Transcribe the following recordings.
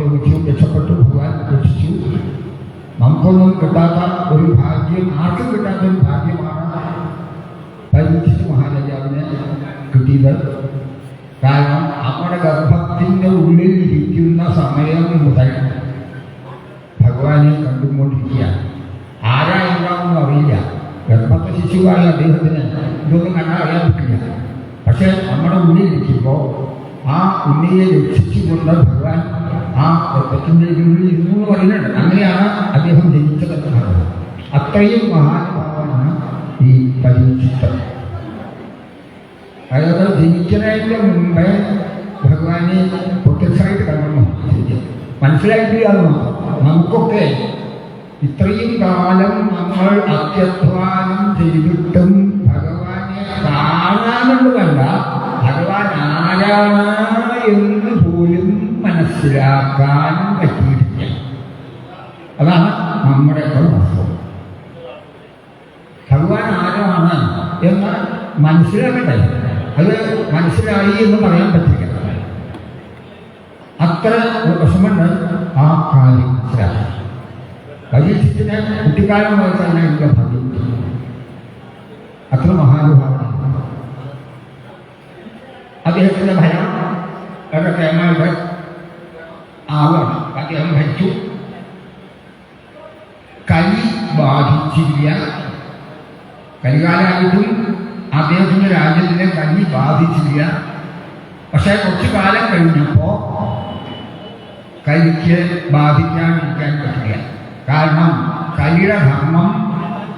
ഉപയോഗിച്ചു, രക്ഷപ്പെട്ടു, ഭഗവാൻ രക്ഷിച്ചു. നമുക്കൊന്നും കിട്ടാത്ത ഒരു ഭാഗ്യം, ആർക്കും കിട്ടാത്ത ഒരു ഭാഗ്യമാണ് പരീക്ഷിച്ച് മഹാരാജാവിന് കിട്ടിയത്. കാരണം നമ്മുടെ ഗർഭത്തിൻ്റെ ഉള്ളിൽ ഇരിക്കുന്ന സമയം മുതൽ ഭഗവാനെ കണ്ടുകൊണ്ടിരിക്കുക. ആരാ എന്താണെന്ന് അറിയില്ല. ഗർഭത്തെ ശിശുവായ അദ്ദേഹത്തിന് ഇതൊന്നും കണ്ടാൽ അറിയാൻ പറ്റില്ല. പക്ഷെ നമ്മുടെ ഉള്ളിലിരിക്കുമ്പോൾ ആ ഉണ്ണിയെ രക്ഷിച്ചുകൊണ്ട് ഭഗവാൻ ആ ഗർഭത്തിൻ്റെ ഉള്ളിൽ ഇരുന്നു എന്ന് പറയുന്നുണ്ട്. അങ്ങനെയാണ് അദ്ദേഹം ജനിച്ചതെന്ന് പറയുന്നത്. അത്രയും മഹാനുഭാവമാണ് ഈ പരീക്ഷിച്ചത്. അതായത് ജനിക്കുന്നതിൻ്റെ മുമ്പേ ഭഗവാനെ പ്രത്യക്ഷമായിട്ട് കണ്ടു, മനസ്സിലായിട്ടില്ല. നമുക്കൊക്കെ ഇത്രയും കാലം നമ്മൾ അത്യധ്വാനം ചെയ്തിട്ടും ഭഗവാനെ കാണാനുള്ളതല്ല, ഭഗവാൻ ആരാണ് എന്ന് പോലും മനസ്സിലാക്കാൻ പറ്റിയിട്ടില്ല. അതാണ് നമ്മുടെ വസ്തു. ഭഗവാൻ ആരാണ് എന്ന് മനസ്സിലാക്കട്ടെ. അത് മനസ്സിലായി എന്ന് പറയാൻ പറ്റില്ല. അത്ര വിഷമുണ്ട് ആ കാര്യം മനസ്സിലാക്കി. പരീക്ഷത്തിന് കുട്ടിക്കാലം പോലെ തന്നെ എനിക്ക് ഭാഗ്യം. അത്ര മഹാനുഭാവമാണ് അദ്ദേഹത്തിൻ്റെ ഭയം. അതൊക്കെ ഞങ്ങളുടെ ആവാണ്. അദ്ദേഹം ഭരിച്ചു. കലി ബാധിച്ചില്ല. കലികാലമായിട്ടും അദ്ദേഹത്തിൻ്റെ രാജ്യത്തിലെ കലി ബാധിച്ചില്ല. പക്ഷേ കുറച്ചു കാലം കഴിഞ്ഞപ്പോൾ കലിക്ക് ബാധിക്കാതിരിക്കാൻ പറ്റില്ല. കാരണം കലിയുടെ ധർമ്മം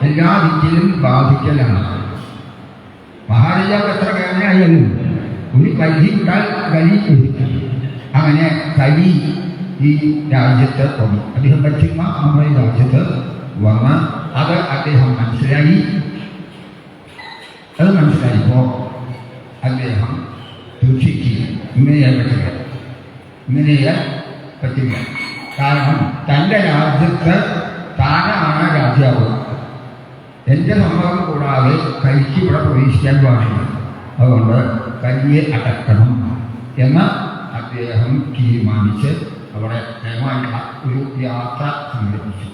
എല്ലാ ദിക്കിലും ബാധിക്കലാണ്. മഹാരാജാവ് എത്ര കേരളയായാലും ഒരു കലി വിട്ടാൽ കലി ഒഴിക്കും. അങ്ങനെ കലി ഈ രാജ്യത്ത് വന്നു. അദ്ദേഹം ഭരിക്കുന്ന നമ്മുടെ രാജ്യത്ത് വന്ന് അത് അദ്ദേഹം മനസ്സിലായി. അത് മനസ്സിലായപ്പോൾ അദ്ദേഹം തീർച്ചയായും ഇങ്ങനെയാ പറ്റില്ല. കാരണം തൻ്റെ രാജ്യത്ത് താനാണ് രാജാവ്. എൻ്റെ സമ്മതം കൂടാതെ കലിക്ക് ഇവിടെ പ്രവേശിക്കാൻ പാടില്ല. അതുകൊണ്ട് കലിയെ അടക്കണം എന്ന് അദ്ദേഹം തീരുമാനിച്ച് അവിടെ ദയമായിട്ടുള്ള ഒരു യാത്ര സംഘടിപ്പിച്ചു.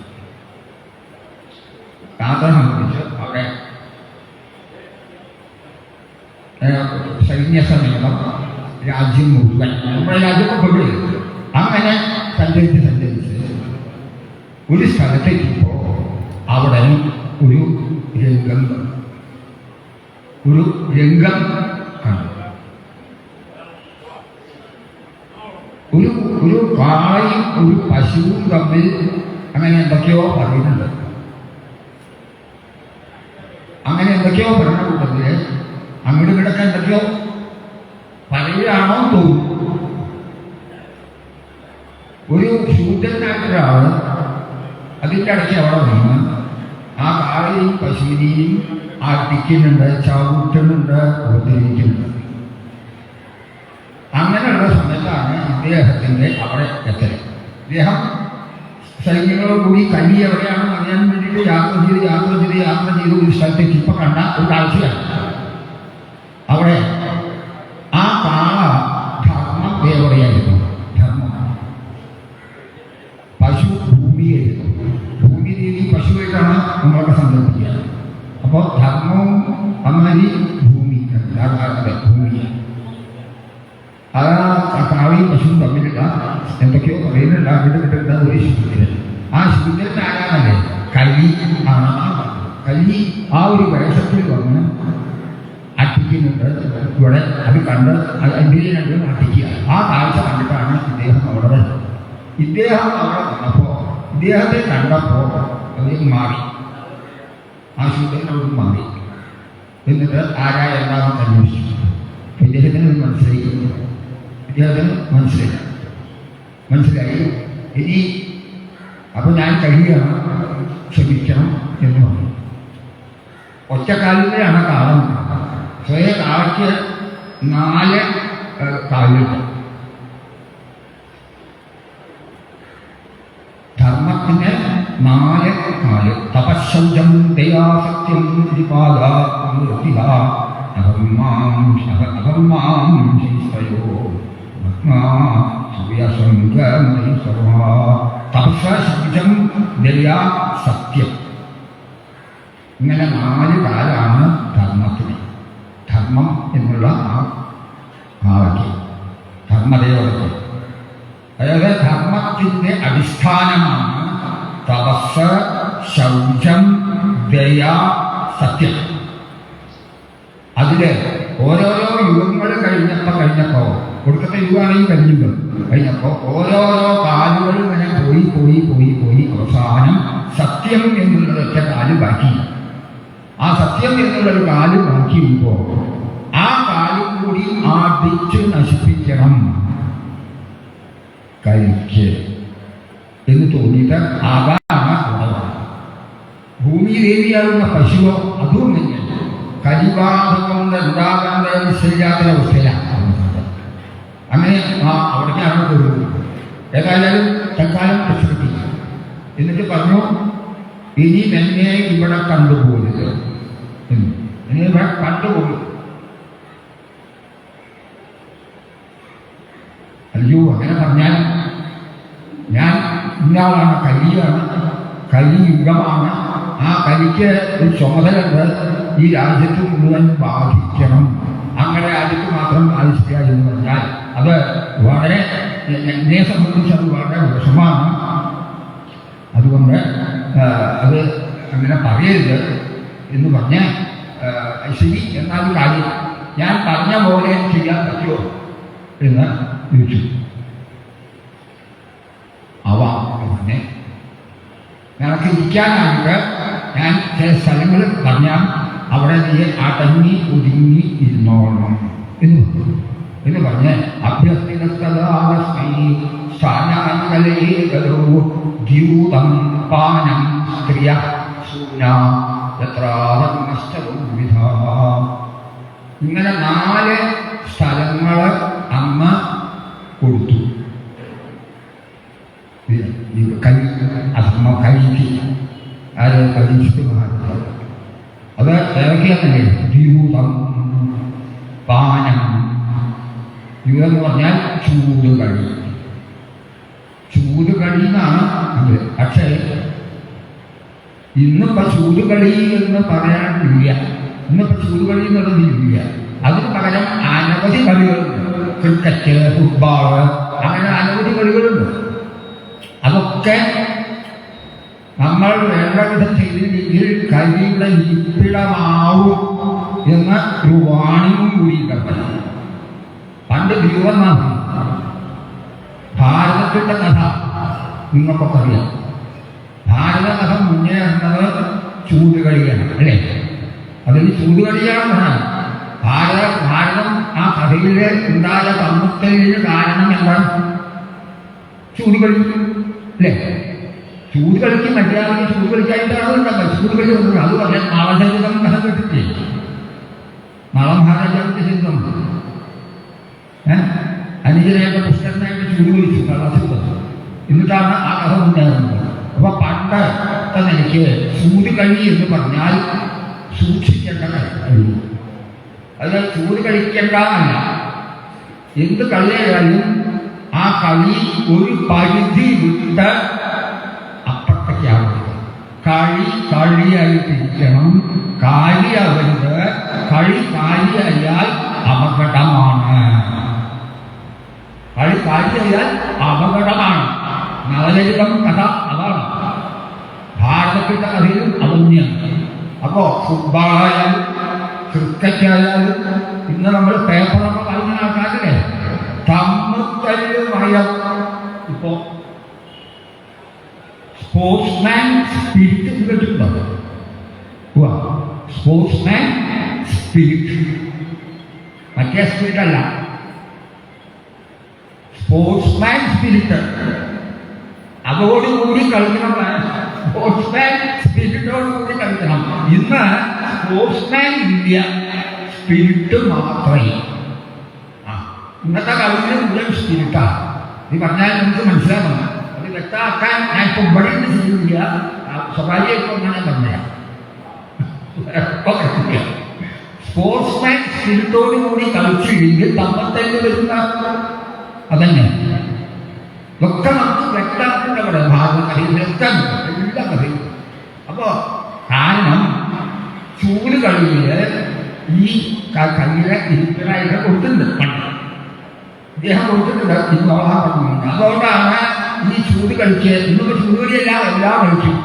അവിടെ സൈന്യസമേതം രാജ്യം മുഴുവൻ, നമ്മുടെ രാജ്യം കൊണ്ടുപോയി അങ്ങനെ സഞ്ചരിച്ച് ഒരു സ്ഥലത്തെത്തിയപ്പോൾ അവിടെ ഒരു രംഗം കണ്ടു. ഒരു കാളയും ഒരു പശുവും തമ്മിൽ അങ്ങനെ എന്തൊക്കെയോ പറയുന്നുണ്ട്. അങ്ങനെ എന്തൊക്കെയോ പറയുന്ന കൂട്ടത്തില് അങ്ങോട്ട് കിടക്കാൻ എന്തൊക്കെയോ പറയുകയാണോ തോന്നുന്നു. ഒരു ശൂദ്രനായിട്ടൊരാൾ അതിൻ്റെ ഇടയ്ക്ക് അവിടെ നിന്ന് ആ കാളയും പശുവിനെയും ആട്ടിക്കുന്നുണ്ട്, ചവിട്ടുന്നുണ്ട്, ഉപദ്രവിക്കുന്നുണ്ട്. അങ്ങനെയുള്ള സമയത്താണ് ഇദ്ദേഹത്തിൻ്റെ അവിടെ എത്തൽ. ഇദ്ദേഹം സൈന്യങ്ങളോട് കൂടി കലി എവിടെയാണെന്ന് അറിയാൻ വേണ്ടിയിട്ട് യാത്ര ചെയ്ത് ഒരു സ്ഥലത്തേക്ക് ഇപ്പം കണ്ട ഒരു കാഴ്ചയാണ്. അവിടെ ആ കാള ധർമ്മം എവിടെയായിരുന്നു? പശു ഭൂമിയായിരുന്നു. ഭൂമി രീതി പശുവായിട്ടാണ് നമ്മളൊക്കെ സങ്കല്പിക്കുക. അപ്പോൾ ധർമ്മവും അമ്മാരി ഭൂമിയാണ്. അത് കാളയും പശുവും തമ്മിലുള്ള എന്തൊക്കെയോ പറയുന്നുണ്ട്. അങ്ങോട്ട് കിട്ടുന്ന ഒരു ശുദ്ധൻ. ആ ശുദ്ധൻ ആരാണല്ലേ? കലി ആണ്. കലി ആ ഒരു വേഷത്തിൽ വന്ന് അട്ടിക്കുന്നുണ്ട്. ഇവിടെ അത് കണ്ട് അതിൻ്റെ രണ്ടും അട്ടിക്കുക. ആ കാഴ്ച കണ്ടിട്ടാണ് ഇദ്ദേഹം അവിടെ വരുന്നത്. ഇദ്ദേഹം അവിടെ വന്നപ്പോൾ ഇദ്ദേഹത്തെ കണ്ടപ്പോൾ അദ്ദേഹം മാറി. ആ ശുദ്ധനോട് മാറി. എന്നിട്ട് ആരായ എന്താണെന്ന് അന്വേഷിച്ചു. ഇദ്ദേഹത്തിന് മനസ്സിലായി. ഇനി അപ്പം ഞാൻ കഴിയുകയാണ്, ക്ഷമിക്കണം എന്ന് പറഞ്ഞു. ഒറ്റക്കാലിലാണ് കാലം. സ്വയം കാലയ്ക്ക് 4 കാലുണ്ട്. ധർമ്മത്തിന് 4 കാല്. തപശൗചം ദയാസത്യം തപസ്സം ദയ സത്യം. ഇങ്ങനെ 4 കാലാണ് ധർമ്മത്തിന്. ധർമ്മം എന്നുള്ള ആ വാക്യം ധർമ്മതയോടൊക്കെ, അതായത് ധർമ്മത്തിൻ്റെ അടിസ്ഥാനമാണ് തപസ്, ശൗചം, ദയ, സത്യം. അതിൽ ഓരോരോ യുഗങ്ങൾ കഴിഞ്ഞപ്പോൾ കൊടുക്കത്തെ യുഗമാണെങ്കിൽ കഴിഞ്ഞപ്പോൾ ഓരോരോ കാലുകൾ ഇങ്ങനെ പോയി അവസാനം സത്യം എന്നുള്ളത് ഒറ്റ കാല് ബാക്കി. ആ സത്യം എന്നുള്ളൊരു കാല് ബാക്കിയുമ്പോൾ ആ കാലും കൂടി ആടിച്ച് നശിപ്പിക്കണം കഴിക്ക് എന്ന് തോന്നിയിട്ട് അതാണ് ഉണർവ്. ഭൂമി ദേവിയാകുന്ന പശുവോ അതും തന്നെയാണ്. കരിബാധം കൊണ്ട് ഉണ്ടാകാൻ ശരിയാത്തൊരവസ്ഥയിലാണ്. അങ്ങനെ അവിടേക്കാണ് കൊണ്ടുപോകുന്നത്. ഏതായാലും തൽക്കാലം രക്ഷപ്പെട്ടി. എന്നിട്ട് പറഞ്ഞു, ഇനി എന്നെ ഇവിടെ കണ്ടുപോകരുത് എന്ന്. ഇനി ഇവിടെ കണ്ടുപോകും. അയ്യോ, അങ്ങനെ പറഞ്ഞാൽ ഞാൻ ഇന്നാളാണ്, കലിയാണ്, കലിയുഗമാണ്. ആ കലിക്ക് ഒരു ചുമതലയുണ്ട്, ഈ രാജ്യത്ത് മുഴുവൻ ബാധിക്കണം. അങ്ങനെ രാജ്യത്ത് മാത്രം ബാധിക്കുക എന്ന് പറഞ്ഞാൽ അത് വളരെ, എന്നെ സംബന്ധിച്ച് അത് വളരെ വിഷമാണ്. അതുകൊണ്ട് അത് അങ്ങനെ പറയരുത് എന്ന് പറഞ്ഞ്, ശരി, എന്നാൽ കാര്യം ഞാൻ പറഞ്ഞ പോലെ ചെയ്യാൻ പറ്റുമോ എന്ന് ചോദിച്ചു. പിന്നെ നിനക്ക് ഇരിക്കാനായിട്ട് ഞാൻ ചില സ്ഥലങ്ങൾ പറഞ്ഞാൽ അവിടെ നീ അടങ്ങി ഒതുങ്ങി ഇരുന്നോളണം എന്ന് പറഞ്ഞ് അഭ്യർത്ഥിതൂതം പാനം സ്ത്രീയ ഇങ്ങനെ 4 സ്ഥലങ്ങൾ അമ്മ കൊടുത്തു. കഴിക്ക് ആര് കഴിച്ചിട്ട് മാറുന്നത് അത് ഏതൊക്കെയാണെന്നല്ലേ? ദ്യൂതം, പാനം. ദ്യൂതം എന്ന് പറഞ്ഞാൽ ചൂടുകളി. ചൂടുകളി എന്നാണ് അത്. പക്ഷേ ഇന്നിപ്പോൾ ചൂടുകളി എന്ന് പറയാനില്ല. ഇന്നിപ്പോൾ ചൂടുകളി എന്നുള്ളതില്ല. അതിന് പകരം അനവധി കളികളുണ്ട്. ക്രിക്കറ്റ്, ഫുട്ബോള്, അങ്ങനെ അനവധി കളികളുണ്ട്. അതൊക്കെ നമ്മൾ വേണ്ട വിധം ചെയ്തില്ലെങ്കിൽ കരിയുടെ ഇരിപ്പിടമാവും എന്ന ഒരു വാണിയും കൂടി കണ്ടത്. പണ്ട് ദ്യൂതനാഥ് ഭാരതത്തിൻ്റെ കഥ നിങ്ങൾക്കൊക്കെ അറിയാം. ഭാരതകഥ മുന്നേറുന്നത് ചൂതുകളിയാണ്, അല്ലേ? അതിൽ ചൂതുകളിയാണ് ഭാരതം. ആ കഥയിൽ ഉണ്ടായ സമ്പത്തിന് കാരണം എന്താണ്? ചൂതുകളി, അല്ലേ? ചൂതുകളിക്ക് മര്യാദയ്ക്ക് ചൂതുകളിക്കായിട്ടാണ് ഉണ്ടാക്കുക. ചൂതുകളി വന്നത് അത് പറയാൻ നളചരിതം കഥ കേട്ടിട്ടേ. നളമഹാരാജാവിന്റെ ചരിതം അനുജനായിട്ട് പുസ്തകനായിട്ട് ചൂതുകളിച്ചു കള്ളാസിൽ. എന്നിട്ടാണ് ആ കഥ ഉണ്ടാകുന്നത്. അപ്പൊ പണ്ടത്തെ നിലയ്ക്ക് ചൂതുകളി എന്ന് പറഞ്ഞാൽ സൂക്ഷിക്കേണ്ട കളി. അത് ചൂത് കളിക്കേണ്ട അല്ല, എന്ത് കളിയായാലും ആ കളി ഒരു പരിധി വിട്ട് അപ്പുറത്തേക്കാവരുത്. കളിയായിട്ടിരിക്കണം, കാര്യാവരുത്. കാര്യായാൽ അപകടമാണ്. കാര്യായാൽ അപകടമാണ്. നളചരിതം കഥ അതാണ്. ഭാരതത്തിന്റെ കഥയിലും അതന്നെയാണ്. അപ്പോ ഫുട്ബോളായാലും ക്രിക്കറ്റായാലും ഇന്ന് നമ്മൾ പേപ്പറൊക്കെ വായിക്കുന്ന ആൾക്കാരില്ലേ, തമ്മിൽ പറയാം. ഇപ്പോ സ്പോർട്സ്മാൻ സ്പിരിറ്റ് കേട്ടിട്ടുണ്ടോ? സ്പോർട്സ്മാൻ സ്പിരിറ്റ്, മറ്റേ സ്പിരിറ്റ് അല്ല, സ്പോർട്സ്മാൻ സ്പിരിറ്റ്. അതോടുകൂടി കളിക്കണം. സ്പോർട്സ്മാൻ സ്പിരിറ്റോടുകൂടി കളിക്കണം. ഇന്ന് സ്പോർട്സ്മാൻ ഇല്ല, സ്പിരിറ്റ് മാത്രമേ. ഇന്നത്തെ കളിയിൽ മുഴുവൻ സ്പിരിറ്റാണ്. ഇത് പറഞ്ഞാൽ നമുക്ക് മനസ്സിലാക്കണം. അത് വ്യക്തമാക്കാൻ ഞാൻ ഇപ്പൊ ഇവിടെ ചെയ്യുന്നില്ല, സ്വകാര്യമായിട്ട് ഞാൻ പറഞ്ഞുതരാം. സ്പോർട്സ്മാൻ സ്പിരിറ്റോടുകൂടി കളിച്ചില്ലെങ്കിൽ തമ്മത്തന്നെ വരുന്ന അതന്നെ ഇതൊക്കെ നമുക്ക് വ്യക്തമാക്കുന്ന ഇവിടെ ഭാഗം കഥയിൽ വ്യക്തമുണ്ട് എല്ലാ കഥയും. അപ്പോ കാരണം ചൂട് കളിയില് ഈ കയ്യിലെ ഇരിപ്പിനായിട്ട് കൊടുത്തിട്ടുണ്ട് പണ്ട് ഇദ്ദേഹം കൊടുത്തിട്ടുണ്ട് ഇന്നോളാ പറഞ്ഞു. അതുകൊണ്ടാണ് ഈ ചൂട് കളിക്ക് ഇന്നിപ്പോ ചൂടുകളിയെല്ലാം എല്ലാം കളിക്കും.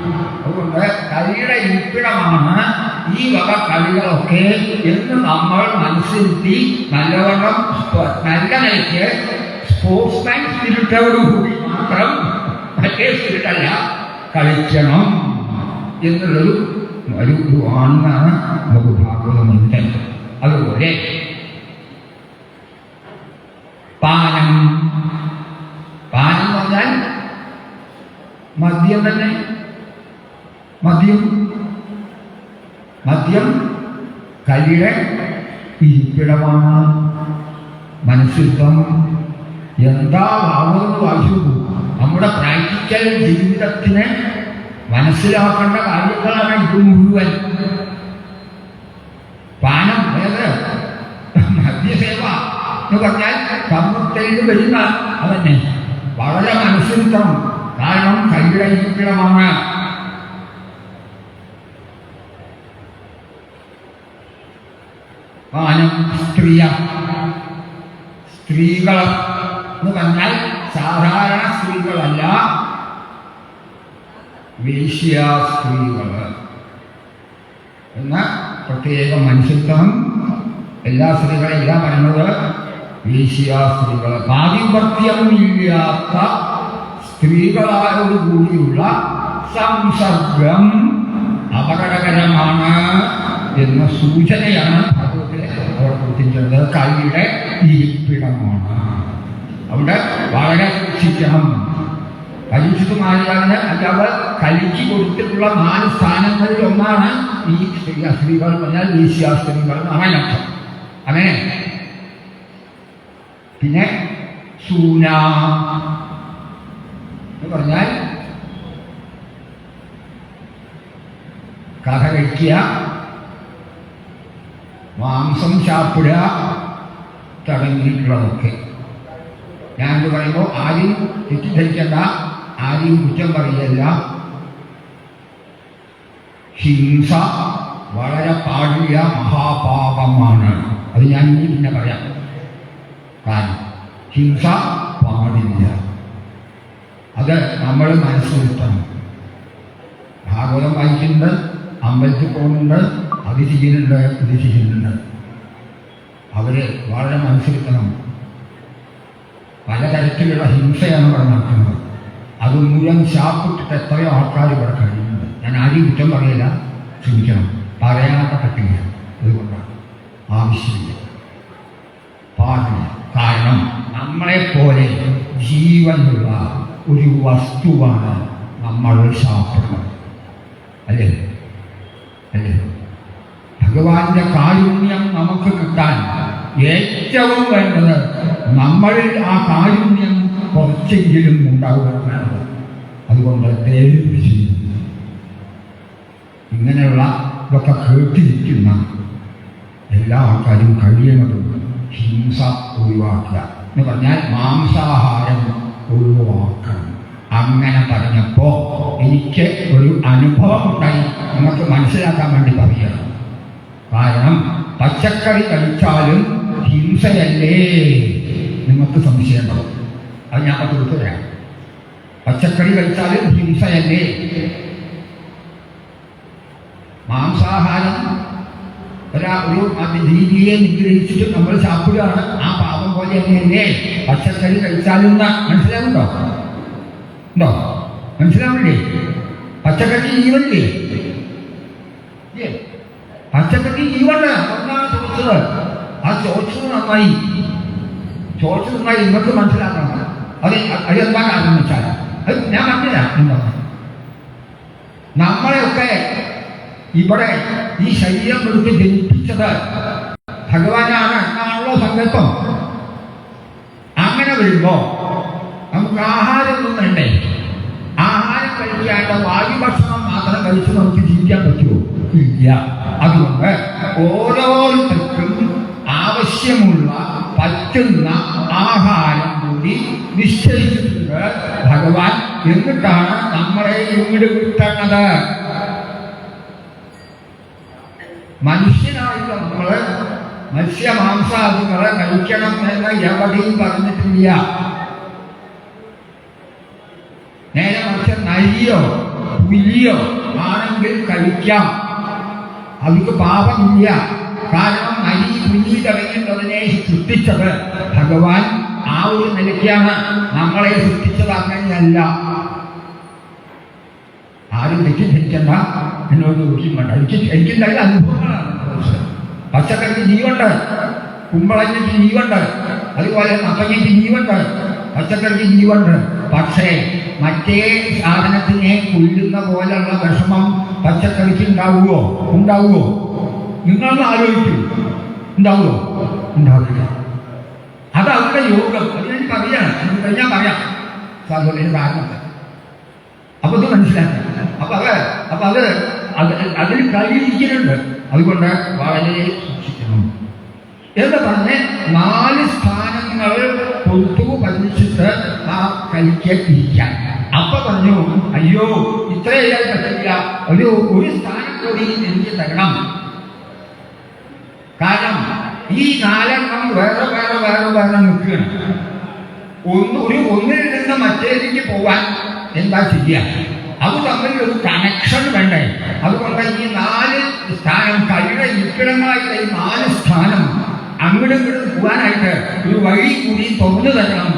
അതുകൊണ്ട് കളിയുടെ ഇരിപ്പിടമാണ് ഈ വക കളികളൊക്കെ എന്ന് നമ്മൾ മനസ്സിരുത്തി നല്ലവണ്ണം നല്ല നിലയ്ക്ക് സ്പോർട്സ്മാൻ സ്പിരിറ്റോടുകൂടി മാത്രം മറ്റേ സ്പിരിറ്റല്ല കളിക്കണം എന്നുള്ളൊരു ഒരു ആണെന്നാണ് നമുക്ക് ഭാഗവതമുണ്ട്. അതുപോലെ പാനം പാനം എന്ന് പറഞ്ഞാൽ മദ്യം തന്നെ. മദ്യം മദ്യം കലിയുടെ ഇരിപ്പിടമാണ്. മനസ്സിപ്പം എന്താ ഭാവമെന്ന് വായിച്ചു നമ്മുടെ പ്രാക്ടിക്കൽ ജീവിതത്തിന് മനസ്സിലാക്കേണ്ട കാര്യങ്ങളാണ് ഇത് മുഴുവൻ. പാനം അതായത് മദ്യസേവ എന്ന് പറഞ്ഞാൽ കർമ്മത്തിൽ വരുന്ന അതന്നെ വളരെ മനസ്സിലാക്കണം. കാരണം കൈയുടെ ഇരിപ്പിടമാണ്. പാനം സ്ത്രീകൾ എന്ന് പറഞ്ഞാൽ സാധാരണ സ്ത്രീകളല്ല, വേശ്യ സ്ത്രീകൾ എന്ന പ്രത്യേകം മനസ്സിലാക്കണം. എല്ലാ സ്ത്രീകളെയല്ല പറയുന്നത്, വേശ്യ സ്ത്രീകൾ പാതിപത്യം ഇല്ലാത്ത സ്ത്രീകളോടുകൂടിയുള്ള സംസർഗം അപകടകരമാണ് എന്ന സൂചനയാണ് ഭാഗവതത്തിൽ അവിടെ കൊടുത്തിട്ടുള്ളത്. കൈയുടെ ഇരിപ്പിടമാണ്. അവിടെ വളരെ സൂക്ഷിക്കണം. പരീക്ഷിതമായതിന് അല്ലാതെ കലിക്ക് കൊടുത്തിട്ടുള്ള 4 സ്ഥാനങ്ങളിൽ ഒന്നാണ് ഈ സ്ത്രീകൾ പറഞ്ഞാൽ വേശ്യ സ്ത്രീകൾ എന്നാണ് അർത്ഥം. അങ്ങനെ പിന്നെ സൂന എന്ന് പറഞ്ഞാൽ കഥ കഴിക്കുക, മാംസം ചാപ്പിടുക തുടങ്ങിയിട്ടുള്ളതൊക്കെ. ഞാനിത് പറയുമ്പോൾ ആരും തെറ്റിദ്ധരിക്കേണ്ട, ആരെയും കുറ്റം പറയല്ല. ഹിംസ വളരെ പാടില്ല, മഹാപാപമാണ്. അത് ഞാൻ ഇനി പിന്നെ പറയാം. കാരണം ഹിംസ പാടില്ല, അത് നമ്മൾ മനസ്സിലെത്തണം. ഭാഗവതം വായിക്കുന്നുണ്ട്, അമ്പലത്തിൽ പോകുന്നുണ്ട്, അത് ചെയ്യുന്നുണ്ട്, ഇത് ചെയ്യുന്നുണ്ട്. അവര് വളരെ മനസ്സിലെത്തണം. പലതരത്തിലുള്ള ഹിംസയാണ് ഇവിടെ നടക്കുന്നത്. അത് മുഴുവൻ ശാപ്പിട്ടിട്ട് എത്രയോ ആൾക്കാർ ഇവിടെ കഴിയുന്നുണ്ട്. ഞാൻ ആരെയും കുറ്റം പറയില്ല, ശ്രമിക്കണം. പറയാനൊക്കെ പറ്റില്ല, അതുകൊണ്ടാണ് ആവശ്യമില്ല, പാടില്ല. കാരണം നമ്മളെപ്പോലെ ജീവനുള്ള ഒരു വസ്തുവാണ് നമ്മൾ ശാസ്ത്രം. അല്ലേ അല്ലേ? ഭഗവാന്റെ കാരുണ്യം നമുക്ക് കിട്ടാൻ ഏറ്റവും വേണ്ടത് നമ്മളിൽ ആ കാരുണ്യം കുറച്ചെങ്കിലും ഉണ്ടാവുകയാണ്. അതുകൊണ്ട് ദയവ് ചെയ്യും ഇങ്ങനെയുള്ള ഇതൊക്കെ കേട്ടിരിക്കുന്ന എല്ലാ ആൾക്കാരും കഴിയുന്നതും ഹിംസ ഒഴിവാക്കുക എന്ന് പറഞ്ഞാൽ മാംസാഹാരം ഒഴിവാക്കണം. അങ്ങനെ പറഞ്ഞപ്പോൾ എനിക്ക് ഒരു അനുഭവം ഉണ്ടായി, നമുക്ക് മനസ്സിലാക്കാൻ വേണ്ടി പറയുകയാണ്. കാരണം പച്ചക്കറി കഴിച്ചാലും ഹിംസയല്ലേ? നിങ്ങൾക്ക് സംശയമുണ്ടാവും. അത് ഞാൻ കൊടുത്തു തരാം. പച്ചക്കറി കഴിച്ചാലും ഹിംസയല്ലേ? മാംസാഹാരം ഒരു രീതിയെ നിഗ്രഹിച്ചിട്ട് നമ്മൾ സാപ്പിടുകയാണ്. ആ പാപം പോലെ തന്നെയല്ലേ പച്ചക്കറി കഴിച്ചാലും? മനസ്സിലാവുണ്ടോ? ഉണ്ടോ? മനസ്സിലാവില്ലേ? പച്ചക്കറി ജീവനില്ലേ? പച്ചക്കറി ജീവന് ഒന്നാണ് ചോദിച്ചത്. ആ ചോദിച്ചത് നന്നായി, ചോദിച്ചത് നന്നായി. നിങ്ങൾക്ക് മനസ്സിലാക്കണം. അതെന്താ കാരണം എന്ന് വെച്ചാൽ അത് ഞാൻ പറഞ്ഞില്ല. എന്താ നമ്മളെയൊക്കെ ഇവിടെ ഈ ശരീരം എടുത്ത് ജനിപ്പിച്ചത് ഭഗവാനാണ് എന്നാണല്ലോ സങ്കല്പം. അങ്ങനെ വരുമ്പോ നമുക്ക് ആഹാരം ഒന്നും വേണ്ടേ? ആഹാരം കഴിക്കാണ്ട് വായുഭക്ഷണം മാത്രം കഴിച്ച് നമുക്ക് ജീവിക്കാൻ പറ്റുമോ? ഇല്ല. അതുകൊണ്ട് ഓരോരുത്തർക്കും ആവശ്യമുള്ള പറ്റുന്ന ആഹാരം കൂടി നിശ്ചയിച്ചിട്ടുണ്ട് ഭഗവാൻ. എന്നിട്ടാണ് നമ്മളെ ഇങ്ങോട്ട് വിട്ടണത്. മനുഷ്യനായിട്ട് നമ്മള് മത്സ്യമാംസാദികളെ കഴിക്കണം എന്ന് എവിടെയും പറഞ്ഞിട്ടില്ല. നേരെ മറിച്ച് നരിയോ പുലിയോ ആണെങ്കിൽ കഴിക്കാം, അവർക്ക് പാപമില്ല. കാരണം നരി പുലി തുടങ്ങിയതിനെ സൃഷ്ടിച്ചത് ഭഗവാൻ ആ ഒരു നിലയ്ക്കാണ്. നമ്മളെ സൃഷ്ടിച്ചത് അങ്ങനെയല്ല. ആരും തെറ്റിദ്ധരിക്കണ്ട, എന്നോട് നോക്കിയും വേണ്ട. എനിക്ക് നല്ല അനുഭവങ്ങളാണ്. പച്ചക്കറിക്ക് ജീവുണ്ട്, കുമ്പളഞ്ഞിട്ട് ജീവുണ്ട്, അതുപോലെ നപ്പഞ്ഞിട്ട് ജീവുണ്ട്, പച്ചക്കറിക്ക് ജീവുണ്ട്. പക്ഷേ മറ്റേ സാധനത്തിനെ കൊല്ലുന്ന പോലുള്ള വിഷമം പച്ചക്കറിക്ക് ഉണ്ടാവുമോ? നിങ്ങളൊന്ന് ആലോചിക്കൂ. ഉണ്ടാവുമോ? ഉണ്ടാവില്ല. അത് അവരുടെ യോഗം. അത് ഞാൻ പറയാണ്, ഞാൻ പറയാം സാധുവിന് കാരണത്തെ. അപ്പൊ ഇത് മനസ്സിലാക്കാം. അപ്പൊ അത് അതിൽ കഴിയിരിക്കുന്നുണ്ട്. അതുകൊണ്ട് വളരെ സൂക്ഷിക്കണം എന്ന് പറഞ്ഞ് 4 സ്ഥാനങ്ങൾ കൊടുത്തു പതിച്ചിട്ട് ആ കരിക്ക് ഇരിക്കാൻ. അപ്പൊ പറഞ്ഞു, അയ്യോ ഇത്രയാൽ പറ്റില്ല, ഒരു സ്ഥാനം കൂടി എനിക്ക് തരണം. കാരണം ഈ 4 വേറെ വേറെ വേറെ വേറെ നിൽക്കുകയാണ്. ഒന്നിൽ നിന്ന് മറ്റേതിലേക്ക് പോവാൻ എന്താ ചെയ്യുക? അത് തമ്മിൽ ഒരു കണക്ഷൻ വേണ്ടേ? അതുകൊണ്ട് ഈ 4 സ്ഥാനം കഴിയുടെ ഇരിപ്പിടങ്ങളായിട്ട് ഈ 4 സ്ഥാനം അങ്ങോട്ടും ഇങ്ങോട്ടും പോകാനായിട്ട് ഒരു വഴി കൂടി തുറന്നു തരണം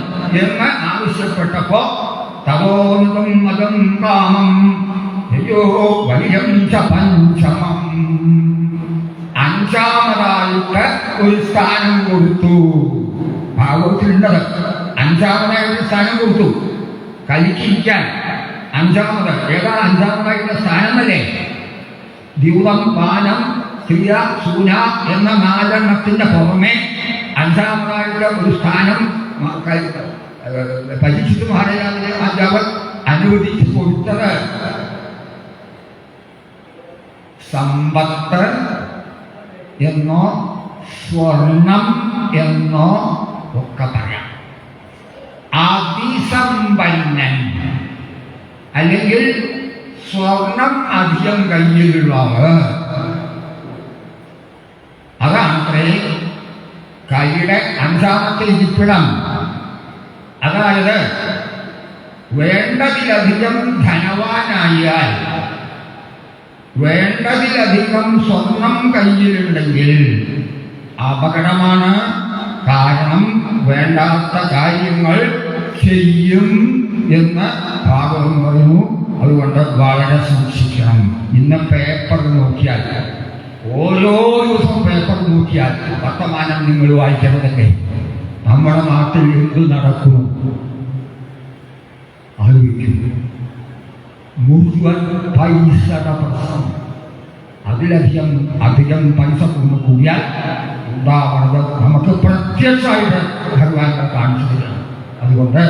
എന്ന് ആവശ്യപ്പെട്ടപ്പോ തപോന്തം മതം കാമം വലിയം പഞ്ചമം, 5ാമതായിട്ട് ഒരു സ്ഥാനം കൊടുത്തു. ഭാഗവത്തിലുണ്ടത്. 5ാമതായിട്ട് സ്ഥാനം കൊടുത്തു കരിക്കിരിക്കാൻ. 5ാമത് ഏതാ? 5ാമതായിട്ടുള്ള സ്ഥാനമല്ലേ? ദ്യൂതം, പാനം, ക്രിയ, സൂന എന്ന 4 പുറമെ 5ാമതായിട്ടുള്ള ഒരു സ്ഥാനം പരീക്ഷിത് മഹാരാജാവിനെ രാജാവ് അനുവദിച്ചു കൊടുത്തത് സമ്പത്ത് എന്നോ സ്വർണം എന്നോ ഒക്കെ പറയാം. അതിസമ്പന്നൻ അല്ലെങ്കിൽ സ്വർണം അധികം കയ്യിലുള്ളത്, അതാണത്രേ കൈയുടെ 5ാമത്തെ ഇരിപ്പിടം. അതായത് വേണ്ടതിലധികം ധനവാനായാൽ, വേണ്ടതിലധികം സ്വർണം കയ്യിലുണ്ടെങ്കിൽ അപകടമാണ്. കാരണം വേണ്ടാത്ത കാര്യങ്ങൾ ചെയ്യും എന്ന് ഭാഗവതം പറയുന്നു. അതുകൊണ്ട് വളരെ സൂക്ഷിക്കണം. ഇന്ന് പേപ്പർ നോക്കിയാൽ, ഓരോ ദിവസവും പേപ്പർ നോക്കിയാൽ വർത്തമാനം നിങ്ങൾ വായിക്കണതല്ലേ? നമ്മുടെ നാട്ടിൽ എന്ത് നടക്കുന്നു ആലോചിക്കും. മുഴുവൻ പൈസയുടെ പ്രശ്നം. അധികം പൈസ കൊണ്ട് കൂടിയാൽ ഉണ്ടാവുന്നത് നമുക്ക് പ്രത്യക്ഷമായിട്ട് ഭഗവാൻ കാണിച്ചു തരണം. അതുകൊണ്ട്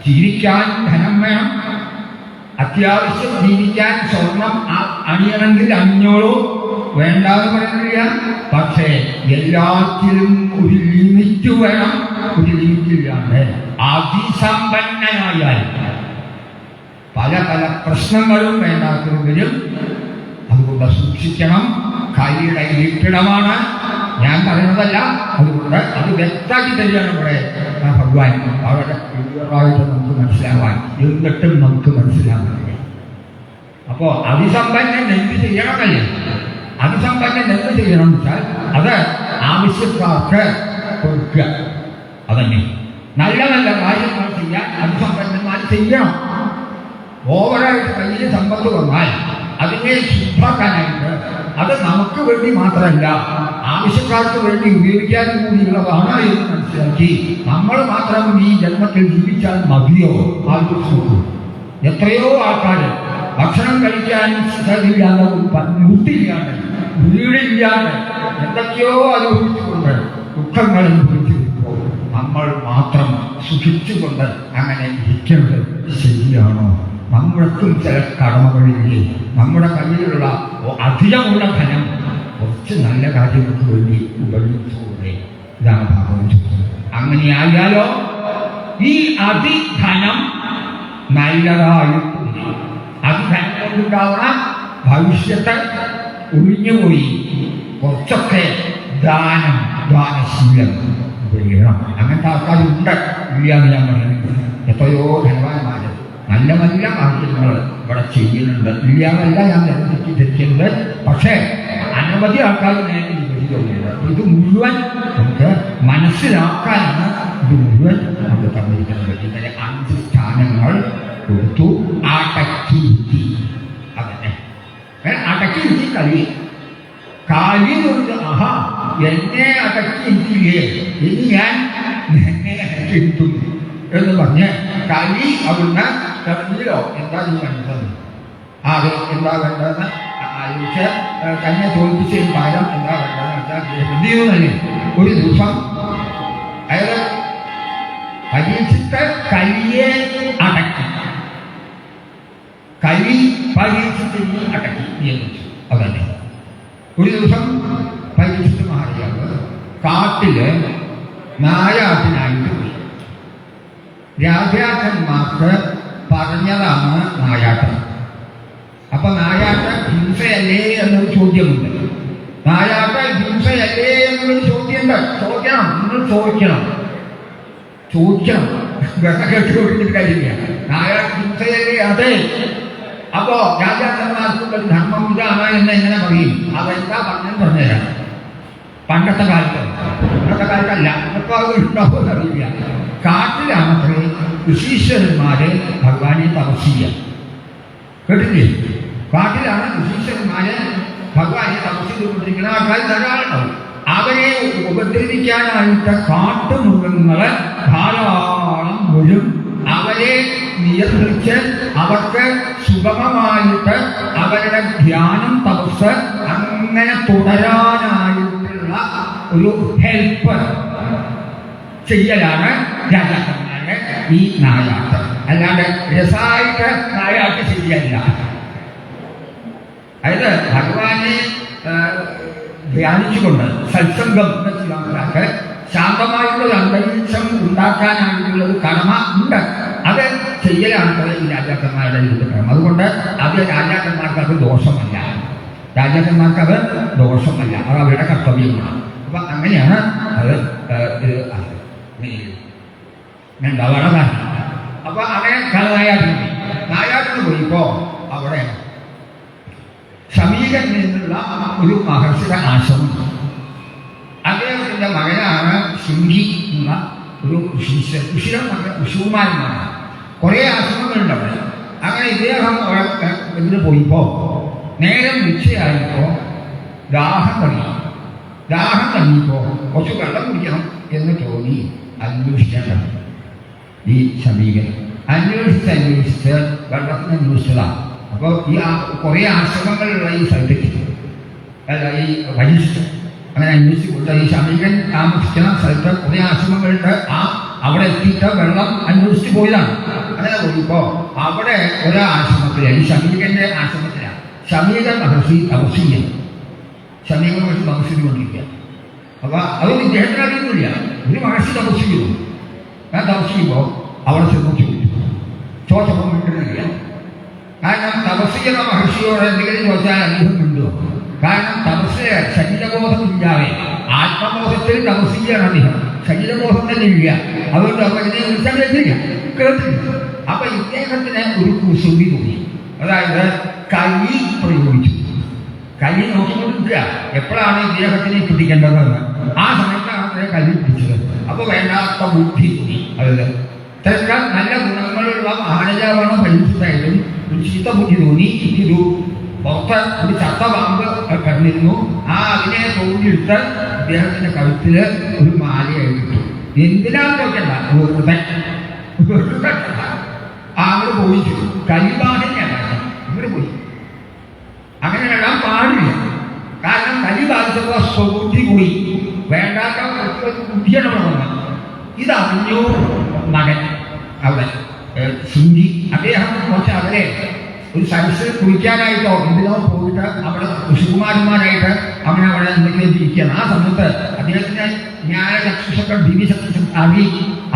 ജീവിക്കാൻ ധനം വേണം. അത്യാവശ്യം ജീവിക്കാൻ സ്വർണം അണിയണമെങ്കിൽ അണിഞ്ഞോളൂ, വേണ്ടാന്ന് പറയുന്നില്ല. പക്ഷേ എല്ലാത്തിലും ഒരു ലിമിറ്റ് വേണം. ഒരു ലിമിറ്റില്ലാണ്ട് അതിസമ്പന്നനായാൽ പല പല പ്രശ്നങ്ങളും വേണ്ടാത്തത് വരും. അതുകൊണ്ട് സൂക്ഷിക്കണം. കൈയുടെ ഇരിപ്പിടമാണ്, ഞാൻ പറയുന്നതല്ല. അതുകൊണ്ട് അത് വ്യക്തമാക്കി തരികയാണ് ഇവിടെ ഭഗവാൻ. വളരെ ക്ലിയറായിട്ട് നമുക്ക് മനസ്സിലാവാൻ, എന്നിട്ടും നമുക്ക് മനസ്സിലാവുന്നില്ല. അപ്പോ അതിസമ്പന്നൻ എന്ത് ചെയ്യണമല്ലേ? അതിസമ്പന്നൻ എന്ത് ചെയ്യണം വെച്ചാൽ അത് ആവശ്യക്കാർക്ക് കൊടുക്കുക. അതന്നെ നല്ല നല്ല കാര്യങ്ങൾ ചെയ്യാൻ അതിസമ്പന്നന്മാർ ചെയ്യണം. ഓവറായിട്ട് കയ്യിൽ സമ്പത്ത് വന്നാൽ അതിനെ ശുദ്ധാക്കാനായിട്ട് അത് നമുക്ക് വേണ്ടി മാത്രമല്ല, ആവശ്യക്കാർക്ക് വേണ്ടി ഉപയോഗിക്കാനും കൂടിയുള്ളതാണ് എന്ന് മനസ്സിലാക്കി നമ്മൾ മാത്രം ഈ ജന്മത്തിൽ ജീവിച്ചാൽ മതിയോ? ആലോചിച്ചു. എത്രയോ ആൾക്കാർ ഭക്ഷണം കഴിക്കാൻ സ്ഥലമില്ലാതെ, മുട്ടില്ലാതെ, വീടില്ലാതെ എന്തൊക്കെയോ അനുഭവിച്ചുകൊണ്ട് ദുഃഖങ്ങൾ അനുഭവിച്ചിരിക്കുമ്പോൾ നമ്മൾ മാത്രം സുഖിച്ചുകൊണ്ട് അങ്ങനെ ഇരിക്കുന്നത് ശരിയാണോ? നമ്മൾക്കും ചില കടമകളില്ലേ? നമ്മുടെ കയ്യിലുള്ള അധികമുള്ള ധനം കുറച്ച് നല്ല കാര്യങ്ങൾക്ക് വേണ്ടി ഉപയോഗിച്ചുകൂടെ? ഇതാണ് ഭാഗവതം ചോദിച്ചത്. അങ്ങനെയായാലോ ഈ അതിധനം നല്ലതായിട്ട് അതിധനം കൊണ്ടുണ്ടാവുന്ന ഭവിഷ്യത്ത് ഒഴിഞ്ഞുപോയി കുറച്ചൊക്കെ ദാനശീലം ഉപയോഗിക്കണം. അങ്ങനത്തെ ആൾക്കാരുണ്ട്, ഇല്ല എന്ന് ഞാൻ പറയുന്നത്. എത്രയോ ധനവാന്മാര് നല്ല നല്ല കാര്യങ്ങൾ ഇവിടെ ചെയ്യുന്നുണ്ട്, ഇല്ലാന്നല്ല ഞാൻ തെറ്റിദ്ധരിക്കുന്നത്. പക്ഷേ അനവധി ആൾക്കാർ നേരെ വിപരീതമുണ്ട്. ഇത് മുഴുവൻ നമുക്ക് മനസ്സിലാക്കാനാണ് ഇത് മുഴുവൻ നമുക്ക് തന്നിരിക്കുന്നത്. ഇങ്ങനെ 5 സ്ഥാനങ്ങൾ കൊടുത്തു. അടക്കി ഇരുത്തി, അതന്നെ അടക്കി ഇരുത്തി കളി കൊണ്ട് ആഹാ എന്നെ അടക്കി ഇരുത്തില്ലേ, ഇനി ഞാൻ എന്നെ അടക്കിരുത്തും എന്ന് പറഞ്ഞ് കളി അവിടുന്ന് ഇറങ്ങിയോ. എന്താ നീ കണ്ടത്? അത് എന്താ വേണ്ടതെന്ന് ആലോചിച്ച് തന്നെ തോൽപ്പിച്ചതിന് പകരം എന്താ വേണ്ടതെന്ന് വെച്ചാൽ എന്ത് ചെയ്യുന്നല്ലേ. ഒരു ദിവസം അയാൾ പരീക്ഷിച്ച് കലിയെ അടക്കി, കലി പരീക്ഷിച്ച് അടക്കി നിയന്ത്രിച്ചു. അതന്നെ ഒരു ദിവസം പരീക്ഷിച്ച് മഹാരാജാവ് കാട്ടില് നായാട്ടിനായിട്ട് പോയി. രാജാക്കന്മാർക്ക് പറഞ്ഞതാണ് നായാട്ടം. അപ്പൊ നായാട്ട ഹിംസയല്ലേ എന്നൊരു ചോദ്യമുണ്ട്. നായാട്ട ഹിംസയല്ലേ എന്നൊരു ചോദ്യമുണ്ട്. നിങ്ങൾ ചോദിക്കണം. വെള്ളം കേട്ടുകൊണ്ടിട്ട് കാര്യമില്ല. നായാട്ട ഹിംസയല്ലേ? അതെ. അപ്പോ രാജാക്കന്മാർക്കുള്ള ധർമ്മം ഇതാണ് എന്ന് എങ്ങനെ പറയും? അതെന്താ പറഞ്ഞുതരാം. പണ്ടത്തെ കാലത്തല്ല, ഇപ്പൊ അത് ഉണ്ടാവുമെന്ന് അറിയില്ല. കാട്ടിലാണത്രേ ഋഷീശ്വരന്മാര് ഭഗവാനെ തപസ് ചെയ്യുക. കേട്ടില്ലേ? കാട്ടിലാണ് ഋഷീശ്വരന്മാര് ഭഗവാനെ തപസ് ചെയ്തുകൊണ്ടിരിക്കുന്ന ആൾക്കാർ ധാരാളം. അവരെ ഉപദ്രവിക്കാനായിട്ട് കാട്ടുമൃഗങ്ങള് ധാരാളം വരും. അവരെ നിയന്ത്രിച്ച് അവർക്ക് സുഗമമായിട്ട് അവരുടെ ധ്യാനം തപസ് അങ്ങനെ തുടരാനായിട്ടുള്ള ഒരു ഹെൽപ്പ് ചെയ്യലാണ് രാജാക്കന്മാരുടെ ഈ നായാട്ട്. അല്ലാണ്ട് രസമായിട്ട് നായാട്ട് ശരിയല്ല. അതായത് ഭഗവാനെ ധ്യാനിച്ചുകൊണ്ട് സത്സംഗം മനസ്സിലാക്കാക്ക് ശാന്തമായിട്ടുള്ള അന്തരീക്ഷം ഉണ്ടാക്കാനായിട്ടുള്ള ഒരു കടമ ഉണ്ട്. അത് ചെയ്യലാണ് ഈ രാജാക്കന്മാരുടെ കടമ. അതുകൊണ്ട് അത് രാജാക്കന്മാർക്ക് അത് ദോഷമല്ല. അത് അവരുടെ കർത്തവ്യമാണ്. അപ്പൊ അങ്ങനെയാണ് അത് വളരെ കാരണം. അപ്പൊ അങ്ങനെ നായാട്ടിന് പോയിപ്പോ അവിടെ സമീകൻ എന്നുള്ള ഒരു മഹർഷിയുടെ ആശ്രമം. അദ്ദേഹത്തിന്റെ മകനാണ് ശിങ്കി എന്ന ഒരു ഋഷിമാരന്മാരാണ്. കുറെ ആശ്രമങ്ങളുണ്ട് അവിടെ. അങ്ങനെ ഇദ്ദേഹം ഇതിന് പോയിപ്പോ നേരം ഉച്ചയായിപ്പോ ദാഹം തണിയപ്പോ കുറച്ച് വെള്ളം കുടിക്കണം എന്ന് തോന്നി അന്വേഷിക്കാൻ ഈ സമീകൻ അന്വേഷിച്ച് വെള്ളത്തിന് അന്വേഷിച്ചതാണ്. അപ്പോൾ ഈ കുറെ ആശ്രമങ്ങളുള്ള ഈ സ്ഥലത്തേക്ക് ഈ പരീക്ഷിച്ചു അങ്ങനെ അന്വേഷിച്ചുകൊണ്ട് ഈ സമീകൻ താമസിക്കുന്ന സ്ഥലത്ത് കുറെ ആശ്രമങ്ങളുണ്ട്. അവിടെ എത്തിയിട്ട് വെള്ളം അന്വേഷിച്ച് പോയതാണ്. അങ്ങനെ പോയിപ്പോ അവിടെ ഒരാശ്രമത്തിലാണ്, ഈ സമീകന്റെ ആശ്രമത്തിലാണ് സമീകൻ മഹർഷി തപസ് ചെയ്യുന്നു. സമീകൻ മഹർഷി തപസ് ചെയ്തുകൊണ്ടിരിക്കുക. അപ്പൊ അതൊന്നും ഇദ്ദേഹത്തിന് അറിയുന്നില്ല. ഒരു മഹർഷി തപസ് ചെയ്യുന്നു. ഞാൻ തപസ് ചെയ്യുമ്പോൾ അവിടെ ചെന്ന് ചോദിച്ചപ്പോൾ കിട്ടുന്നില്ല. കാരണം തപസ് ചെയ്യുന്ന മഹർഷിയോട് എന്തെങ്കിലും ചോദിച്ചാൽ അദ്ദേഹം മിണ്ടുമോ? കാരണം തപസ് ശരീരബോധമില്ലാതെ ആത്മബോധത്തിൽ തപസ് ചെയ്യാണ് അദ്ദേഹം. ശരീരബോധം തന്നെ ഇല്ല. അതുകൊണ്ട് അവരെ വിളിച്ചാൽ കേട്ടില്ല. അപ്പൊ ഇദ്ദേഹത്തിന് ഒരു കുസൃതി തോന്നി. അതായത് കൈ പ്രയോഗിച്ചു. കൈ നോക്കിക്കൊണ്ടിരിക്കുക എപ്പോഴാണ് ഇദ്ദേഹത്തിനെ പിടിക്കേണ്ടതെന്ന്. ആ സമയത്താണ് അദ്ദേഹം കൈ പിടിച്ചത്. അപ്പൊ വേണ്ടാത്ത ബുദ്ധി തോന്നി. അതായത് ഇത്തരം നല്ല ഗുണങ്ങളുള്ള മഹാരാജാവാണ് പരീക്ഷിച്ചായാലും ഒരു ചീത്ത ബുദ്ധി തോന്നി. ഒരു പുറത്ത് ഒരു ചത്ത പാമ്പ് കണ്ടിരുന്നു. അതിനെ തോന്നിയെടുത്ത് അദ്ദേഹത്തിന്റെ കഴുത്തില് ഒരു മാലയായിട്ട് എന്തിനാന്ന് നോക്കണ്ട, അങ്ങോട്ട് പോയിച്ചു. കലിബാധനെയാണ് അങ്ങോട്ട് പോയി. അങ്ങനെ ഇടാൻ പാടില്ല. കാരണം കലി ബാധിച്ചപ്പോൾ സ്വബുദ്ധി പോയി. വേണ്ടാത്ത ബുദ്ധിയാണ് വന്നത്. ഇതറിഞ്ഞു മകൻ അവിടെ ഹിന്ദി. അദ്ദേഹം കുറച്ച് അവരെ ഒരു സരസിൽ കുളിക്കാനായിട്ടോ എന്തിനോ പോയിട്ട് അവിടെ ഋഷികുമാരന്മാരായിട്ട് അവനെ അവിടെ എന്തെങ്കിലും ഇരിക്കുകയാണ്. ആ സമയത്ത് അദ്ദേഹത്തിന് ന്യായചക്ഷുഷക്കൾ ദിവ്യചക്ഷുഷം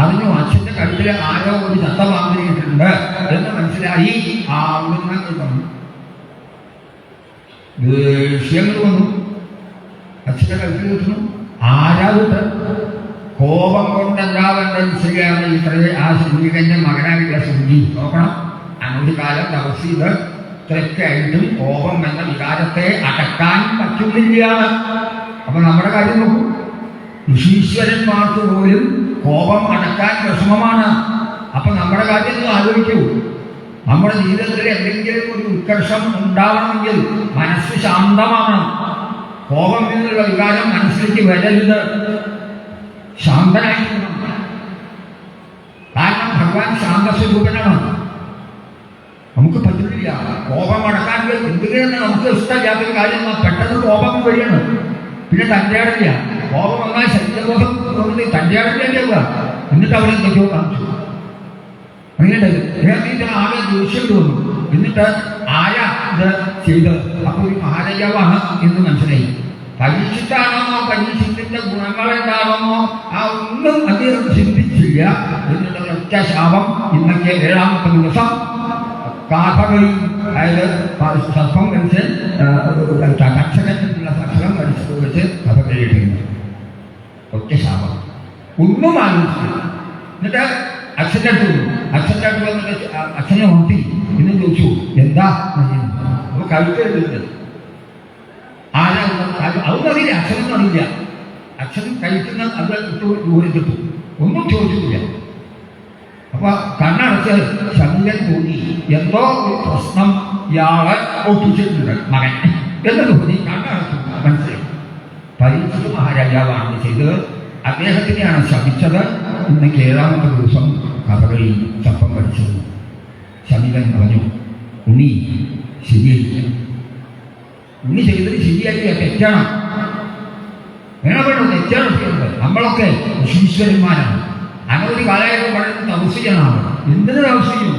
അറിഞ്ഞു അച്ഛൻ്റെ കഴുത്തിൽ ആരോ ഒരു ചത്ത വാങ്ങിയിട്ടുണ്ട് എന്ന് മനസ്സിലായി. ദേഷ്യങ്ങൾ വന്നു, അച്ഛൻ്റെ കഴുത്തിൽ വെച്ചു. ആരാവിട്ട് കോപം കൊണ്ട് എന്താവേണ്ടത് ശരിയാണ്. ഇത്രയും ആ ശുദ്ധീകന്റെ മകനായിട്ടുള്ള ശുദ്ധി നോക്കണം. അനൊരു കാലം തപസ് ചെയ്ത് ഇത്രയ്ക്കായിട്ടും കോപം എന്ന വികാരത്തെ അടക്കാൻ പറ്റുന്നില്ല. അപ്പൊ നമ്മുടെ കാര്യം നോക്കൂ, ഋഷീശ്വരന്മാർക്ക് പോലും കോപം അടക്കാൻ വിഷമമാണ്. അപ്പൊ നമ്മുടെ കാര്യം ഒന്ന് ആലോചിക്കൂ. നമ്മുടെ ജീവിതത്തിൽ എന്തെങ്കിലും ഒരു ഉത്കർഷം ഉണ്ടാവണമെങ്കിൽ മനസ്സ് ശാന്തമാകണം. കോപം എന്നുള്ള വികാരം മനസ്സിലേക്ക് വരരുത്, ശാന്തനായിരിക്കണം. കാരണം ഭഗവാൻ ശാന്തസ്വരൂപനാണ്. നമുക്ക് പറ്റുന്നില്ല കോപം അടക്കാൻ. എന്തെങ്കിലും നമുക്ക് ഇഷ്ടമില്ലാത്തൊരു കാര്യം പെട്ടെന്ന് കോപം വരികയാണ്. പിന്നെ തൻ്റെ അടയ്ക്ക കോപം വന്നാൽ ശരീരബോധം തൻ്റെ അടയ്ക്കുക. എന്നിട്ട് അവരെന്തൊക്കെയോ കാണിച്ചു. അങ്ങനെ ആകെ ദേഷ്യം തോന്നും. എന്നിട്ട് ആരാ ഇത് ചെയ്ത്? അപ്പോൾ ഒരു മഹാരാജാവാണ് എന്ന് മനസ്സിലായി. പരീക്ഷിച്ചാണോ പരീക്ഷത്തിന്റെ ഗുണങ്ങൾ എന്താണെന്നോ ഒന്നും അദ്ദേഹം ചിന്തിച്ചില്ല. എന്നിട്ട് ഒറ്റ ശാപം. ഇന്നൊക്കെ 7ാമത്തെ ദിവസം കാഥകളിൽ, അതായത് സർപ്പം കഴിച്ച് കർഷകനുള്ള ഭക്ഷണം കഴിച്ചു വെച്ച് കഥ കഴിയുന്നു. ഒറ്റ ശാപം, ഒന്നും ആലോചിച്ചില്ല. എന്നിട്ട് അച്ഛൻ്റെ അടുത്ത് വന്നിട്ട് അച്ഛനെ നോക്കി എന്ന് ചോദിച്ചു, എന്താ അപ്പൊ കഴുത്തെടുത്തിട്ട് ആരാ അതൊന്നും അറിയില്ല, അച്ഛനൊന്നും അറിയില്ല. അച്ഛൻ കഴിക്കുന്ന അത് ഇട്ട് ദൂരത്തിട്ടു, ഒന്നും ചോദിച്ചില്ല. അപ്പൊ കണ്ണടച്ച് ശരീരം തോന്നി എന്തോ ഒരു പ്രശ്നം ഇയാളെ ഒട്ടിച്ചിട്ടുണ്ട് മകൻ എന്ന് തോന്നി. കണ്ണടച്ചു, മനസ്സിലായി പരീക്ഷിത് മഹാരാജാവാണ് ചെയ്തത്. അദ്ദേഹത്തിനെയാണ് ശപിച്ചത്. ഇന്ന് 7ാമത്തെ ദിവസം കഥകളി ചപ്പം പഠിച്ചത്. ശമികൻ പറഞ്ഞു, ഉണ്ണി ശരിയായില്ല, ഉണ്ണി ചെയ്തത് ശരിയായില്ല, തെറ്റാണ്. വേണം വേണം, തെറ്റാണ് ചെയ്യുന്നത്. നമ്മളൊക്കെ ഈശ്വരന്മാരാണ്. അനവധി കാലമായിട്ട് വളരെ തപസ്യനാണ്. എന്തിനു തപസ്യം?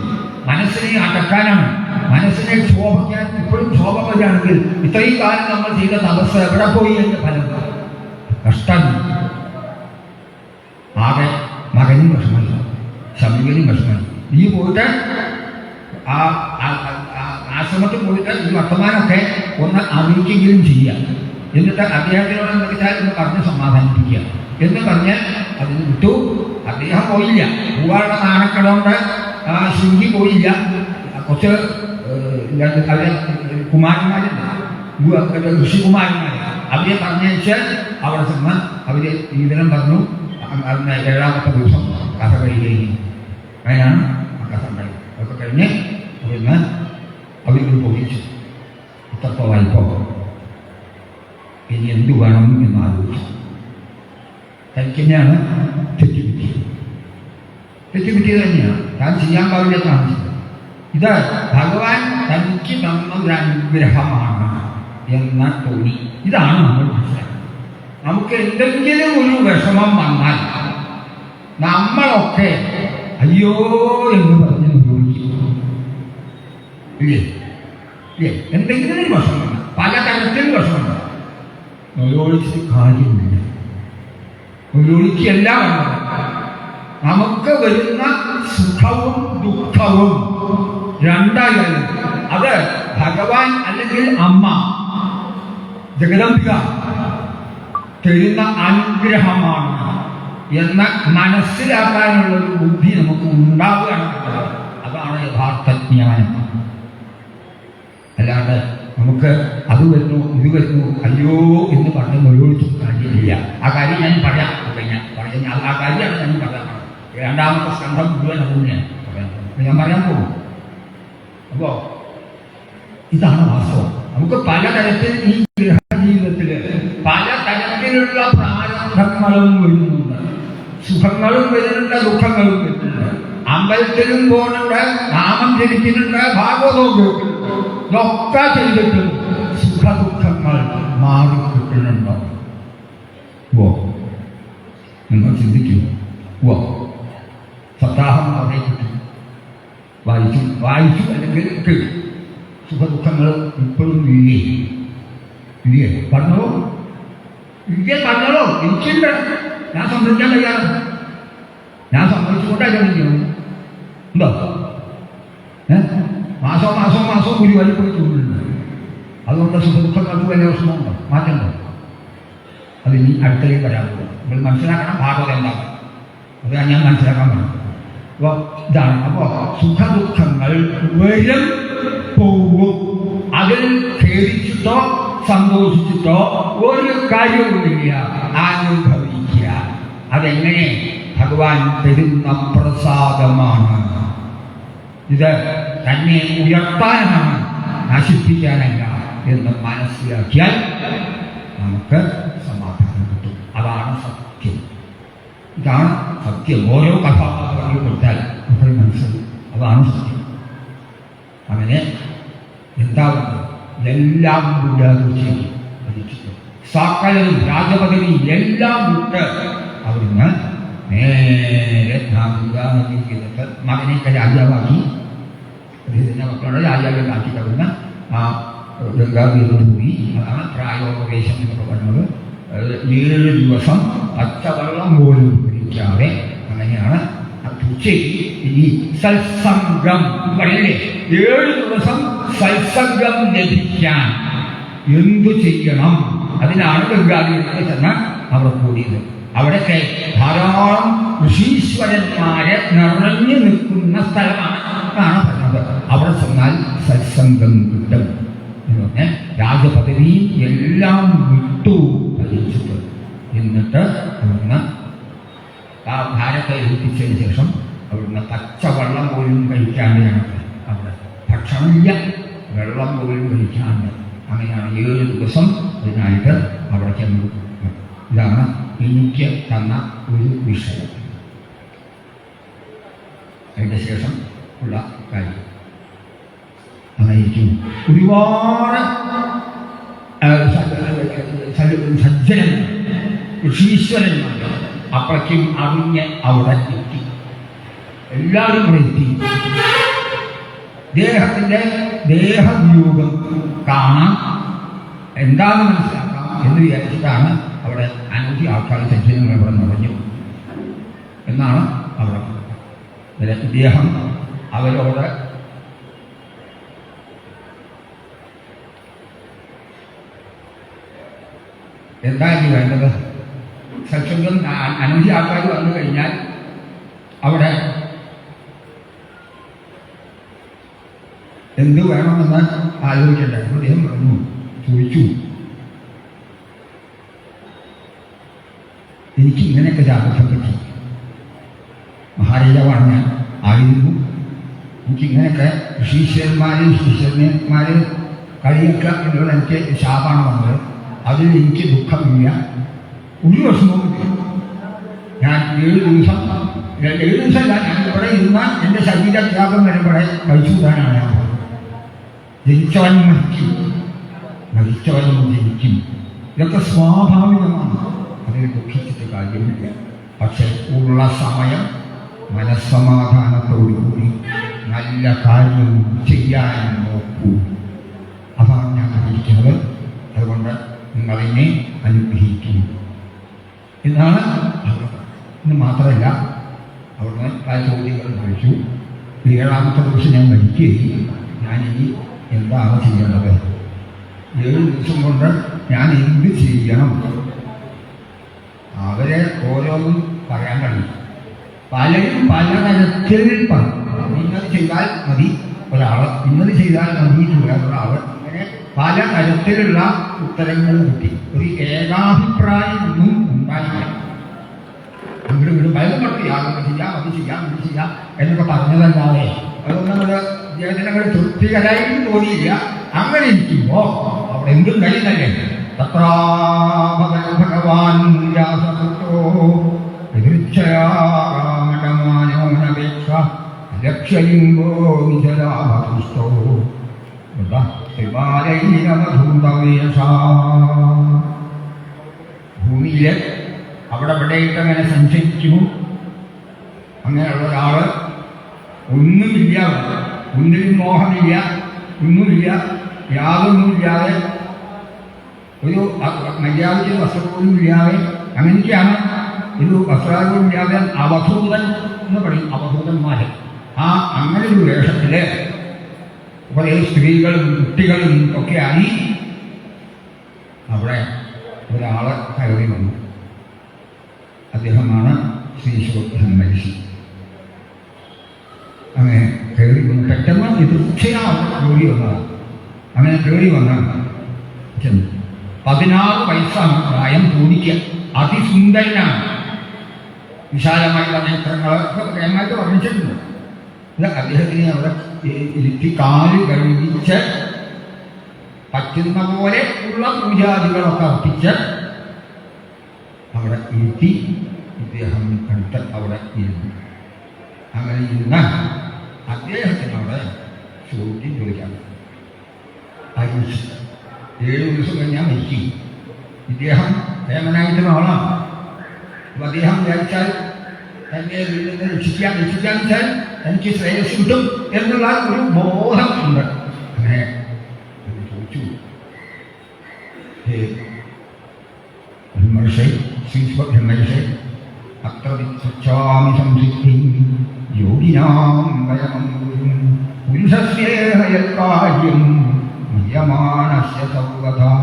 മനസ്സിനെ അടക്കാനാണ്, മനസ്സിനെ ശോഭിക്കാൻ. ഇപ്പോഴും ശോഭ വരികയാണെങ്കിൽ ഇത്രയും കാലം നമ്മൾ ചെയ്ത തപസ് എവിടെ പോയി എന്ന് ഫലം. കഷ്ടം. ആകെ മകനും വിഷമമില്ല, ശമികനും വിഷമമില്ല. ഈ പോയിട്ട് ആ ആശ്രമത്തിൽ പോയിട്ട് ഈ വർത്തമാനമൊക്കെ ഒന്ന് അറിയിക്കെങ്കിലും ചെയ്യുക. എന്നിട്ട് അദ്ദേഹത്തിനോട് എന്തൊക്കെയാൽ എന്ന് പറഞ്ഞ് സമാധാനിപ്പിക്കുക എന്ന് പറഞ്ഞ് അതിന് വിട്ടു. അദ്ദേഹം പോയില്ല. പൂവാളുടെ നാണക്കടോണ്ട് ശൃംഗി പോയില്ല. കുറച്ച് അവരെ കുമാരന്മാരുണ്ട്, ഋഷികുമാരന്മാർ, അവരെ പറഞ്ഞയച്ച് അവിടെ ചെന്ന് അവര് ഈതരം പറഞ്ഞു. 7ാമത്തെ ദിവസം കഥ കഴിയുകയും അങ്ങനെയാണ് ആ കഥ ഉണ്ടായി. അതൊക്കെ കഴിഞ്ഞ് അവിടുന്ന് അവരിത് പോയിച്ചു. ഇത്രത്തോളായിപ്പോ ഇനി എന്തു വേണം എന്ന് ആലോചിച്ചു. തനിക്കെന്നെയാണ് തെറ്റുപറ്റിയത്. തെറ്റുപറ്റിയത് തന്നെയാണ്, താൻ ചെയ്യാൻ പാടില്ല കാണിച്ചത്. ഇത് ഭഗവാൻ തനിക്ക് തന്ന ഒരു അനുഗ്രഹമാണ് എന്ന് തോന്നി. ഇതാണ് നമ്മൾ മനസ്സിലാക്കുന്നത്. നമുക്ക് എന്തെങ്കിലും ഒരു വിഷമം വന്നാൽ നമ്മളൊക്കെ അയ്യോ എന്ന് പറഞ്ഞ് ഉപയോഗിക്കും. ഇല്ലേ? എന്തെങ്കിലും ഒരു വിഷമം, പലതരത്തിൽ വിഷമമുണ്ട്. ഒരോളിച്ച് കാര്യമില്ല, ഒരോളിക്ക് എല്ലാം ഉണ്ട്. നമുക്ക് വരുന്ന സുഖവും ദുഃഖവും രണ്ടായാലും അത് ഭഗവാൻ അല്ലെങ്കിൽ അമ്മ ജഗദംബിക തരുന്ന അനുഗ്രഹമാണ് എന്ന് മനസ്സിലാക്കാനുള്ളൊരു ബുദ്ധി നമുക്ക് ഉണ്ടാവുകയാണ്. അതാണ് യഥാർത്ഥ ജ്ഞാനം. അല്ലാതെ നമുക്ക് അത് വരുന്നു ഇത് വരുന്നു അയ്യോ എന്ന് പറഞ്ഞ് മുഴുവൻ കാര്യമില്ല. ആ കാര്യം ഞാൻ പറയാം. ആ കാര്യമാണ് ഞാൻ പറയാൻ. 2ാമത്തെ സ്കന്ധം മുഴുവൻ അതുതന്നെയാണ് ഞാൻ പറയാൻ പോകും. അപ്പോ ഇതാണ് വാസ്തവം. നമുക്ക് പലതരത്തിൽ ഈ ഗൃഹജീവിതത്തിൽ പലതരത്തിലുള്ള പ്രാരബ്ധങ്ങളും വരുന്നുണ്ട്. സുഖങ്ങളും വരുന്നുണ്ട്, ദുഃഖങ്ങളും വരുന്നുണ്ട്. അമ്പലത്തിലും പോകുന്നുണ്ട്, നാമം ജപിക്കുന്നുണ്ട്, ഭാഗവതവും കേൾക്കുന്നുണ്ട്. ഇതൊക്കെ ചെയ്തിട്ടും സുഖദുഃഖങ്ങൾ മാറിക്കിട്ടുന്നുണ്ടോ? നിങ്ങൾ ചിന്തിക്കൂ. സപ്താഹം അവിടെ കിട്ടും, വായിച്ചു അല്ലെങ്കിൽ കേൾക്കും. സുഖദുഃഖങ്ങൾ ഇപ്പോഴും ഇല്ലേ? ഇല്ലേ? പറഞ്ഞോളൂ. ഇല്ലേ? പറഞ്ഞോളൂ. എനിക്കുണ്ട്. ഞാൻ സമ്മതിക്കാൻ കഴിയാറ്. ഞാൻ സമ്മതിച്ചുകൊണ്ടല്ല ഇരിക്കുന്നത്. ഉണ്ടോ? മാസവും ഗുരുവായൂർ പോയി ചൂടുണ്ട്. അതുകൊണ്ട് സുഖദുഃഖങ്ങൾക്ക് വലിയ പ്രശ്നമുണ്ടോ? മാറ്റമുണ്ടോ? അത് ഇനി അടുക്കളയിൽ വരാൻ പോകും. നിങ്ങൾ മനസ്സിലാക്കണം ഭാഗവതം എന്താണ്. അത് ഞാൻ മനസ്സിലാക്കാൻ പറ്റും. അപ്പോൾ ഇതാണ്. അപ്പോൾ സുഖദുഃഖങ്ങൾ വരും പോകും. അതിൽ ഖേദിച്ചിട്ടോ സന്തോഷിച്ചിട്ടോ ഒരു കാര്യവുമില്ല. അനുഭവിക്കുക. അതെങ്ങനെ? ഭഗവാൻ തരുന്ന പ്രസാദമാണ്. ഇത് തന്നെ ഉയർത്താനാണ്, നശിപ്പിക്കാനല്ല എന്ന് മനസ്സിലാക്കിയാൽ നമുക്ക് സമാധാനം കിട്ടും. അതാണ് സത്യം. ഇതാണ് സത്യം. ഓരോ കഥാപാത്രങ്ങൾ കൊടുത്താൽ നമുക്ക് മനസ്സിലാവും. അതാണ് സത്യം. അങ്ങനെ എന്താവുന്നത്? എല്ലാം വിടാതെ സകലരും രാജപദവി എല്ലാം വിട്ട് അവിടുന്ന് നേരെ മകനെയൊക്കെ രാജാവാക്കി, മക്കളുടെ രാജാവിനാക്കി അവിടുന്ന് ആ ഗംഗാതീരത്ത് പോയി. അതാണ് പ്രായോപവേശം എന്നൊക്കെ പറഞ്ഞത്. 7 ദിവസം പച്ചവെള്ളം പോലും കുടിക്കാതെ അങ്ങനെയാണ് ഉച്ചയ്ക്ക് ഈ സത്സംഗം പറയണേ. 7 ദിവസം സത്സംഗം ലഭിക്കാൻ എന്തു ചെയ്യണം? അതിനാണ് ഗംഗാതീരത്തിൽ ചെന്ന് അവിടെ കൂടിയത്. അവിടെയൊക്കെ ധാരാളം ഋഷീശ്വരന്മാരെ നിറഞ്ഞു നിൽക്കുന്ന സ്ഥലമാണ് പറഞ്ഞത്. അവിടെ ചെന്നാൽ സത്സംഗം കിട്ടും എന്ന് പറഞ്ഞ് രാജപദവി എല്ലാം വിട്ടു ഭരിച്ചിട്ട് എന്നിട്ട് അവിടുന്ന് ആ ഭാരത്തെ ഏൽപ്പിച്ചതിന് ശേഷം അവിടുന്ന് പച്ചവെള്ളം പോലും കഴിക്കാണ്ട് ഞങ്ങൾക്ക് അവിടെ ഭക്ഷണമില്ല, വെള്ളം പോലും കഴിക്കാണ്ട്. അങ്ങനെയാണ് 7 ദിവസം അതിനായിട്ട് അവിടെ ചെന്നു. ഇതാണ് എനിക്ക് തന്ന ഒരു വിഷയം. അതിൻ്റെ ശേഷം ഉള്ള കാര്യം അതായിരിക്കും. ഒരുപാട് സജ്ജനന്മാർ, ഋഷീശ്വരന്മാർ അപ്പോഴേക്കും അറിഞ്ഞ് അവിടെ എത്തി. എല്ലാവരും അവിടെ എത്തി. ദേഹത്തിൻ്റെ ദേഹവിയോഗം കാണാൻ എന്താണെന്ന് മനസ്സിലാക്കാം എന്ന് വിചാരിച്ചിട്ടാണ് അവിടെ അനവധി ആൾക്കാർ സജ്ജനങ്ങൾ അവിടെ നിറഞ്ഞു എന്നാണ് അവിടെ. ഇദ്ദേഹം അവരോട് എന്താണ് വേണ്ടത്? സത്സംഗം അനവധി ആൾക്കാർ വന്നു കഴിഞ്ഞാൽ അവിടെ എന്ത് വേണമെന്ന് ആലോചിക്കണ്ടേ? അദ്ദേഹം പറഞ്ഞു, ചോദിച്ചു, എനിക്ക് ഇങ്ങനെയൊക്കെ ജാഗ്രത പറ്റി. മഹാരാജാവാണ് ഞാൻ, ആയിരുന്നു. എനിക്കിങ്ങനെയൊക്കെ ശിഷ്യന്മാര് കളിയൊക്കെ എന്നോട് എനിക്ക് ശാപാണ് വന്നത്. അതിൽ എനിക്ക് ദുഃഖമില്ല, ഒരു വിഷമവുമില്ല. ഞാൻ 7 ദിവസം ഞാൻ ഇവിടെ ഇരുന്നാൽ എൻ്റെ ശരീരത്യാഗം വരുമ്പോഴേ കഴിച്ചുകൂടാനാണ് ഞാൻ പറഞ്ഞത്. ജനിച്ചവൻ മരിക്കും, മരിച്ചവനും ജനിക്കും. ഇതൊക്കെ സ്വാഭാവികമാണ്. അതിൽ ദുഃഖിച്ചിട്ട് കാര്യമില്ല. പക്ഷെ ഉള്ള സമയം മനസ്സമാധാനത്തോടുകൂടി നല്ല കാര്യം ചെയ്യാൻ നോക്കൂ. അതാണ് ഞാൻ ആഗ്രഹിക്കുന്നത്. അതുകൊണ്ട് നിങ്ങളെന്നെ അനുഗ്രഹിക്കും എന്നാണ്. ഇന്ന് മാത്രമല്ല, അവിടുന്ന് പല ചോദ്യങ്ങൾ ചോദിച്ചു. 7ാമത്തെ ദിവസം ഞാൻ മരിക്കുകയും ഞാനിനി എന്താണ് ചെയ്യേണ്ടത്? 7 ദിവസം കൊണ്ട് ഞാൻ എന്ത് ചെയ്യണം? അവരെ ഓരോന്നും പറയാൻ കഴിയും. പലരും പലതരത്തിൽ പറയും. ഇന്നത് ചെയ്താൽ മതി ഒരാൾ, ഇന്നത് ചെയ്താൽ മതി ഒരാൾ. അങ്ങനെ പല തരത്തിലുള്ള ഉത്തരങ്ങൾ കിട്ടി. ഒരു ഏകാഭിപ്രായം ഒന്നും ഉണ്ടായില്ല. ഇവിടെ വീട് ഭയം പറഞ്ഞു, യാതൊക്കെ ചെയ്യാം, അത് ചെയ്യാം, ഇത് ചെയ്യാം എന്നൊക്കെ പറഞ്ഞതല്ലാതെ അതൊന്നും നമ്മുടെ ജനങ്ങൾ തൃപ്തികരായി തോന്നിയില്ല. അങ്ങനെ ഇരിക്കുമ്പോൾ അവിടെ എന്തും കഴിയുന്നല്ലേ? ഭഗവാൻ എതിർച്ചയാമാനോനപേക്ഷ ലക്ഷ്യലിംഗോ നിജലാഭുഷ്ടോ ഭൂമിയില് അവിടെ ഇവിടെയിട്ട് അങ്ങനെ സഞ്ചരിച്ചു. അങ്ങനെയുള്ള ഒരാള് ഒന്നുമില്ല, ഒന്നിനും മോഹമില്ല, ഒന്നുമില്ല, യാതൊന്നുമില്ലാതെ, ഒരു മര്യാദയ്ക്ക് വസ്ത്രപോലും ഇല്ലാതെ, അങ്ങനെയൊക്കെയാണ്. ഒരു വസ്ത്രാപോലും ഇല്ലാതെ അവധൂതൻ എന്ന് പറയും, അവധൂതന്മാരെ. അങ്ങനെ ഒരു വേഷത്തിൽ കുറേ സ്ത്രീകളും കുട്ടികളും ഒക്കെ ആയി അവിടെ ഒരാള് കയറി വന്നു. അദ്ദേഹമാണ് ശ്രീ ശിവബ്രഹ്മർഷി. അങ്ങനെ കയറി വന്നു. പെട്ടെന്ന് എതിർച്ചയാണ് കയറി വന്നത്. അങ്ങനെ കയറി വന്ന് ചെന്നു. 16 വയസ്സാണ് പ്രായം. തോന്നിക്കുക അതിസുന്ദരനാണ്. വിശാലമായിട്ടുള്ള നേത്രങ്ങളൊക്കെ നന്നായിട്ട് വർണ്ണിച്ചിട്ടുണ്ട്. ഇത് അദ്ദേഹത്തിനെ അവിടെ ഇരുത്തി കാല് കഴിച്ച് പറ്റുന്ന പോലെ ഉള്ള പൂജാദികളൊക്കെ അർപ്പിച്ച് അവിടെ ഇരുത്തി ഇദ്ദേഹം അടുത്ത് അവിടെ ഇരുന്നു. അങ്ങനെ ഇരുന്ന് അദ്ദേഹത്തിനോട് ചോദ്യം ചോദിക്കാം. 7 ദിവസം കഴിഞ്ഞാൽ മരിക്കും. ഇദ്ദേഹം കേമനായിട്ടുള്ള ആളാണ്. അപ്പം അദ്ദേഹം വിചാരിച്ചാൽ തന്നെ രക്ഷിക്കാന്ന് വെച്ചാൽ എനിക്ക് ശ്രേയസ് കിട്ടും എന്നുള്ള ഒരു ബോധം ഉണ്ട്. അങ്ങനെ ചോദിച്ചു, ബ്രഹ്മർഷി, ശ്രീ ബ്രഹ്മർഷി, അത്ര വിച്ഛാമി സംസിദ്ധി യോഗിനാം വയമംഗുരും പുരുഷസ്യേഹയൽകാര്യം മയമാനസ്യ സർവദാ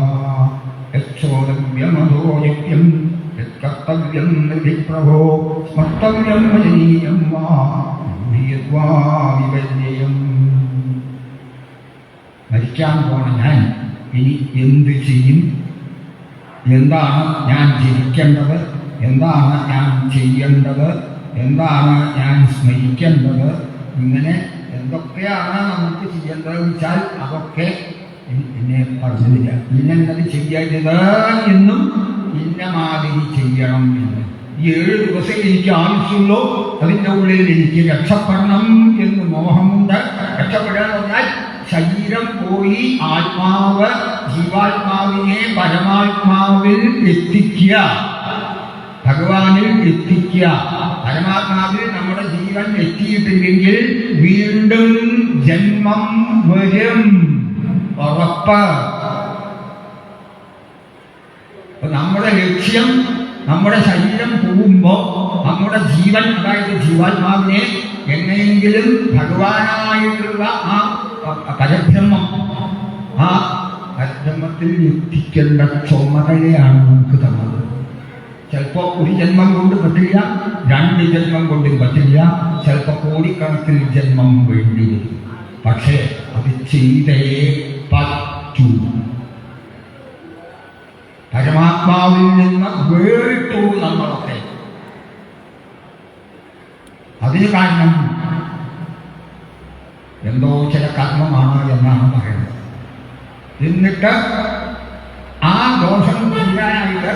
യക്ഷോദവ്യമധോയജ്ഞം കർത്തവ്യം പ്രഭോ സ്മർത്തവ്യം വചനീയം വാവിവന്യം. മരിക്കാൻ പോണ ഞാൻ ഇനി എന്ത് ചെയ്യും? എന്താണ് ഞാൻ ജനിക്കേണ്ടത്? എന്താണ് ഞാൻ ചെയ്യേണ്ടത്? എന്താണ് ഞാൻ സ്മരിക്കേണ്ടത്? ഇങ്ങനെ എന്തൊക്കെയാണ് നമുക്ക് ചെയ്യേണ്ടതെന്ന് വെച്ചാൽ അതൊക്കെ എന്നെ പറഞ്ഞില്ല. ഇന്നത് ചെയ്യരുത് എന്നും ഇന്ന മാതിരി ചെയ്യണം എന്ന്. ഈ 7 ദിവസം എനിക്ക് ആവശ്യമുള്ളൂ. അതിൻ്റെ ഉള്ളിൽ എനിക്ക് രക്ഷപ്പെടണം എന്ന് മോഹമുണ്ട്. രക്ഷപ്പെടാൻ പറഞ്ഞാൽ ശരീരം പോയി ആത്മാവ് ജീവാത്മാവിനെ പരമാത്മാവിൽ എത്തിക്കുക, ഭഗവാനിൽ എത്തിക്കുക. പരമാത്മാവിൽ നമ്മുടെ ജീവൻ എത്തിയിട്ടില്ലെങ്കിൽ വീണ്ടും ജന്മം വരും, ഉറപ്പ്. നമ്മുടെ ലക്ഷ്യം നമ്മുടെ ശരീരം പോകുമ്പോൾ നമ്മുടെ ജീവൻ, അതായത് ജീവാത്മാവിനെ എങ്ങനെയെങ്കിലും ഭഗവാനായിട്ടുള്ള ആ പരബ്രഹ്മം, ആ പരബ്രഹ്മത്തിൽ എത്തിക്കേണ്ട ചുമതലയാണ് നമുക്ക് തന്നത്. ചിലപ്പോൾ ഒരു ജന്മം കൊണ്ട് പറ്റില്ല, 2 ജന്മം കൊണ്ടും പറ്റില്ല, ചിലപ്പോൾ കോടിക്കണക്കിൽ ജന്മം വേണ്ടി വരും. പക്ഷേ അത് ചെയ്തേ പറ്റൂ. പരമാത്മാവിൽ നിന്ന് വേറിട്ടു നമ്മളൊക്കെ. അതിന് കാരണം എന്തോ ചില കർമ്മമാണ് എന്നാണ് പറയുന്നത്. എന്നിട്ട് ആ ദോഷം ചെയ്യാനായിട്ട്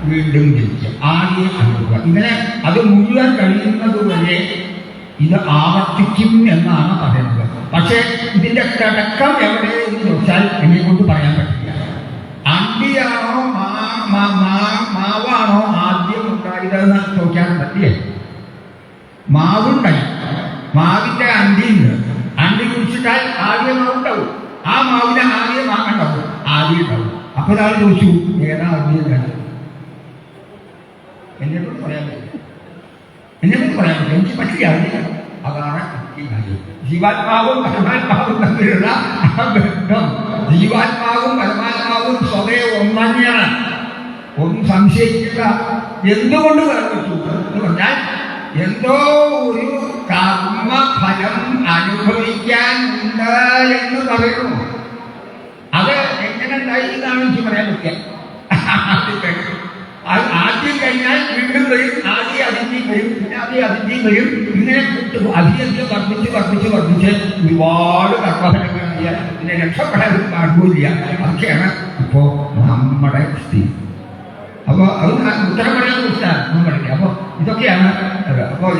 വീണ്ടും ജനിക്കുക, ആദ്യം അനുഭവം. ഇങ്ങനെ അത് മുഴുവൻ കഴിയുന്നത് വരെ ഇത് ആവർത്തിക്കും എന്നാണ് പറയുന്നത്. പക്ഷേ ഇതിൻ്റെ കിടക്കം എവിടെ എന്ന് ചോദിച്ചാൽ എന്നെ കൊണ്ട് പറയാൻ പറ്റില്ല. അണ്ടിയാണോ മാവാണോ ആദ്യം ഉണ്ടായതെന്ന് ചോദിക്കാൻ പറ്റിയേ. മാവുണ്ടായി, മാവിൻ്റെ അണ്ടിയുണ്ട്. അണ്ടി കുടിച്ചിട്ടാൽ ആദ്യം മാവുണ്ടാവും. ആ മാവിന് ആദ്യം മാങ്ങണ്ടാവും, ആദ്യം ഉണ്ടാവും. അപ്പോൾ ഒരാൾ ചോദിച്ചു, ഏതാ ആദ്യം? എന്നെ കൊണ്ട് പറയാൻ പറ്റില്ല, എനിക്ക് പറ്റില്ല. അതാണ് ജീവാത്മാവും പരമാത്മാവും തമ്മിലുള്ള ആ ബന്ധം. ജീവാത്മാവും പരമാത്മാവും സ്വതേ ഒന്നന്നെയാണ്, ഒന്നും സംശയിക്കുക. എന്തുകൊണ്ട് വേർപെട്ടു എന്ന് പറഞ്ഞാൽ എന്തോ ഒരു കർമ്മഫലം അനുഭവിക്കാനുണ്ട് എന്ന് പറയുന്നു. അത് എങ്ങനെ ഉണ്ടായി എന്നാണ് എനിക്ക് പറയാൻ പറ്റുക. ആദ്യം കഴിഞ്ഞാൽ വീണ്ടും വരും, ആദ്യം അതിൻ്റെയും വരും, പിന്നെ അതിൻ്റെയും വരും. ഇങ്ങനെ അധികം വർദ്ധിച്ച് ഒരുപാട് കർമ്മഫലങ്ങൾ ഇതിനെ രക്ഷപ്പെടാൻ പാടില്ല. അതൊക്കെയാണ് ഇപ്പോൾ നമ്മുടെ സ്ഥിതി. അപ്പോൾ അത് ഉത്തരം പറയാൻ പുസ്തകം പഠിക്കുക. അപ്പോൾ ഇതൊക്കെയാണ്. അപ്പോൾ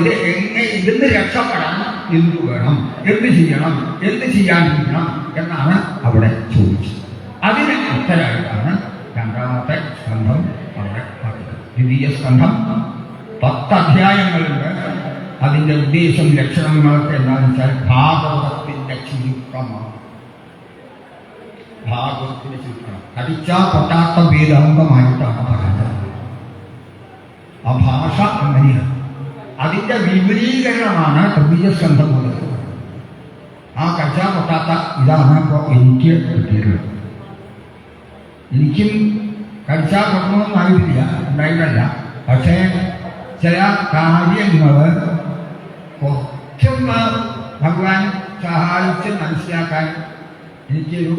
ഇതിന്ന് രക്ഷപ്പെടാൻ എന്തു വേണം, എന്ത് ചെയ്യണം, എന്ത് ചെയ്യാനിരിക്കണം എന്നാണ് അവിടെ ചോദിച്ചത്. അതിന് ഉത്തരമായിട്ടാണ് 2ാമത്തെ സ്കന്ധം അവിടെ പറയുന്നത്. ദ്വിതീയ സ്കന്ധം 10 അധ്യായങ്ങളുണ്ട്. അതിൻ്റെ ഉദ്ദേശം ലക്ഷണങ്ങളൊക്കെ എന്താണെന്ന് വെച്ചാൽ ഭാഗവതത്തിൻ്റെ ചുരുക്കമാണ്. ഭാഗവതത്തിന് ചുരുക്കണം. കടിച്ചാൽ പൊട്ടാത്ത വേദാന്തമായിട്ടാണ് പറയുന്നത്. ആ ഭാഷ അങ്ങനെയാണ്. അതിൻ്റെ വിപുലീകരണമാണ് തൃതീയ സ്കന്ധം മുതൽ. ആ കടിച്ചാൽ പൊട്ടാത്ത ഇതാണ് ഇപ്പോൾ എനിക്ക് കിട്ടിയിട്ടുള്ളത്. എനിക്കും കടിച്ചാൽ പൊട്ടണമെന്നും ആയിട്ടില്ല, ഉണ്ടായിട്ടല്ല. പക്ഷേ ചില കാര്യങ്ങൾ കുറച്ചൊന്ന് ഭഗവാൻ സഹായിച്ച് മനസ്സിലാക്കാൻ എനിക്കൊരു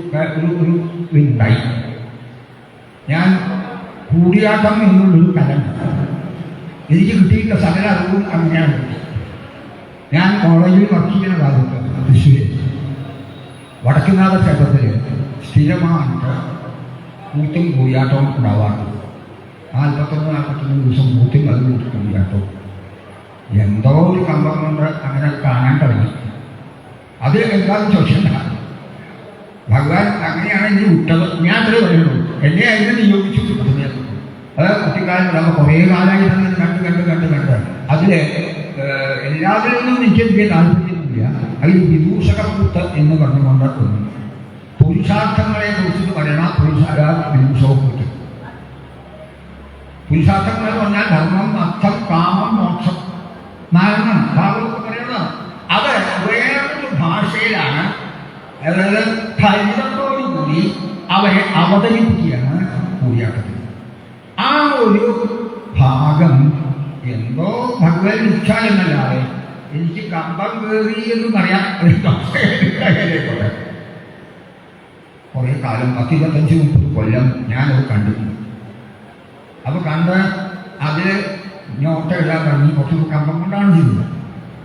ഉണ്ടായി. ഞാൻ കൂടിയാട്ടം എന്നുള്ളൊരു കലണ്ട്. എനിക്ക് കിട്ടിയിട്ടുള്ള സകല അറിവും അങ്ങനെയാണ് കിട്ടി. ഞാൻ കോളേജിൽ വർക്ക് ചെയ്യുന്ന കാലത്ത് തൃശ്ശൂർ വടക്കുന്നാഥ ക്ഷേത്രത്തിൽ സ്ഥിരമായിട്ട് കൂത്തും കൂടിയാട്ടവും ഉണ്ടാവാറുണ്ട്. 41 ദിവസം കൂത്തും അത് കൂടിയാട്ടവും. എന്തോ ഒരു കമ്പം കൊണ്ട് അങ്ങനെ കാണാൻ തുടങ്ങി. അത് എന്താണെന്ന് ചോദിച്ചില്ല. ഭഗവാൻ അങ്ങനെയാണ് എന്നെ വിട്ടത്. ഞാൻ അത്രേ പറയുള്ളൂ. എന്നെ അതിനെ നിയോഗിച്ചു കിട്ടുന്നത്. അത് കുട്ടിക്കാലം നമ്മൾ കുറേ കാലമായിട്ട് കണ്ട് അതിൽ എല്ലാവരിലും എനിക്ക് വലിയ താല്പര്യമൊന്നുമില്ല. അതിൽ വിദൂഷകപൂത്ത് എന്ന് പറഞ്ഞുകൊണ്ട് ഒന്ന് പുരുഷാർത്ഥങ്ങളെ കുറിച്ചിട്ട് പറയണം. വിദൂഷകപൂത്ത് പുരുഷാർത്ഥങ്ങൾ എന്ന് പറഞ്ഞാൽ ധർമ്മം, അർത്ഥം, കാമം, മോക്ഷം, നാരണം, ഭാഗവതം പറയണം. അത് വേറൊരു ഭാഷയിലാണ്. അതായത് ധൈര്യത്തോടുകൂടി അവരെ അവതരിപ്പിക്കുകയാണ് കൂടിയാട്ടത്തിൽ. ആ ഒരു ഭാഗം എന്തോ ഭഗവത് ഇച്ഛ എന്നല്ലാതെ എനിക്ക് കമ്പം കയറി എന്ന് പറയാൻ കുറേ കാലം 10-25-30 കൊല്ലം ഞാനത് കണ്ടിട്ടുണ്ട്. അപ്പോൾ കണ്ട് അതിൽ നോട്ട് എഴുതാൻ തുടങ്ങി. കുറച്ച് കമ്പം കൊണ്ടാണ് ചെയ്തത്.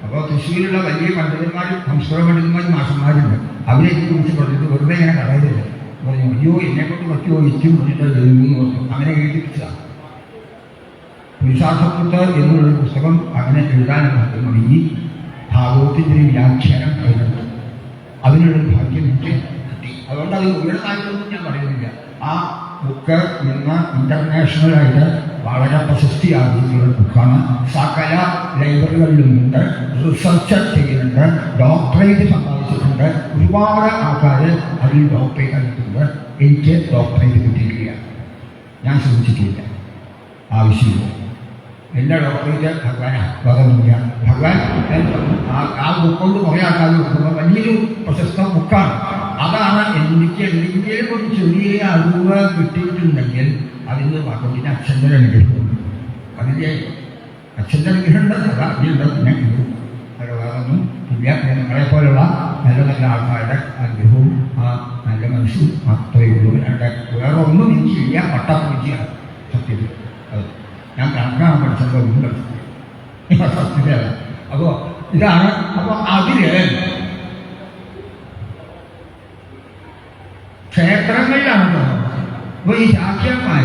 അപ്പോൾ തൃശ്ശൂരിലുള്ള വലിയ പണ്ഡിതന്മാർ, സംസ്കൃത പണ്ഡിതന്മാർ, മാഷന്മാരുണ്ട്. അവരെ എനിക്ക് കുറിച്ച് പറഞ്ഞിട്ട് വെറുതെ ഇങ്ങനെ കളയരുത് പറഞ്ഞു. അയ്യോ എന്നെക്കൊണ്ട് പറ്റുമോ ഇച്ചും പറഞ്ഞിട്ട് എഴുതുന്നു പറഞ്ഞു. അങ്ങനെ എഴുതിപ്പിച്ചതാണ്. പുരുഷാർത്ഥപൂത്ത് എന്നുള്ളൊരു പുസ്തകം അങ്ങനെ എഴുതാനുള്ള ഈ ഭാഗവത്തിൻ്റെ ഒരു വ്യാഖ്യാനം എഴുതുന്നുണ്ട്. അതിനുള്ളൊരു ഭാഗ്യം എനിക്ക് കിട്ടി. അതുകൊണ്ട് അത് ഉയർന്നായിട്ടൊന്നും ഞാൻ പറയുന്നില്ല. ആ ബുക്ക് ഇന്ന് ഇൻ്റർനാഷണലായിട്ട് വളരെ പ്രശസ്തിയാർജിക്കുന്ന ബുക്കാണ്. സകല ലൈബ്രറികളിലുമുണ്ട്. റിസർച്ച് ചെയ്യുന്നുണ്ട്. ഡോക്ടറേറ്റ് സമ്പാദിച്ചിട്ടുണ്ട്. ഒരുപാട് ആൾക്കാർ അതിൽ ഡോക്ടറേറ്റ് എടുത്തിട്ടുണ്ട്. എനിക്ക് ഡോക്ടറേറ്റ് കിട്ടിയിട്ടില്ല. ഞാൻ ശ്രമിച്ചിട്ടില്ല, ആവശ്യമില്ല. എല്ലാ ഡോക്ടറേറ്റ് ഭഗവാനാണ്, വേറൊന്നുമില്ല. ഭഗവാൻ ആ ബുക്കൊണ്ട് കുറേ ആൾക്കാർ കൊടുക്കുന്നത് വലിയൊരു പ്രശസ്ത ബുക്കാണ്. അതാണ് എനിക്ക് എന്തെങ്കിലും ഒരു ചെറിയ അറിവ് കിട്ടിയിട്ടുണ്ടെങ്കിൽ അതിന് വാക്കുകൊണ്ടിന് അച്ഛൻ്റെ അനുഗ്രഹം. അതിൻ്റെ അച്ഛൻ്റെ അനുഗ്രഹം ഉണ്ട്, അതിലുണ്ട്. പിന്നെ അത് വേറൊന്നും ഇല്ല. നിങ്ങളെപ്പോലുള്ള നല്ല നല്ല ആൾക്കാരുടെ അനുഗ്രഹവും ആ നല്ല മനസ്സും മാത്രമേ ഉള്ളൂ. വേറെ ഒന്നും എനിക്കില്ല. പട്ടപ്പൂജിയാണ് സത്യത്തിൽ. അത് ഞാൻ കണക്കാണ് പഠിച്ചത്, ഒന്നും പഠിച്ചത് സത്യത്തിലല്ല. അപ്പോൾ ഇതാണ്. അപ്പോൾ അതിൽ ക്ഷേത്രങ്ങളിലാണ് തോന്നുന്നത്. അപ്പോൾ ഈ ശാക്യന്മാർ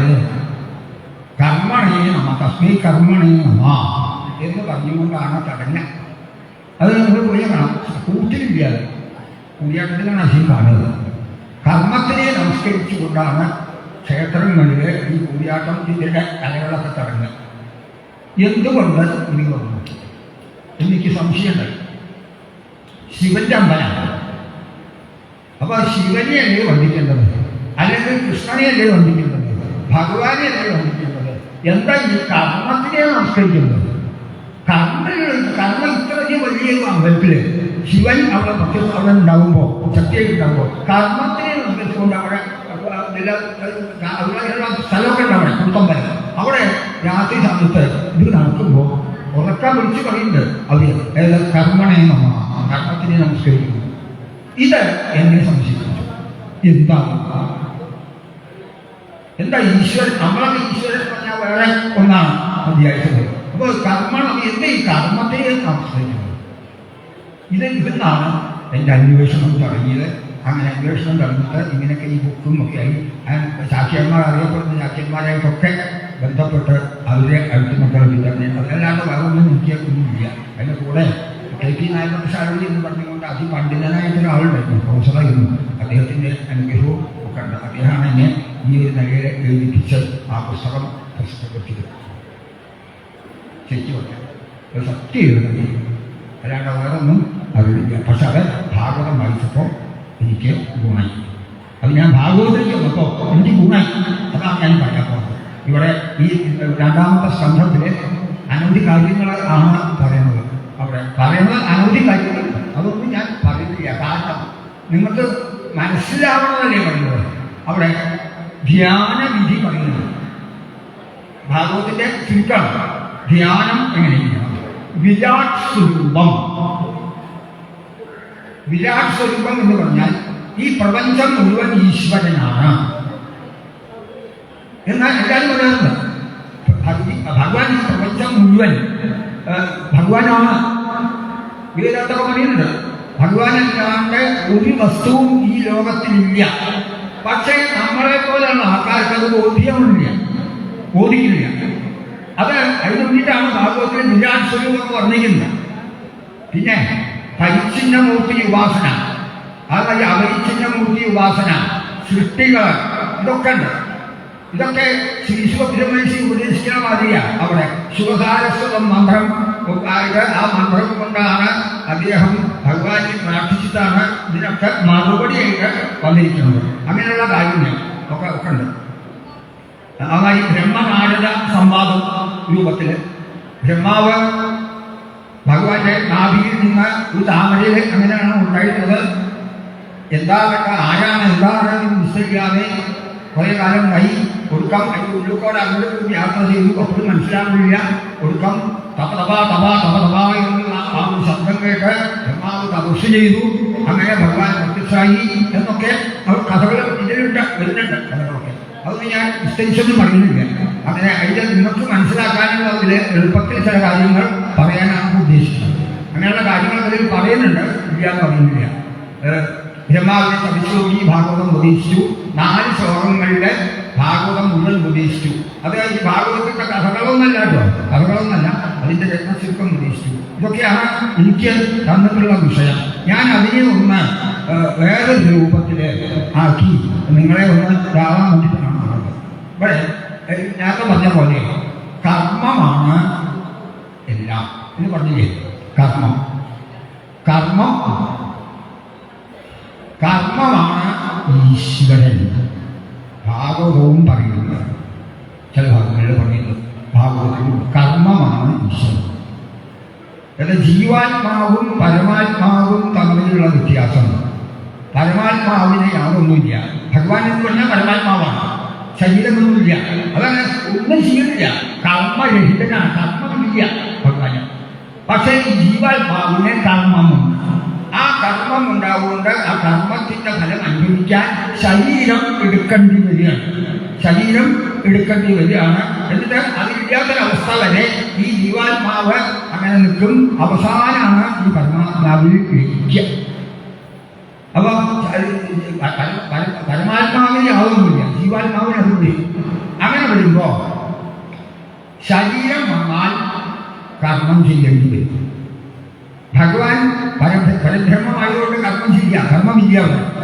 കർമ്മണേ നമ, തസ്മൈ കർമ്മണേ നമ എന്ന് പറഞ്ഞുകൊണ്ടാണ് ചടങ്ങ്. അത് നമ്മൾ പോയി കാണാം. കൂട്ടിലില്ല, കൂടിയാട്ടത്തിലാണ് അശീം കാണുന്നത്. കർമ്മത്തിനെ നമസ്കരിച്ചുകൊണ്ടാണ് ക്ഷേത്രങ്ങളിൽ ഈ കൂടിയാട്ടം ഇതിൻ്റെ കലകളൊക്കെ ചടങ്ങ്. എന്തുകൊണ്ട് ഇനി വന്നു എനിക്ക് സംശയമുണ്ടായി. ശിവന്റെ അമ്പലമാണ്. അപ്പോൾ ശിവനെയല്ലേ വന്ദിക്കേണ്ടത്, അല്ലെങ്കിൽ കൃഷ്ണനെയല്ലേ വന്ദിക്കേണ്ടത്, ഭഗവാനെയല്ലേ വന്ദിക്കേണ്ടത്? എന്താ ഈ കർമ്മത്തിനെ നമസ്കരിക്കുന്നത്? കർമ്മം ഇത്രയും വലിയൊരു അമ്പലത്തിൽ ശിവൻ അവിടെ പ്രത്യേകം അവിടെ ഉണ്ടാകുമ്പോൾ, ശക്തിയായി ഉണ്ടാകുമ്പോൾ, കർമ്മത്തിനെ നമസ്കരിച്ചുകൊണ്ട് അവിടെ സ്ഥലമൊക്കെ ഉണ്ടാവണം. കുട്ടമ്പലം അവിടെ രാത്രി സമയത്ത് ഇത് നടക്കുമ്പോൾ ഉറക്കാൻ വിളിച്ച് പറയുന്നുണ്ട് അവർ കർമ്മണേ നമ, കർമ്മത്തിനെ നമസ്കരിക്കുന്നു. ഇത് എന്നെ സംശയിച്ചു. എന്താ ഈശ്വരൻ? നമ്മളൊക്കെ ഈശ്വരൻ പറഞ്ഞാൽ വേറെ ഒന്നാണ് മതിയായിട്ട്. അപ്പോൾ കർമ്മണം എന്താ ഈ കർമ്മത്തെ നമസ്കരിക്കുന്നത്? ഇതെന്നാണ് എൻ്റെ അന്വേഷണം തുടങ്ങിയത്. അങ്ങനെ അന്വേഷണം തുടങ്ങിയിട്ട് ഇങ്ങനെയൊക്കെ ഈ ബുക്കും ഒക്കെ ആയി ശാക്യന്മാർ, അറിയപ്പെടുന്ന ശാക്യന്മാരായിട്ടൊക്കെ ബന്ധപ്പെട്ട് അവരെ അടുത്തുമൊക്കെ വിതരണം. അതല്ലാണ്ട് വേറെ ഒന്നും ഒന്നുമില്ല. അതിൻ്റെ കൂടെ KP നായക് ഷാരൂരി എന്ന് പറഞ്ഞുകൊണ്ട് അതിപണ്ഡിതനായിട്ടൊരാളുണ്ടായിരുന്നു, പ്രൊഫസറായിരുന്നു. അദ്ദേഹത്തിൻ്റെ അനുഗ്രഹവും ഒക്കെ ഉണ്ട്. അദ്ദേഹമാണ് എന്നെ ഈ ഒരു നിലയിൽ എഴുതിപ്പിച്ച് ആ പുസ്തകം പ്രസിദ്ധപ്പെടുത്തിയത്. ശരിക്കും ഒരു സത്യം എഴുതുന്നത്, അല്ലാണ്ട് വേറെ ഒന്നും അറിയില്ല. പക്ഷെ അത് ഭാഗവതം വായിച്ചപ്പോൾ എനിക്ക് ഗുണമായി. അത് ഞാൻ ഭാഗവതത്തിൽ വന്നപ്പോൾ എനിക്ക് ഗുണായി. അതാണ് ഞാൻ പറയാപ്പോൾ ഇവിടെ ഈ രണ്ടാമത്തെ സ്കന്ധത്തില് അനവധി കാര്യങ്ങൾ ആണ് പറയുന്നത്. അവിടെ പറയുന്നത് അനവധി കാര്യങ്ങൾ, അതൊന്നും ഞാൻ പറയുന്നില്ല. കാരണം നിങ്ങൾക്ക് മനസ്സിലാവണമെന്നല്ലേ പറയുന്നത്. അവിടെ ധ്യാനവിധി പറയുന്നത് ഭാഗവതത്തിന്റെ ചുരുക്കമാണ്. ധ്യാനം എങ്ങനെയാണ്? വിരാട് സ്വരൂപം. വിരാട് സ്വരൂപം എന്ന് പറഞ്ഞാൽ ഈ പ്രപഞ്ചം മുഴുവൻ ഈശ്വരനാണ് എന്നാൽ എല്ലാവരും പറയാറുണ്ട്. ഭഗവാൻ ഈ പ്രപഞ്ചം മുഴുവൻ ഭഗവാനാണ്. വേദാന്തം പറയുന്നുണ്ട് ഭഗവാനല്ലാണ്ട് ഒരു വസ്തുവും ഈ ലോകത്തിലില്ല. പക്ഷേ നമ്മളെ പോലെയുള്ള ആൾക്കാർക്ക് അത് ബോധ്യമില്ല, ബോധിക്കില്ല. അത് അതിന് വേണ്ടിയിട്ടാണ് ഭാഗവതത്തിൽ വിരാട് സ്വരൂപം എന്ന് പറഞ്ഞിരിക്കുന്നത്. പിന്നെ പരിച്ഛിന്നമൂർത്തി ഉപാസന, അതായത് അപരിച്ഛിന്നമൂർത്തി ഉപാസന, സൃഷ്ടികൾ, ഇതൊക്കെ ഉണ്ട്. ഇതൊക്കെ ശ്രീ ശിവബ്രഹ്മർഷി ഉപദേശിക്കുന്ന മാതിരിയാണ്. അവിടെ ശിവസാരസ്വതം മന്ത്രം, ആ മന്ത്രം കൊണ്ടാണ് അദ്ദേഹം ഭഗവാനെ പ്രാർത്ഥിച്ചിട്ടാണ് ഇതിനൊക്കെ മറുപടിയായിട്ട് വന്നിരിക്കുന്നത്. അങ്ങനെയുള്ള കാര്യങ്ങൾ ഒക്കെ ഉണ്ട്. അതായി ബ്രഹ്മനാരദ സംവാദം രൂപത്തിൽ ബ്രഹ്മാവ് ഭഗവാന്റെ നാഭിയിൽ നിന്ന് ഒരു താമരയിൽ അങ്ങനെയാണ് ഉണ്ടായിരുന്നത്. എന്താകട്ടെ ആരാണ് എന്താണ് നിശ്ചയിക്കാതെ കുറേ കാലം കൈ ഒടുക്കം അതിൻ്റെ ഉള്ളിൽക്കൂടെ അങ്ങോട്ട് യാത്ര ചെയ്തു. അപ്പോഴും മനസ്സിലാവുന്നില്ല. ഒടുക്കം തപ തപ തപ തപ തപ എന്നുള്ള ആ ഒരു ശബ്ദം കേട്ട് ബ്രഹ്മാവ് തപസ് ചെയ്തു. അങ്ങനെ ഭഗവാൻ പ്രത്യക്ഷമായി എന്നൊക്കെ കഥകൾ ഇതിലുണ്ട്, വരുന്നുണ്ട് കഥകളൊക്കെ. അതൊന്നും ഞാൻ വിസ്തരിച്ചൊന്നും പറയുന്നില്ല. അങ്ങനെ അതിൽ നിങ്ങൾക്ക് മനസ്സിലാക്കാനുള്ള അതിൽ എളുപ്പത്തിൽ ചില കാര്യങ്ങൾ പറയാനാണ് ഉദ്ദേശിക്കുന്നത്. അങ്ങനെയുള്ള കാര്യങ്ങൾ അതിൽ പറയുന്നുണ്ട്, ഇല്ല എന്ന് പറയുന്നില്ല. ബ്രഹ്മാവിനെ തപസ്യോഗി ഭാഗവതം ഉപദേശിച്ചു. 4 ശ്ലോകങ്ങളുടെ ഭാഗവതം മുഴുവൻ ഉപദേശിച്ചു. അത് ഈ ഭാഗവതത്തിന്റെ കഥകളൊന്നല്ല കേട്ടോ, കഥകളൊന്നല്ല, അതിൻ്റെ രത്നശില്പം ഉപദേശിച്ചു. ഇതൊക്കെയാണ് എനിക്ക് തന്നിട്ടുള്ള വിഷയം. ഞാൻ അതിനെ ഒന്ന് വേറൊരു രൂപത്തിൽ ആക്കി നിങ്ങളെ ഒന്ന് ഇതാവാൻ വേണ്ടിയിട്ടാണ് പറഞ്ഞത്. ഇവിടെ നേരത്തെ പറഞ്ഞ പോലെ കർമ്മമാണ് എല്ലാം എന്ന് പറഞ്ഞില്ലേ. കർമ്മം കർമ്മം കർമ്മമാണ് ഈശ്വരൻ. ഭാഗവതവും പറയുന്നത്, ചില ഭാഗങ്ങളിൽ പറയുന്നത് ഭാഗവതവും കർമ്മമാണ് ഈശ്വരൻ. എന്നാൽ ജീവാത്മാവും പരമാത്മാവും തമ്മിലുള്ള വ്യത്യാസം. പരമാത്മാവിനെ യാതൊന്നുമില്ല. ഭഗവാൻ എന്ന് പറഞ്ഞാൽ പരമാത്മാവാണ്, ശരീരമൊന്നുമില്ല. അതങ്ങനെ ഒന്നും ചെയ്യുന്നില്ല, കർമ്മരഹിതനാണ്, കർമ്മമില്ല ഭഗവാന്. പക്ഷേ ഈ ജീവാത്മാവിന് കർമ്മമുണ്ട്. ആ കർമ്മം ഉണ്ടാവുകൊണ്ട് ആ കർമ്മത്തിന്റെ ഫലം അനുഭവിക്കാൻ ശരീരം എടുക്കേണ്ടി വരികയാണ്. ശരീരം എടുക്കേണ്ടി വരികയാണ്. എന്നിട്ട് അതില്ലാത്തൊരവസ്ഥ വരെ ഈ ജീവാത്മാവ് അങ്ങനെ നിൽക്കും. അവസാനമാണ് ഈ പരമാത്മാവിൽ ലയിക്കുക. അപ്പൊ പരമാത്മാവിന് യാതൊന്നുമില്ല, ജീവാത്മാവിന് അതുണ്ട്. അങ്ങനെ വരുമ്പോ ശരീരം വന്നാൽ കർമ്മം ചെയ്യേണ്ടി വരും. ഭഗവാൻ പരബ്രഹ്മമായതുകൊണ്ട് കർമ്മം ചെയ്യാം, കർമ്മമില്ല.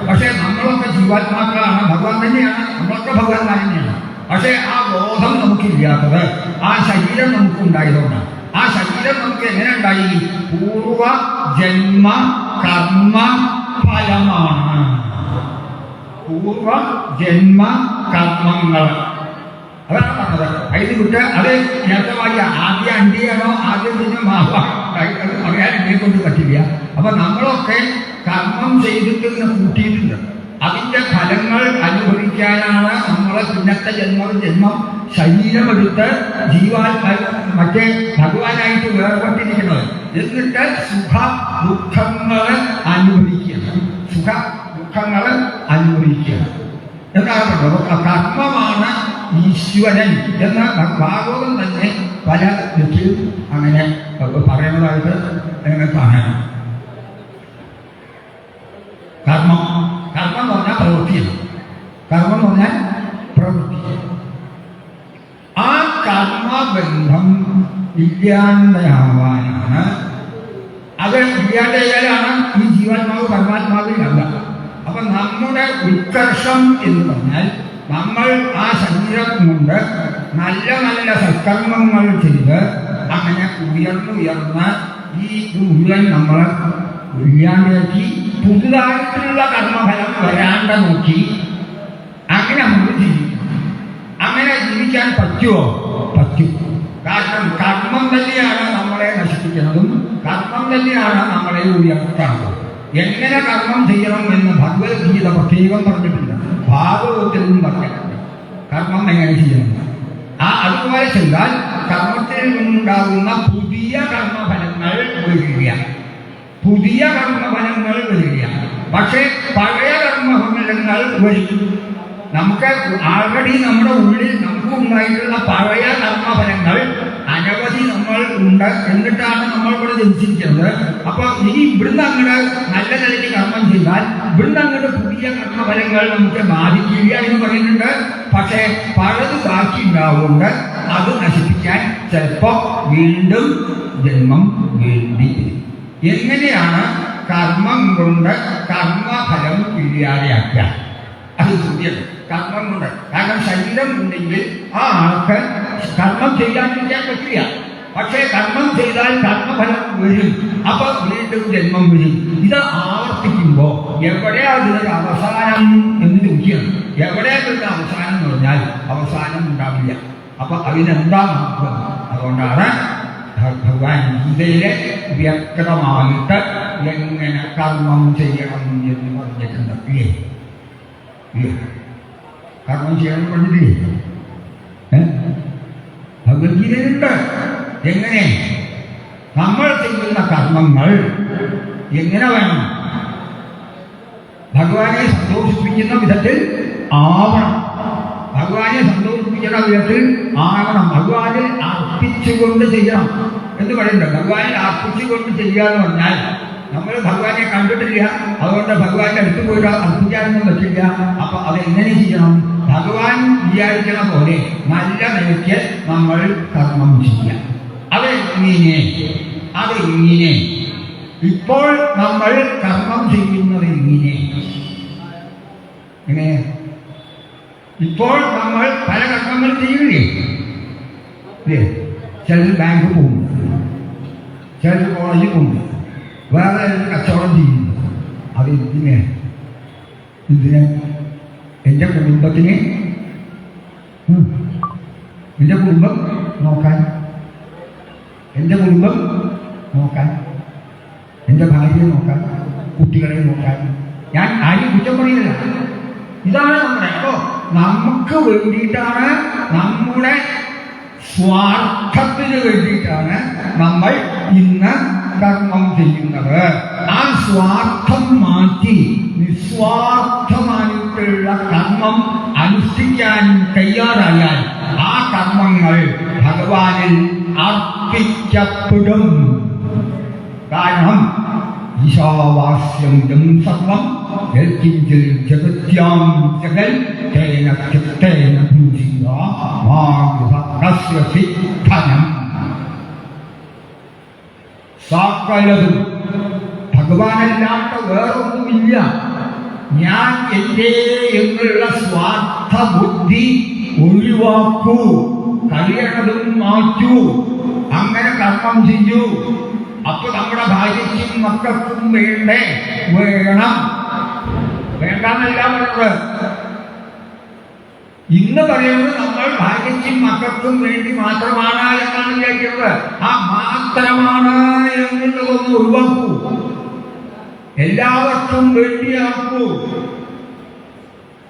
പക്ഷെ നമ്മളൊക്കെ ജീവാത്മാക്കളാണ്, ഭഗവാൻ തന്നെയാണ്, നമ്മളൊക്കെ ഭഗവാൻ തന്നെയാണ്. പക്ഷെ ആ ബോധം നമുക്കില്ലാത്തത് ആ ശരീരം നമുക്കുണ്ടായതുകൊണ്ടാണ്. ആ ശരീരം നമുക്ക് എങ്ങനെ ഉണ്ടായി? പൂർവ ജന്മ കർമ്മ ഫലമാണ്. പൂർവ ജന്മ കർമ്മങ്ങൾ, അതാണ് പറഞ്ഞത്. അതിന് വിട്ട് അത് നേരത്തെ ആദ്യം അണ്ടിയാണോ ആദ്യം പിന്നെ മാവാണോ അത് പറയാൻ എന്നെ കൊണ്ട് പറ്റില്ല. അപ്പൊ നമ്മളൊക്കെ കർമ്മം ചെയ്തിട്ട് കൂട്ടിയിട്ടുണ്ട്. അതിന്റെ ഫലങ്ങൾ അനുഭവിക്കാനാണ് നമ്മളെ പിന്നത്തെ ജന്മം ശരീരമെടുത്ത് മറ്റേ ഭഗവാനായിട്ട് വേർപെട്ടിരിക്കുന്നത്. എന്നിട്ട് സുഖ ദുഃഖങ്ങൾ അനുഭവിക്കുക, സുഖ ദുഃഖങ്ങൾ അനുഭവിക്കുക എന്നാണ് പറഞ്ഞത്. കർമ്മമാണ് ഈശ്വരൻ എന്ന ഭാഗവതം തന്നെ പല ദിക്കിൽ അങ്ങനെ പറയുന്നതായിട്ട് നിങ്ങൾ കാണാം. കർമ്മം കർമ്മം എന്ന് പറഞ്ഞാൽ പ്രവൃത്തിയാണ്. കർമ്മം എന്ന് പറഞ്ഞാൽ പ്രവൃത്തി. ആ കർമ്മബന്ധം ഇല്ലാണ്ടാവാനാണ്. അത് ഇല്ലാണ്ടായാലാണ് ഈ ജീവാത്മാവ് പരമാത്മാവിലല്ല. അപ്പൊ നമ്മുടെ ഉത്കർഷം എന്ന് പറഞ്ഞാൽ നമ്മൾ ആ ശരീരം കൊണ്ട് നല്ല നല്ല സൽക്കർമ്മങ്ങൾ ചെയ്ത് അങ്ങനെ ഉയർന്ന് ഈ മുഴുവൻ നമ്മൾ ഇല്ലാണ്ടാക്കി പുതുതായിട്ടുള്ള കർമ്മഫലം വരാണ്ട നോക്കി അങ്ങനെ നമുക്ക് ജീവിക്കാം. അങ്ങനെ ജീവിക്കാൻ പറ്റുമോ? പറ്റും. കാരണം കർമ്മം തന്നെയാണ് നമ്മളെ നശിപ്പിക്കുന്നതും കർമ്മം തന്നെയാണ് നമ്മളെ ഉയർത്തുന്നത്. എങ്ങനെ കർമ്മം ചെയ്യണം എന്ന് ഭഗവത്ഗീത പ്രത്യേകം പറഞ്ഞിട്ടുണ്ട്, ഭാഗവതത്തിലും പറഞ്ഞിട്ടുണ്ട് കർമ്മം എങ്ങനെ ചെയ്യണം. അതുപോലെ ചെയ്താൽ കർമ്മത്തിൽ നിന്നുണ്ടാകുന്ന പുതിയ കർമ്മഫലങ്ങൾ വരിക, പുതിയ കർമ്മഫലങ്ങൾ വരിക. പക്ഷേ പഴയ കർമ്മഫലങ്ങൾ വരും. നമുക്ക് ആൾറെഡി നമ്മുടെ ഉള്ളിൽ നമുക്ക് ഉണ്ടായിട്ടുള്ള പഴയ കർമ്മഫലങ്ങൾ അനവധി നമ്മൾ ഉണ്ട്. എന്നിട്ടാണ് നമ്മൾ ഇവിടെ ജനിച്ചിരിക്കുന്നത്. അപ്പൊ ഇനി ഇവിടുന്ന് അങ്ങോട്ട് നല്ല നിലയ്ക്ക് കർമ്മം ചെയ്താൽ ഇവിടുന്ന് അങ്ങോട്ട് പുതിയ കർമ്മഫലങ്ങൾ നമുക്ക് ബാധിക്കില്ല എന്ന് പറയുന്നുണ്ട്. പക്ഷേ പലത് ബാക്കി ഉണ്ടാവുകൊണ്ട് അത് നശിപ്പിക്കാൻ ചിലപ്പോ വീണ്ടും ജന്മം വേണ്ടി വരും. എങ്ങനെയാണ് കർമ്മം കൊണ്ട് കർമ്മഫലം ഇല്ലാതെയാക്കുക? അത് ചോദ്യം. കർമ്മം കൊണ്ട്, കാരണം ശരീരം ഉണ്ടെങ്കിൽ ആ ആൾക്ക് കർമ്മം ചെയ്യാതിരിക്കാൻ പറ്റില്ല. പക്ഷേ കർമ്മം ചെയ്താൽ കർമ്മഫലം വരും. അപ്പൊ വീണ്ടും ജന്മം വരും. ഇത് ആവർത്തിക്കുമ്പോ എവിടെയാ ഇതിനൊരു അവസാനം എന്ന് ചോദിക്കുകയാണ്. എവിടെയാ ഇതിന്റെ അവസാനം എന്ന് പറഞ്ഞാൽ അവസാനം ഉണ്ടാവില്ല. അപ്പൊ അതിനെന്താ മാർഗം? അതുകൊണ്ടാണ് ഭഗവാൻ ഗീതയിലെ വ്യക്തമായിട്ട് എങ്ങനെ കർമ്മം ചെയ്യണം എന്ന് പറഞ്ഞിട്ടുണ്ട്. കർമ്മം ചെയ്യണം പറഞ്ഞിട്ടില്ലേ? ഭഗവത്ഗീതയിലുണ്ട്. എങ്ങനെ നമ്മൾ ചെയ്യുന്ന കർമ്മങ്ങൾ എങ്ങനെ വേണം? ഭഗവാനെ സന്തോഷിപ്പിക്കുന്ന വിധത്തിൽ ആവണം. ഭഗവാനെ സന്തോഷിപ്പിക്കുന്ന വിധത്തിൽ ആവണം. ഭഗവാനിൽ അർപ്പിച്ചുകൊണ്ട് ചെയ്യണം എന്ന് പറയുന്നുണ്ട്. ഭഗവാനിൽ അർപ്പിച്ചുകൊണ്ട് ചെയ്യുക എന്ന് പറഞ്ഞാൽ നമ്മൾ ഭഗവാനെ കണ്ടിട്ടില്ല, അതുകൊണ്ട് ഭഗവാന്റെ അടുത്ത് പോയിട്ട് അർപ്പിക്കാനൊന്നും പറ്റില്ല. അപ്പൊ അതെങ്ങനെ ചെയ്യണം? ഭഗവാൻ വിചാരിക്കണ പോലെ നല്ല നിലയ്ക്ക് നമ്മൾ കർമ്മം ചെയ്യാം. അതെങ്ങനെ? ഇപ്പോൾ നമ്മൾ കർമ്മം ചെയ്യുന്നത് എങ്ങനെ? ഇപ്പോൾ നമ്മൾ പല കർമ്മങ്ങൾ ചെയ്യില്ലേ? ചിലർ ബാങ്ക് പോകുന്നു, ചിലർ കോളേജിൽ പോകുന്നു, വേറെ കച്ചവടം ചെയ്യുന്നു. അത് എന്തിന്? എൻ്റെ കുടുംബത്തിന്, എൻ്റെ കുടുംബം നോക്കാൻ, എൻ്റെ കുടുംബം നോക്കാൻ, എൻ്റെ ഭാര്യയെ നോക്കാൻ, കുട്ടികളെ നോക്കാൻ. ഞാൻ ആരും കുറ്റം പറയുന്നില്ല. ഇതാണ് നമ്മുടെ. അപ്പോ നമുക്ക് വേണ്ടിയിട്ടാണ്, നമ്മുടെ സ്വാർത്ഥത്തിന് വേണ്ടിയിട്ടാണ് നമ്മൾ ഇന്ന് കർമ്മം ചെയ്യുന്നത്. ആ സ്വാർത്ഥം മാറ്റി നിസ്വാർത്ഥമായിട്ടുള്ള കർമ്മം അനുഷ്ഠിക്കാൻ തയ്യാറായാൽ ആ കർമ്മങ്ങൾ ഭഗവാനിൽ അർപ്പിക്കപ്പെടും. കാരണം ഈശാവാസ്യം സർവം യൽകിഞ്ചിൽ ജഗത്യാം ജഗൽ തേന ചിത്തേന ഭൂജിത മാർഗസ്യ സിദ്ധനം. സകലതും ഭഗവാനല്ലാത്ത വേറൊന്നുമില്ല. ഞാൻ എൻ്റെ എന്നുള്ള സ്വാർത്ഥ ബുദ്ധി ഒഴിവാക്കൂ, കഴിയണതും മാറ്റൂ, അങ്ങനെ കർമ്മം ചെയ്യൂ. അപ്പൊ നമ്മുടെ ഭാര്യയ്ക്കും മക്കൾക്കും വേണം. വേണ്ടെന്നല്ല പറയുന്നത്. ഇന്ന് പറയുന്നത് നമ്മൾ ഭാര്യയ്ക്കും മക്കൾക്കും വേണ്ടി മാത്രമാണ് എന്നാണ് വിചാരിക്കുന്നത്. ആ മാത്രമാണ് എന്നുള്ളതൊന്ന് ഒഴിവാക്കൂ, എല്ലാവർക്കും വേണ്ടിയാക്കൂ.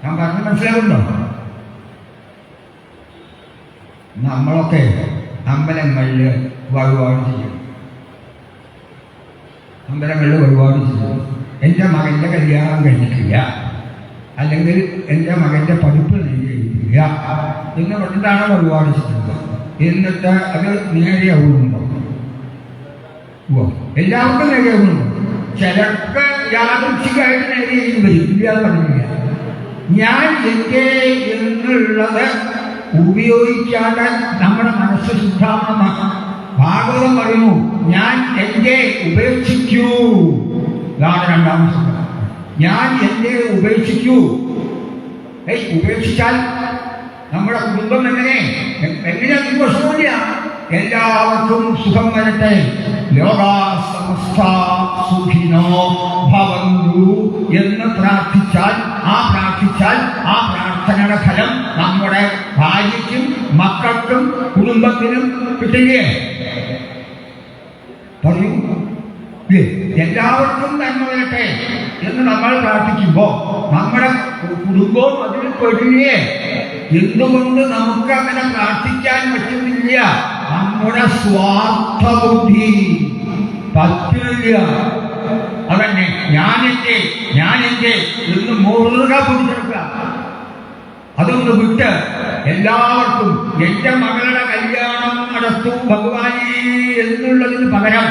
ഞാൻ പറഞ്ഞ് മനസ്സിലാവുന്നുണ്ടോ? നമ്മളൊക്കെ അമ്പലങ്ങളിൽ വഴിപാട് ചെയ്യും. അമ്പലങ്ങളിൽ വഴിപാട് ചെയ്യും. എൻ്റെ മകൻ്റെ കല്യാണം കഴിഞ്ഞിട്ടില്ല, അല്ലെങ്കിൽ എൻ്റെ മകൻ്റെ പഠിപ്പ് നേടിയിട്ടില്ല എന്ന് പറഞ്ഞിട്ടാണ് വഴിപാട് ചെയ്യുന്നത്. എന്നിട്ട് അത് നേരെയാവുന്നുണ്ടോ? എല്ലാവർക്കും നേരെയാവുന്നുണ്ടോ? ചിലർക്ക് യാദൃച്ഛികമായിട്ട് നേരെയും വരും, ഇല്ലാതെ പറഞ്ഞില്ല. ഞാൻ എൻ്റെ എന്നുള്ളത് ഉപയോഗിക്കാതെ നമ്മുടെ മനസ്സ് ശുദ്ധാവണമാണ്. ഭാഗവതം പറയുന്നു, ഞാൻ എൻ്റെ ഉപേക്ഷിക്കൂ. ഇതാണ് രണ്ടാമത്തെ. ഞാൻ എൻ്റെ ഉപേക്ഷിക്കൂ. ഉപേക്ഷിച്ചാൽ നമ്മുടെ കുടുംബം എങ്ങനെ പ്രശ്നമില്ല, എല്ലാവർക്കും സുഖം വരട്ടെ. ലോകാ സമസ്ത സുഖിനോ ഭവന്തു ഭവന്തു എന്ന് പ്രാർത്ഥിച്ചാൽ ആ പ്രാർത്ഥനയുടെ ഫലം നമ്മുടെ ഭാര്യയ്ക്കും മക്കൾക്കും കുടുംബത്തിനും കിട്ടില്ലേ? പറയൂ. എല്ലാവർക്കും നന്മ വരട്ടെ എന്ന് നമ്മൾ പ്രാർത്ഥിക്കുമ്പോൾ നമ്മുടെ കുടുംബവും അതിൽ പെടില്ലേ? എന്തുകൊണ്ട് നമുക്ക് അങ്ങനെ പ്രാർത്ഥിക്കാൻ പറ്റുന്നില്ല? നമ്മുടെ സ്വാർത്ഥ ബുദ്ധി പറ്റില്ല. അതന്നെ ഞാനെന്റെ എന്ന് മുറുക പിടിച്ചെടുക്കുക. അതൊന്ന് വിട്ട് എല്ലാവർക്കും എന്റെ മകളുടെ കല്യാണം നടത്തും ഭഗവാനേ എന്നുള്ളതിന് പകരം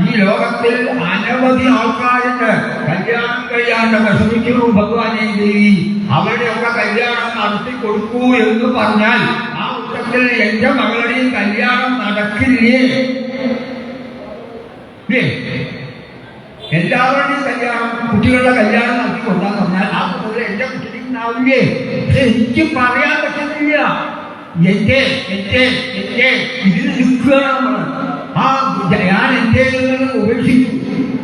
ഈ ലോകത്തിൽ അനവധി ആൾക്കാരുണ്ട് കല്യാണം കഴിയാണ്ട് വിഷമിക്കുന്നു ഭഗവാനേ ദേവി, അവരുടെയൊക്കെ കല്യാണം നടത്തി കൊടുക്കൂ എന്ന് പറഞ്ഞാൽ ആ കൂട്ടത്തിൽ എന്റെ മകളുടെയും കല്യാണം നടക്കില്ലേ? എല്ലാവരുടെയും കല്യാണം, കുട്ടികളുടെ കല്യാണം നടത്തി കൊടുക്കാന്ന് പറഞ്ഞാൽ ആ കൂട്ടത്തിൽ എന്റെ കുട്ടിക്ക് ഉണ്ടാവില്ലേ? എനിക്ക് പറയാൻ പറ്റുന്നില്ല. എന്റെ ഇതിൽ നിൽക്കുകയാണ് നമ്മൾ. ഞാൻ എന്റെ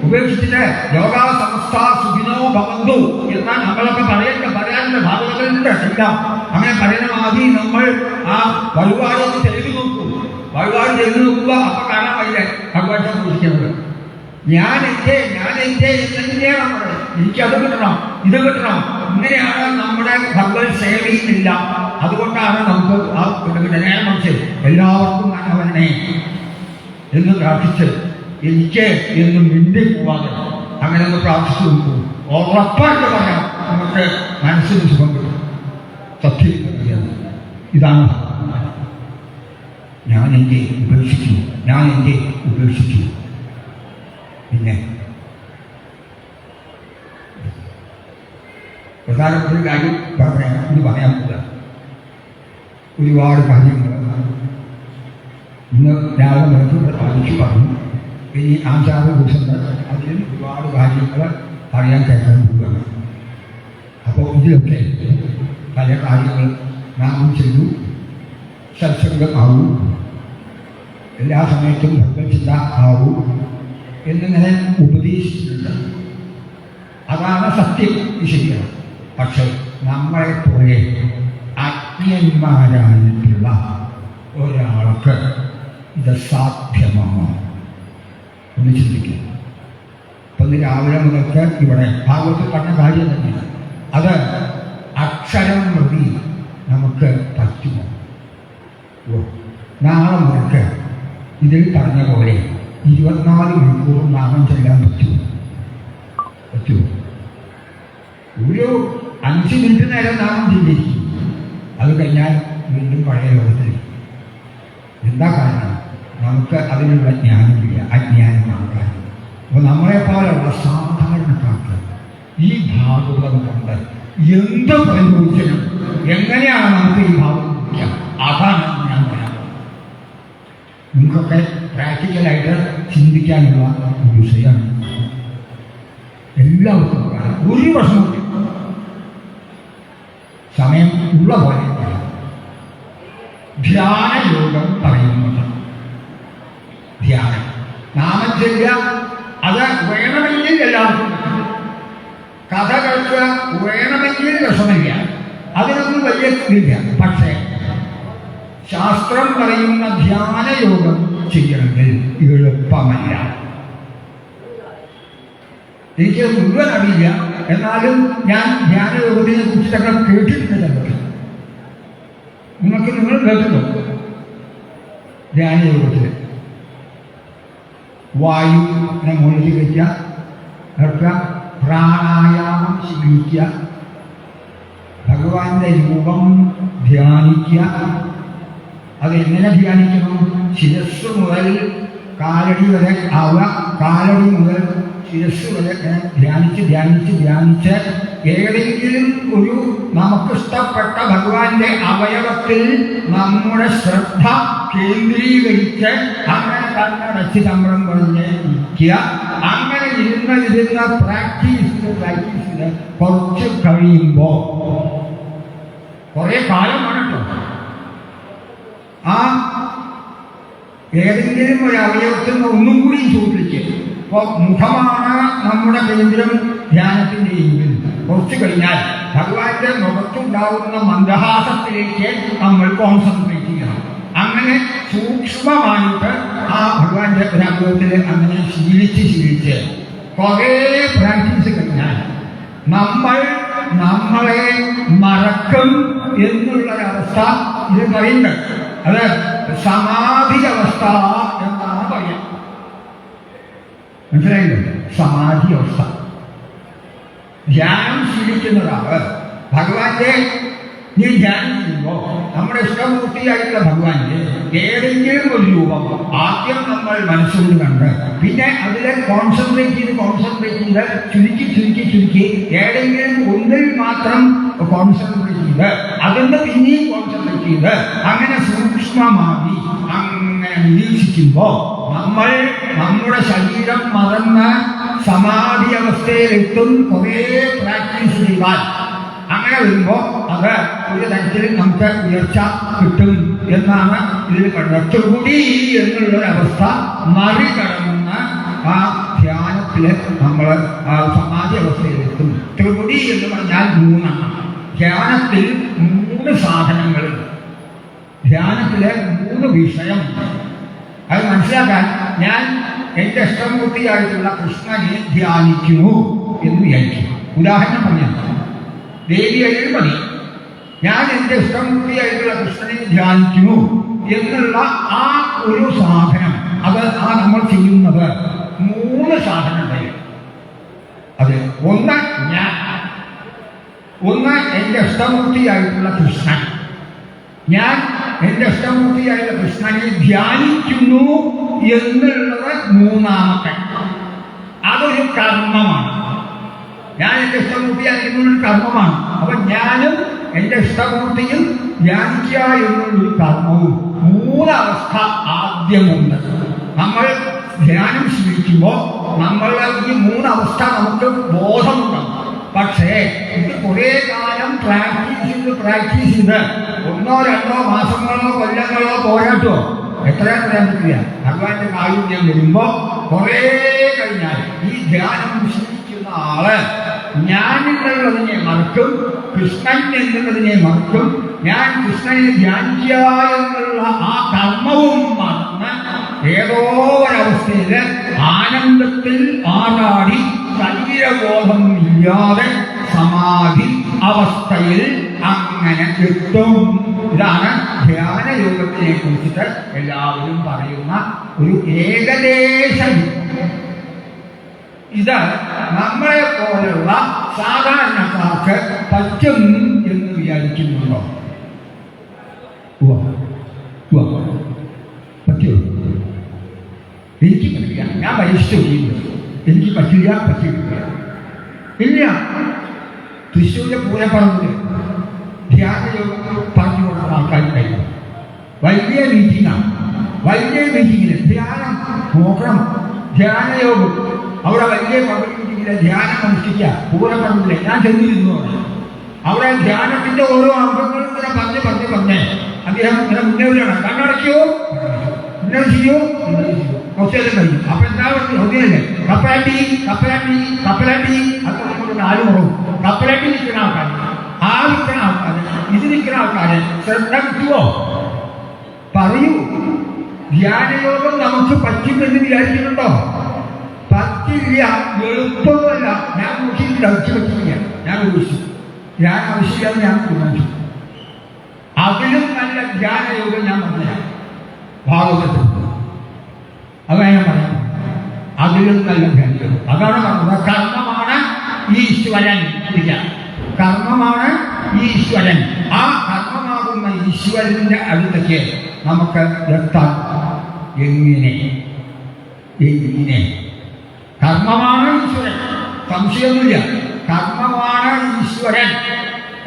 ഉപേക്ഷിച്ചിട്ട് ലോകാ സമസ്ത സുഖിനോ ഭവന്തു എന്നാൽ നമ്മളൊക്കെ പറയാനുണ്ട് ഭാഗവതങ്ങളുണ്ട് എല്ലാം. അങ്ങനെ പറയുന്ന ആദ്യം നമ്മൾ ആ വഴിപാട് ചെയ്തു നോക്കും. വഴിപാട് ചെയ്തു നോക്കുക, അപ്പൊ കാണാൻ വയ്യ ഭഗവാനെ സൂക്ഷിക്കുന്നത്. ഞാൻ എന്റെ എന്നെയാണ് നമ്മൾ. എനിക്കത് കിട്ടണം, ഇത് കിട്ടണം. ഇങ്ങനെയാണ് നമ്മുടെ ഭഗവത് സേവയില്ല. അതുകൊണ്ടാണ് നമുക്ക് ആ നേരെ മറിച്ച് എല്ലാവർക്കും അവനെ എന്ന് പ്രാർത്ഥിച്ച് എനിക്ക് എന്നും മിണ്ടി പോവാതെ അങ്ങനെ ഒന്ന് പ്രാർത്ഥിച്ചു നോക്കൂ. ഉറപ്പായിട്ട് പറയാം, നമുക്ക് മനസ്സിന് സുഖം കിട്ടും. സത്യം ഇതാണ് ഞാൻ എന്റെ ഉപേക്ഷിച്ചു. പിന്നെ പ്രധാനപ്പെട്ട ഒരു കാര്യം പറയാൻ പോവുക. ഒരുപാട് കാര്യങ്ങൾ ഇന്ന് രാവിലെ നേതൃത്വം പാലിച്ചു പറഞ്ഞു. ഇനി ആചാര ദിവസങ്ങൾ അതിൽ ഒരുപാട് കാര്യങ്ങൾ പറയാൻ കേൾക്കാൻ പോവുകയാണ്. അപ്പോൾ ഇതിലൊക്കെ പല കാര്യങ്ങൾ നാം ചെയ്തു സത്സംഗമാവൂ, എല്ലാ സമയത്തും ഭഗവത്ചിന്ത ആവൂ എന്നിങ്ങനെ ഉപദേശിച്ചിട്ടുണ്ട്. അതാണ് സത്യം, ശരിയാണ്. പക്ഷെ നമ്മളെ പോലെ അജ്ഞന്മാരായിട്ടുള്ള ഒരാൾക്ക് ഇത് സാധ്യമാണോ ഒന്ന് ചിന്തിക്കുക. അപ്പം ഇന്ന് രാവിലെ മുതൽക്ക് ഇവിടെ ഭാഗവത്തിൽ പറഞ്ഞ കാര്യം തന്നെ, അത് അക്ഷരം പ്രതി നമുക്ക് പറ്റുമോ? നാളെ മുതൽക്ക് ഇതിൽ പറഞ്ഞ പോലെ 24 മണിക്കൂറും നാമം ചെല്ലാൻ പറ്റുമോ? ഒരു 5 മിനിറ്റ് നേരം നാമം ചിന്തിക്കും. അത് കഴിഞ്ഞാൽ വീണ്ടും പഴയ ലോകത്തിൽ. എന്താ കാരണം? നമുക്ക് അതിനുള്ള ജ്ഞാനമില്ല, അജ്ഞാനമാണ് കാരണം. അപ്പോൾ നമ്മളെപ്പോലുള്ള സാധാരണക്കാർക്ക് ഈ ഭാഗവതം കൊണ്ട് എന്ത് പ്രയോജനം, എങ്ങനെയാണ് നമുക്ക് ഈ ഭാഗം ലഭിക്കുക? അതാണ് ഞാൻ പറയാൻ. നിങ്ങൾക്കൊക്കെ പ്രാക്ടിക്കലായിട്ട് ചിന്തിക്കാനുള്ള ഒരു വിഷയമാണ്. എല്ലാവർക്കും ഒരു വർഷം സമയം ഉള്ള പോലെ ധ്യാനയോഗം പറയുന്നുണ്ട്. ധ്യാനം നാമചര്യ അത് വേണമെങ്കിൽ എല്ലാവർക്കും കഥ കേൾക്കുക വേണമെങ്കിൽ രസമില്ല, അതിനൊന്നും വലിയ ഇല്ല. പക്ഷേ ശാസ്ത്രം പറയുന്ന ധ്യാനയോഗം ചെയ്യണമെങ്കിൽ എളുപ്പമല്ല. എനിക്ക് മുഴുവൻ അറിയില്ല, എന്നാലും ഞാൻ ധ്യാനയോഗത്തിനെ കുറിച്ചൊക്കെ കേട്ടിട്ടുണ്ട്. നിങ്ങൾ കേട്ടിട്ടുണ്ടോ? ധ്യാനയോഗത്തിൽ വായുവിനെ മുകളിൽ വയ്ക്കുക, പ്രാണായാമം ശീലിക്കുക, ഭഗവാന്റെ രൂപം ധ്യാനിക്കുക. അത് എങ്ങനെ ധ്യാനിക്കണം? ശിരസ് മുതൽ കാലടി വരെ ആവുക, കാലടി മുതൽ ശിരസ് വരെ ധ്യാനിച്ച് ഏതെങ്കിലും ഒരു നമുക്കിഷ്ടപ്പെട്ട ഭഗവാന്റെ അവയവത്തിൽ നമ്മുടെ ശ്രദ്ധ കേന്ദ്രീകരിച്ച് അങ്ങനെ കണ്ണടച്ച് ചമ്രം പറഞ്ഞ് ഇരിക്കുക. അങ്ങനെ ഇരുന്ന പ്രാക്ടീസ് കുറച്ച് കഴിയുമ്പോൾ കുറെ കാലമാണ് കേട്ടോ. ആ ഏതെങ്കിലും ഒരു അവയവത്തിൽ നിന്ന് ഒന്നും കൂടി സൂക്ഷിച്ച്. ഇപ്പോൾ മുഖമാണ് നമ്മുടെ കേന്ദ്രം ധ്യാനത്തിൻ്റെ എങ്കിൽ കുറച്ച് കഴിഞ്ഞാൽ ഭഗവാന്റെ മുഖത്തുണ്ടാകുന്ന മന്ദഹാസത്തിലേക്ക് നമ്മൾ കോൺസെൻട്രേറ്റ് ചെയ്യണം. അങ്ങനെ സൂക്ഷ്മമായിട്ട് ആ ഭഗവാന്റെ ഒരു അനുഭവത്തിൽ അങ്ങനെ ശീലിച്ച് കുറേ പ്രാക്ടീസ് കഴിഞ്ഞാൽ നമ്മളെ മറക്കും എന്നുള്ളൊരവസ്ഥ ഇത് പറയുന്നത്. അത് സമാധി അവസ്ഥ എന്നാണ് പറയാം. മനസ്സിലായില്ലേ? സമാധി അവസ്ഥ. ധ്യാനം ശീലിക്കുന്നതാണ് ഭഗവാന്റെ. നീ ധ്യാനം ചെയ്യുമ്പോൾ നമ്മുടെ ഇഷ്ടമൂർത്തിയായിട്ടുള്ള ഭഗവാന്റെ ഏതെങ്കിലും ഒരു രൂപം ആദ്യം നമ്മൾ മനസ്സുകൊണ്ട് കണ്ട് പിന്നെ അതിലെ കോൺസെൻട്രേറ്റ് ചെയ്ത് ചുരുക്കി ഏതെങ്കിലും ഒന്നിൽ മാത്രം കോൺസെൻട്രേറ്റ് ചെയ്ത് അതിന് പിന്നെയും കോൺസെൻട്രേറ്റ് ചെയ്ത് അങ്ങനെ സൂക്ഷ്മമായി അങ്ങനെ നിരീക്ഷിക്കുമ്പോൾ നമ്മൾ നമ്മുടെ ശരീരം മറന്ന് സമാധി അവസ്ഥയിലെത്തും. കുറേ പ്രാക്ടീസ് ചെയ്താൽ അങ്ങനെ വരുമ്പോൾ അത് ഒരു തരത്തിൽ നമുക്ക് ഉയർച്ച കിട്ടും എന്നാണ് ഇതിൽ കണ്ടത്. ത്രിപുടി എന്നുള്ളൊരവസ്ഥ മറികടന്ന ആ ധ്യാനത്തിൽ നമ്മൾ ആ സമാധി അവസ്ഥയിലെത്തും. ത്രിപുടി എന്ന് പറഞ്ഞാൽ 3 ധ്യാനത്തിൽ 3 സാധനങ്ങളുണ്ട്. ധ്യാനത്തിലെ 3 വിഷയം. അത് മനസ്സിലാക്കാൻ ഞാൻ എൻ്റെ ഇഷ്ടമൂർത്തിയായിട്ടുള്ള കൃഷ്ണനെ ധ്യാനിക്കുന്നു എന്ന് വിചാരിക്കും. ഉദാഹരണം പറഞ്ഞാൽ ദേവിയയിൽ മതി. ഞാൻ എൻ്റെ ഇഷ്ടമൂർത്തിയായിട്ടുള്ള കൃഷ്ണനെ ധ്യാനിക്കുന്നു എന്നുള്ള ആ ഒരു സാധനം, അത് ആ നമ്മൾ ചെയ്യുന്നത് 3 സാധനം ഉണ്ടായി. അത് ഒന്ന് എൻ്റെ ഇഷ്ടമൂർത്തിയായിട്ടുള്ള കൃഷ്ണൻ. ഞാൻ എൻ്റെ ഇഷ്ടമൂർത്തിയായിട്ടുള്ള കൃഷ്ണനെ ധ്യാനിക്കുന്നു എന്നുള്ളത് 3ാമത്തെ. അതൊരു കർമ്മമാണ്. ഞാൻ എൻ്റെ ഇഷ്ടമൂർത്തിയായിരിക്കുന്നൊരു കർമ്മമാണ്. അപ്പൊ ഞാനും എൻ്റെ ഇഷ്ടമൂർത്തിയും ധ്യാനിക്കുക എന്നുള്ളൊരു കർമ്മവും 3 അവസ്ഥ ആദ്യമുണ്ട്. നമ്മൾ ധ്യാനം ശീലിക്കുമ്പോൾ നമ്മളുടെ ഈ 3 അവസ്ഥ നമുക്ക് ബോധമുണ്ടാകും. പക്ഷേ ഇത് കുറേ കാലം പ്രാക്ടീസ് ചെയ്ത് 1 2 മാസങ്ങളോ കൊല്ലങ്ങളോ പോരാട്ടോ എത്രയും പറയാൻ പറ്റില്ല. ഭഗവാന്റെ കാരുണ്യം വരുമ്പോൾ കുറേ കഴിഞ്ഞാൽ ഈ ധ്യാനം ശീലിക്കുന്ന ആള് ഞാൻ എന്നുള്ളതിനെ മറക്കും, കൃഷ്ണൻ എന്നുള്ളതിനെ മറക്കും. ഞാൻ കൃഷ്ണനെ ധ്യാനിക്കുക എന്നുള്ള ആ കർമ്മവും മറന്ന് ഏതോ ഒരവസ്ഥയിൽ ആനന്ദത്തിൽ ആറാടി ശരീരബോധം ഇല്ലാതെ സമാധി അവസ്ഥയിൽ അങ്ങനെ എത്തും. ഇതാണ് ധ്യാനയോഗത്തിനെ കുറിച്ചിട്ട് എല്ലാവരും പറയുന്ന ഒരു ഏകദേശ. ഇത് നമ്മളെ പോലുള്ള സാധാരണക്കാർക്ക് പറ്റും എന്ന് വിചാരിക്കുന്നുണ്ടോ? പറ്റുമോ? എനിക്ക് പറ്റില്ല. ഞാൻ പരീക്ഷിച്ചു ചെയ്യുന്നത് എനിക്ക് പറ്റില്ല. ഇല്ല. തൃശ്ശൂരിലെ പൂരപ്പറമ്പിൽ ധ്യാനയോഗം പറഞ്ഞു കൊടുക്കുന്ന ആൾക്കാരുണ്ടായിരുന്നു. വലിയ മീറ്റിങ്ങിൽ ധ്യാനം നോക്കണം. ധ്യാനയോഗം അവിടെ വലിയ പബ്ലിക് മീറ്റിങ്ങിലെ ധ്യാനം അനുഷ്ഠിക്കുക. പൂരപ്പറമ്പിലെ ഞാൻ ചെന്നിരുന്നു. അവിടെ ധ്യാനത്തിന്റെ ഓരോ അംഗങ്ങളും ഇങ്ങനെ പറഞ്ഞ് അദ്ദേഹം ഇങ്ങനെ മുന്നേറിയാണ്. കണ്ണടയ്ക്കോ, ഇങ്ങനെ ചെയ്യോ, കുറച്ചേരം കഴിയും. അപ്പൊ എന്താ ഒന്നിനല്ലേ കപ്പലാട്ടി അതുകൊണ്ട് 4 മുറവും കപ്പലാട്ടി നിൽക്കുന്ന ആൾക്കാർ, ഇത് നിൽക്കുന്ന ആൾക്കാര് ശ്രദ്ധ കിട്ടുമോ? പറയൂ. ധ്യാനയോഗം നമുക്ക് പറ്റുമെന്ന് വിചാരിക്കുന്നുണ്ടോ? പറ്റില്ല. എളുപ്പമല്ല. ഞാൻ നോക്കിയിട്ടില്ല. പറ്റില്ല. ഞാൻ ഉപേക്ഷിച്ചു. ഞാൻ ആവശ്യമില്ലാതെ ഞാൻ തീരുമാനിച്ചു. അതിലും നല്ല ധ്യാനയോഗം ഞാൻ പറഞ്ഞുതരാം. ഭാഗവതത്തിൽ അത് ഞാൻ പറയാം. അതിലും നല്ല ധ്യാനയോഗം അതാണ് പറഞ്ഞത്. കർമ്മമാണ് ഈശ്വരൻ. കർമ്മമാണ് ഈശ്വരൻ. ആ കർമ്മമാകുന്ന ഈശ്വരന്റെ അടുത്തേക്ക് നമുക്ക് എത്താൻ എങ്ങനെ? കർമ്മമാണ് ഈശ്വരൻ, സംശയമൊന്നുമില്ല. കർമ്മമാണ് ഈശ്വരൻ.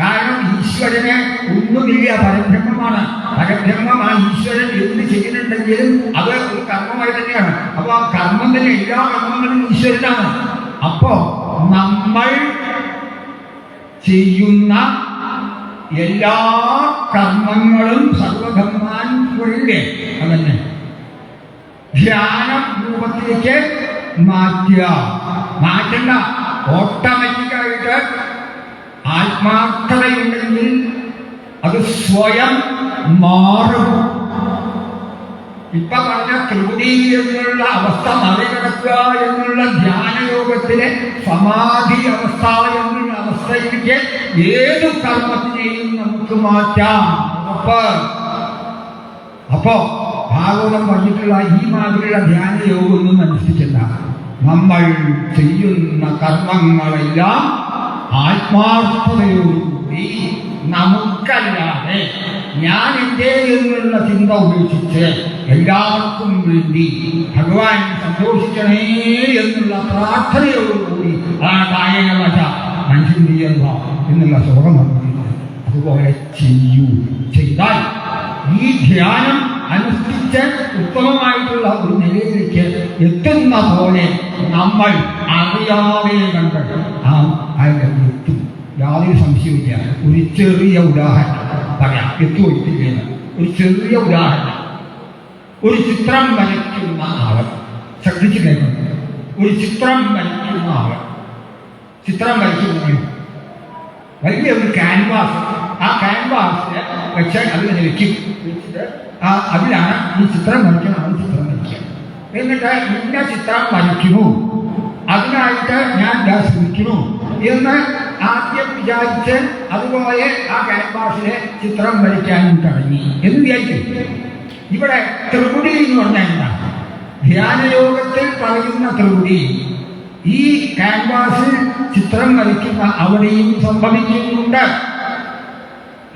കാരണം ഈശ്വരന് ഒന്നുമില്ല, പരബ്രഹ്മമാണ്. പരബ്രഹ്മം ആ ഈശ്വരൻ എന്ത് ചെയ്യുന്നുണ്ടെങ്കിലും അത് ഒരു കർമ്മമായി തന്നെയാണ്. അപ്പൊ ആ കർമ്മം തന്നെ, എല്ലാ കർമ്മങ്ങളും ഈശ്വരനാണ്. അപ്പോ നമ്മൾ ചെയ്യുന്ന എല്ലാ കർമ്മങ്ങളും സർവകർമാനുഷ്ഠില്ലേ അതന്നെ ധ്യാന രൂപത്തിലേക്ക് മാറ്റണ്ട. ഓട്ടോമാറ്റിക്കായിട്ട് ആത്മാർത്ഥതയുണ്ടെങ്കിൽ അത് സ്വയം മാറും. ഇപ്പൊ പറഞ്ഞ ത്രിപുടി എന്നുള്ള അവസ്ഥ മറികടക്കുക എന്നുള്ള ധ്യാനയോഗത്തിലെ സമാധി അവസ്ഥ എന്നുള്ള അവസ്ഥയിലേക്ക് ഏതു കർമ്മത്തിനെയും നമുക്ക് മാറ്റാം. അപ്പോ ഭാഗവതം പറഞ്ഞിട്ടുള്ള ഈ മാതിരിയുള്ള ധ്യാനയോഗമൊന്നും അനുഷ്ഠിച്ചില്ല. നമ്മൾ ചെയ്യുന്ന കർമ്മങ്ങളെല്ലാം ആത്മാർത്ഥതയോടുകൂടി നമുക്കല്ലാതെ ഞാൻ എൻ്റെ എന്നുള്ള ചിന്ത ഉപേക്ഷിച്ച് എല്ലാവർക്കും വേണ്ടി ഭഗവാൻ സന്തോഷിക്കണേ എന്നുള്ള പ്രാർത്ഥനയോടുകൂടി ആ കായക വച മനുഷ്യന്റെയല്ല എന്നുള്ള ശ്ലോകം പറഞ്ഞിട്ടുണ്ട്. അതുപോലെ ചെയ്താൽ ഈ ധ്യാനം അനുഷ്ഠിച്ച് ഉത്തമമായിട്ടുള്ള ഒരു നിലയിലേക്ക് എത്തുന്ന പോലെ നമ്മൾ അറിയാതെ കണ്ട് അതിൻ്റെ എത്തും. യാതൊരു സംശയമില്ല. ഒരു ചെറിയ ഉദാഹരണം പറയാം, എത്തുവെത്തില്ല. ഒരു ചെറിയ ഉദാഹരണം, ഒരു ചിത്രം വരയ്ക്കുന്ന ആള് ശ്രദ്ധിച്ചു കേൾക്കുന്നു. ഒരു ചിത്രം വരയ്ക്കുന്ന ആള് ചിത്രം വരയ്ക്കുന്നത് വലിയ ഒരു ക്യാൻവാസ്, ആ ക്യാൻവാസിൽ വെച്ച് അതിനെ വെച്ചിട്ട് അതിലാണ് ഈ ചിത്രം വരയ്ക്കുന്ന ആൾ ചിത്രം വരയ്ക്കുക. എന്നിട്ട് ഇന്ന ചിത്രം വരയ്ക്കുന്നു, അതിനായിട്ട് ഞാൻ ശ്രമിക്കുന്നു എന്ന് ആദ്യം വിചാരിച്ച് അതുപോലെ ആ ക്യാൻവാസിലെ ചിത്രം വരയ്ക്കാൻ തുടങ്ങി എന്ന് വിചാരിക്കും. ഇവിടെ ത്രിപുടി എന്ന് പറഞ്ഞാൽ എന്താണ്? ധ്യാനയോഗത്തിൽ പറയുന്ന ത്രിപുടി ഈ ക്യാൻവാസിൽ ചിത്രം വരയ്ക്കുന്ന അവിടെയും സംഭവിക്കുന്നുണ്ട്.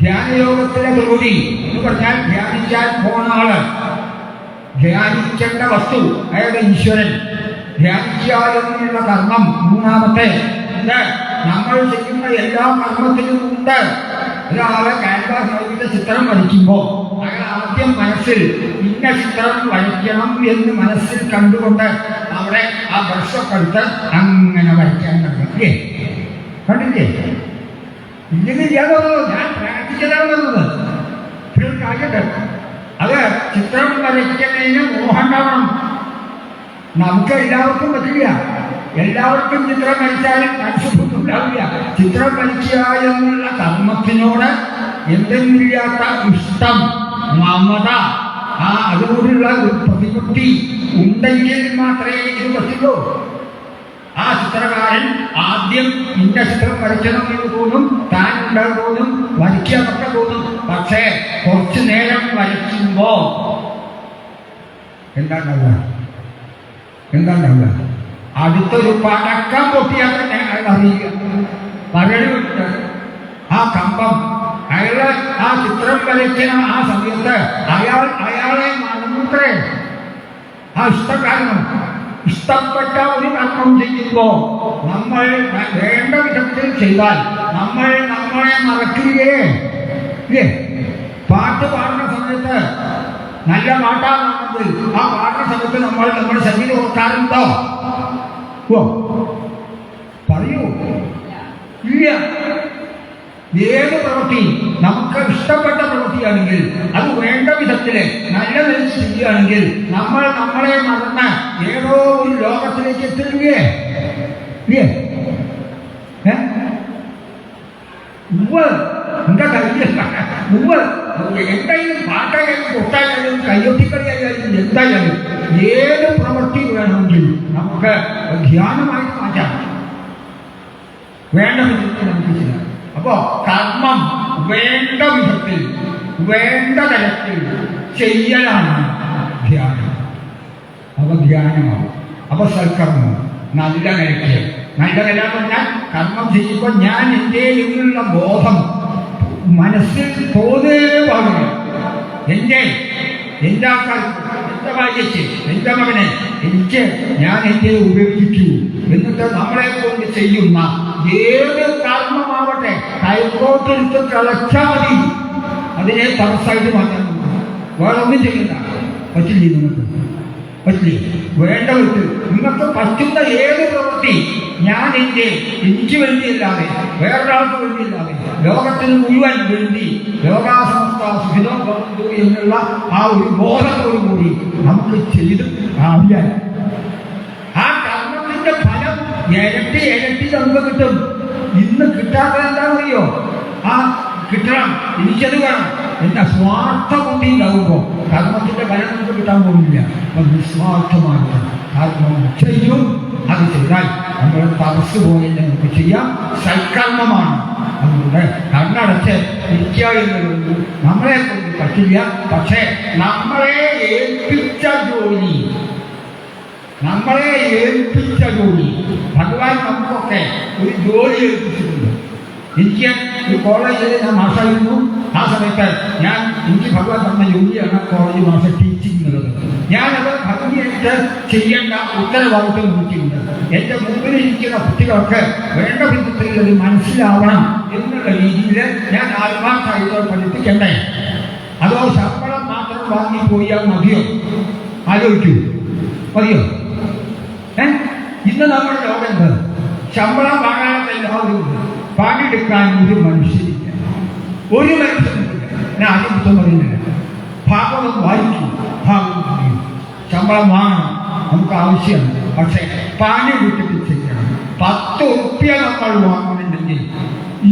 ധ്യാനയോഗത്തിലെ ത്രിപുടി എന്ന് പറഞ്ഞാൽ ധ്യാനിക്കാൻ പോണ ആള്, ധ്യാനിക്കേണ്ട വസ്തു അയാളുടെ ഈശ്വരൻ, ധ്യാനിക്കുക എന്നുള്ള കർമ്മം മൂന്നാമത്തെ നമ്മൾ ചെയ്യുന്ന എല്ലാ കർമ്മത്തിലും ഉണ്ട്. ഒരാളെ ക്യാൻവാസ് നോക്കിയിട്ട് ചിത്രം വരയ്ക്കുമ്പോൾ അയാൾ ആദ്യം മനസ്സിൽ ഇന്ന ചിത്രം വരയ്ക്കണം എന്ന് മനസ്സിൽ കണ്ടുകൊണ്ട് അവിടെ ആ ബ്രഷൊക്കെ എടുത്ത് അങ്ങനെ വരയ്ക്കാൻ കണ്ടില്ലേ? കണ്ടില്ലേ? ഇല്ലെങ്കിൽ ഞാൻ പ്രാക്ടിക്കലാണ് വന്നത്. ഒരു കാര്യമുണ്ട്, അത് ചിത്രം വരയ്ക്കുന്നതിന് മോഹം ഉണ്ടാവണം. നമുക്ക് എല്ലാവർക്കും പറ്റില്ല. എല്ലാവർക്കും ചിത്രം വരച്ചാലും മനസ്സിലാവില്ല. ചിത്രം വരയ്ക്കുക എന്നുള്ള കർമ്മത്തിനോട് എന്തെന്നില്ലാത്ത ഇഷ്ടം, മമത, അതിനോടുള്ള ഒരു പ്രതിപത്തി ഉണ്ടെങ്കിൽ മാത്രമേ ഇത് പറ്റുള്ളൂ. ആ ചിത്രകാരൻ ആദ്യം ഇന്ന ചിത്രം വരയ്ക്കണം എന്ന് തോന്നും, താൻ ഉണ്ടാകും തോന്നും, വരയ്ക്കാനൊക്കെ തോന്നും. പക്ഷേ കുറച്ചു നേരം വരയ്ക്കുമ്പോ എന്താണ്ടാവുക? അടുത്തൊരു പടക്കം പൊട്ടിയാൽ തന്നെ അയാൾ അറിയുക. പകരുണ്ട് ആ കമ്പം. അയാള് ആ ചിത്രം വരയ്ക്കുന്ന ആ സമയത്ത് അയാളെ മറന്നത്രേ. ആ ഇഷ്ടകാരണം ഇഷ്ടപ്പെട്ട ഒരു കർമ്മം ചെയ്യുമ്പോ നമ്മൾ വേണ്ട വിധത്തിൽ ചെയ്താൽ നമ്മൾ നമ്മളെ മറക്കില്ലേ? പാട്ട് പാടുന്ന സമയത്ത് നല്ല പാട്ടാണെങ്കിൽ ആ പാടുന്ന സമയത്ത് നമ്മൾ നമ്മുടെ ശരീരം ഓർക്കാറുണ്ടോ? പറയൂ, ഇല്ല. ഏത് പ്രവൃത്തി നമുക്ക് ഇഷ്ടപ്പെട്ട പ്രവൃത്തിയാണെങ്കിൽ അത് വേണ്ട വിധത്തില് നല്ല നിലയിൽ ചെയ്യുകയാണെങ്കിൽ നമ്മൾ നമ്മളെ മറന്ന് ഏതോ ഒരു ലോകത്തിലേക്ക് എത്തുന്നില്ലേ? എന്റെ കയ്യിൽ എന്തായാലും പാട്ടായാലും കൊട്ടായാലും കയ്യൊട്ടിക്കളിയായാലും എന്തായാലും ഏത് പ്രവൃത്തി വേണമെങ്കിൽ നമുക്ക് ധ്യാനമായി മാറ്റാം. വേണ്ട വിധത്തിൽ നമുക്ക് ചെയ്യാം. അപ്പോ കർമ്മം വേണ്ട വിധത്തിൽ വേണ്ട തരത്തിൽ ചെയ്യലാണ് ധ്യാനം. അപ്പൊ ധ്യാനമാവും. അപ്പൊ സൽക്കർമ്മം നല്ല നിലയ്ക്ക്. നല്ല നില പറഞ്ഞാൽ കർമ്മം ചെയ്യുമ്പോൾ ഞാൻ എൻ്റെ എന്നുള്ള ബോധം മനസ്സിൽ തോന്നേ പാടില്ല. എൻ്റെ ആൾക്കാർക്ക്, എൻ്റെ ഭാര്യയ്ക്ക്, എൻ്റെ മകനെ എനിക്ക് ഞാൻ എൻ്റെ ഉപേക്ഷിച്ചു എന്നിട്ട് നമ്മളെ കൊണ്ട് ചെയ്യുന്ന ഏത് കർമ്മമാവട്ടെ കൈക്കോട്ടെടുത്ത് കളച്ചാൽ മതി. അതിനെ തടസ്സമായിട്ട് മാറ്റാൻ വേറെ ഒന്നും ചെയ്യണ്ട. പറ്റില്ലേ? നിങ്ങൾക്ക് പറ്റില്ലേ? വേണ്ട വിട്ട് നിങ്ങൾക്ക് പറ്റുന്ന ഏത് പ്രവൃത്തി ഞാൻ എനിക്ക് വേണ്ടിയല്ലാതെ വേറൊരാൾക്ക് വേണ്ടിയല്ലാതെ ലോകത്തിന് മുഴുവൻ വേണ്ടി ലോകാസമസ്ത സുഖിതം ഭവന്തു എന്നുള്ള ആ ഒരു ബോധത്തോടു കൂടി നമുക്ക് ചെയ്ത് അറിയാൻ ആ കർമ്മത്തിന്റെ ഫലം ഇരട്ടി ഇരട്ടി നമുക്ക് കിട്ടും. ഇന്ന് കിട്ടാത്തത് എന്താണെന്നറിയോ? ആ കിട്ടണം, എനിക്കത് വേണം എന്ന സ്വാർത്ഥ ബുദ്ധി ഉണ്ടാകുമ്പോൾ കർമ്മത്തിന്റെ ഫലം നമുക്ക് കിട്ടാൻ പോകുന്നില്ല. അപ്പം നിസ്വാർത്ഥമായിട്ട് കർമ്മം ചെയ്യും. അത് ചെയ്താൽ നമ്മൾ തപസ് പോലെ നമുക്ക് ചെയ്യാം. സൽക്കർമ്മമാണ്. അതുകൊണ്ട് കണ്ണടച്ച് ഇരിക്കുക എന്നുള്ളത് നമ്മളെ കൊണ്ട് പറ്റില്ല. പക്ഷേ നമ്മളെ ഏൽപ്പിച്ച ജോലി ഭഗവാൻ നമുക്കൊക്കെ ഒരു ജോലി ഏൽപ്പിച്ചിട്ടുണ്ട്. എനിക്ക് ഒരു കോളേജിൽ ഞാൻ മാഷായിരുന്നു. ആ സമയത്ത് എനിക്ക് ഭഗവാൻ തന്ന ജോലിയാണ് കോളേജ് മാഷ ടീച്ചിങ് എന്നുള്ളത്. ഞാനത് ഭംഗിയായിട്ട് ചെയ്യേണ്ട ഉത്തരവാദിത്വം എനിക്കുണ്ട്. എൻ്റെ മുമ്പിൽ ഇരിക്കുന്ന കുട്ടികൾക്ക് വേണ്ട വിധത്തിൽ അത് മനസ്സിലാവണം എന്നുള്ള രീതിയിൽ ഞാൻ ആത്മാർത്ഥമായിട്ട് പഠിപ്പിക്കണ്ടേ? അതോ ശമ്പളം മാത്രം വാങ്ങിപ്പോയാൽ മതിയോ? ആലോചിക്കൂ, മതിയോ? ഇന്ന് നമ്മുടെ ലോകം ശമ്പളം വാങ്ങാനുള്ള എല്ലാവരും പണിയെടുക്കാൻ ഒരു മനുഷ്യരില്ല. ഞാൻ ആദ്യം പറയുന്നില്ല. ഭാഗവതം വായിക്കും, ഭാഗവതം ചെയ്യും. ശമ്പളം വാങ്ങണം, നമുക്ക് ആവശ്യമാണ്. പക്ഷേ പണിയെടുത്തിട്ട് ചെയ്യണം. 10 ഉറുപ്പ്യ നമ്മൾ വാങ്ങുന്നുണ്ടെങ്കിൽ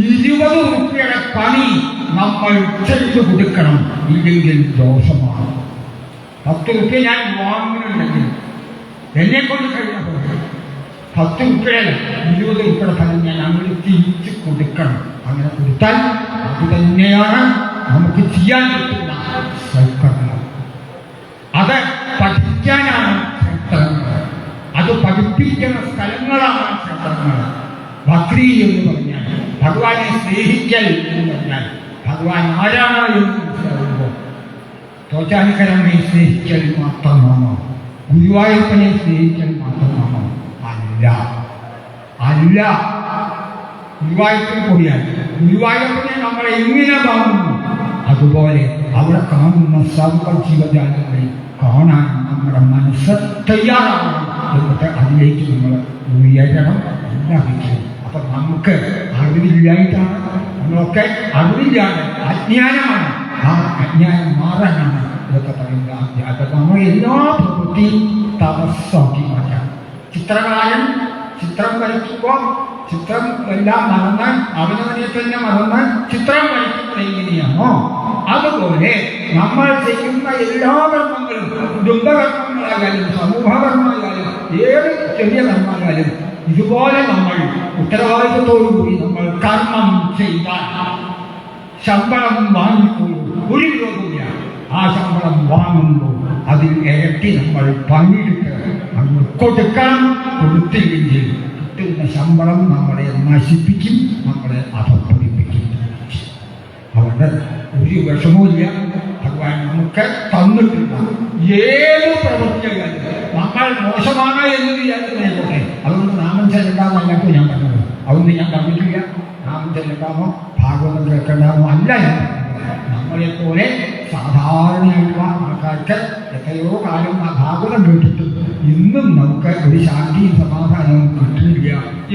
20 ഉറുപ്പ്യയുടെ പണി നമ്മൾ ചെയ്തു കൊടുക്കണം. ഇല്ലെങ്കിൽ ദോഷമാണ്. 10 ഉറുപ്പ്യ ഞാൻ വാങ്ങുന്നുണ്ടെങ്കിൽ എന്നെ കൊണ്ട് കഴിയാൻ 10 ഉറുപ്പ്യയല്ല, 20 ഉറുപ്പ്യയുടെ ഫലം ഞാൻ അങ്ങനെ തിരിച്ചു കൊടുക്കണം. അങ്ങനെ കൊടുത്താൽ അത് തന്നെയാണ് നമുക്ക് ചെയ്യാൻ പറ്റുന്ന സൽക്കർമ്മം. അത് പഠിക്കാനാണ് ക്ഷേത്രങ്ങൾ. അത് പഠിപ്പിക്കുന്ന സ്ഥലങ്ങളാണ് ക്ഷേത്രങ്ങൾ. ഭക്തി എന്ന് പറഞ്ഞാൽ ഭഗവാനെ സ്നേഹിക്കൽ എന്ന് പറഞ്ഞാൽ ഭഗവാൻ ആരാണ് എന്ന് മനസ്സിലാകുമ്പോൾ തോറ്റാനിക്കരനെ സ്നേഹിക്കൽ മാത്രമാണോ? ഗുരുവായൂരപ്പനെ സ്നേഹിക്കൽ മാത്രമാണോ? അല്ല. ഗുരുവായൂരപ്പൻ പോയാൽ ഗുരുവായൂരപ്പനെ നമ്മളെ എങ്ങനെ കാണുന്നു അതുപോലെ അവിടെ കാണുന്ന സർവ്വ ജീവജാലങ്ങളെ കാണാൻ നമ്മുടെ മനസ്സ് തയ്യാറാകണം. എന്നിട്ട് അതിലേക്ക് നമ്മൾ ഉയരണം. എല്ലാവരും അപ്പം നമുക്ക് അറിവില്ലായിട്ടാണ്, നമ്മളൊക്കെ അറിവില്ലാതെ അജ്ഞാനമാണ്. ആ അജ്ഞാനം മാറാനാണ് ഇതൊക്കെ പറയുന്നത്. അത് നമ്മൾ എല്ലാ പ്രവൃത്തിയും തപസ്സാക്കി മാറ്റാം. ചിത്രകാരൻ ചിത്രം വരയ്ക്കുമ്പോൾ ചിത്രം എല്ലാം മറന്ന് അവനവനെ തന്നെ മറന്ന് ചിത്രം വരയ്ക്കുന്നത് എങ്ങനെയാണോ അതുപോലെ നമ്മൾ ചെയ്യുന്ന എല്ലാ കർമ്മങ്ങളും, കുടുംബകർമ്മങ്ങളായാലും സമൂഹകർമ്മമായാലും ഏത് ചെറിയ കർമ്മമായാലും ഇതുപോലെ നമ്മൾ ഉത്തരവാദിത്വത്തോടുകൂടി നമ്മൾ കർമ്മം ചെയ്താൽ ശമ്പളം വാങ്ങിപ്പോയി ഒരു വിരോധമില്ല. ആ ശമ്പളം വാങ്ങുമ്പോൾ അതിൽ ഇരട്ടി നമ്മൾ പണിയെടുത്ത് അങ്ങ് കൊടുക്കണം. കൊടുത്തില്ലെങ്കിൽ കിട്ടുന്ന ശമ്പളം നമ്മളെ നശിപ്പിക്കും, നമ്മളെ അധപ്പതിപ്പിക്കും. അതുകൊണ്ട് ഒരു വിഷമവുമില്ല. ഭഗവാൻ നമുക്ക് തന്നിട്ടില്ല. ഏത് പ്രവൃത്തിയായാലും നമ്മൾ മോശമാണ് എന്ന് വിചാരിക്കുന്നതായിക്കോട്ടെ. അതുകൊണ്ട് നാമം ചെല്ലണ്ടാന്നല്ലാട്ടോ ഞാൻ പറഞ്ഞത്. അതൊന്നും ഞാൻ പറഞ്ഞിട്ടില്ല. നാമം ചെല്ലണ്ടാമോ ഭാഗവതം കേൾക്കണ്ടാമോ അല്ല ഞാൻ പറഞ്ഞത്. നമ്മളെപ്പോലെ സാധാരണയായിട്ടുള്ള ആൾക്കാർക്ക് എത്രയോ കാലം ആ ഭാഗവതം കേട്ടിട്ട് ഇന്നും നമുക്ക് ഒരു ശാന്തിയും സമാധാനവും കിട്ടുന്നില്ല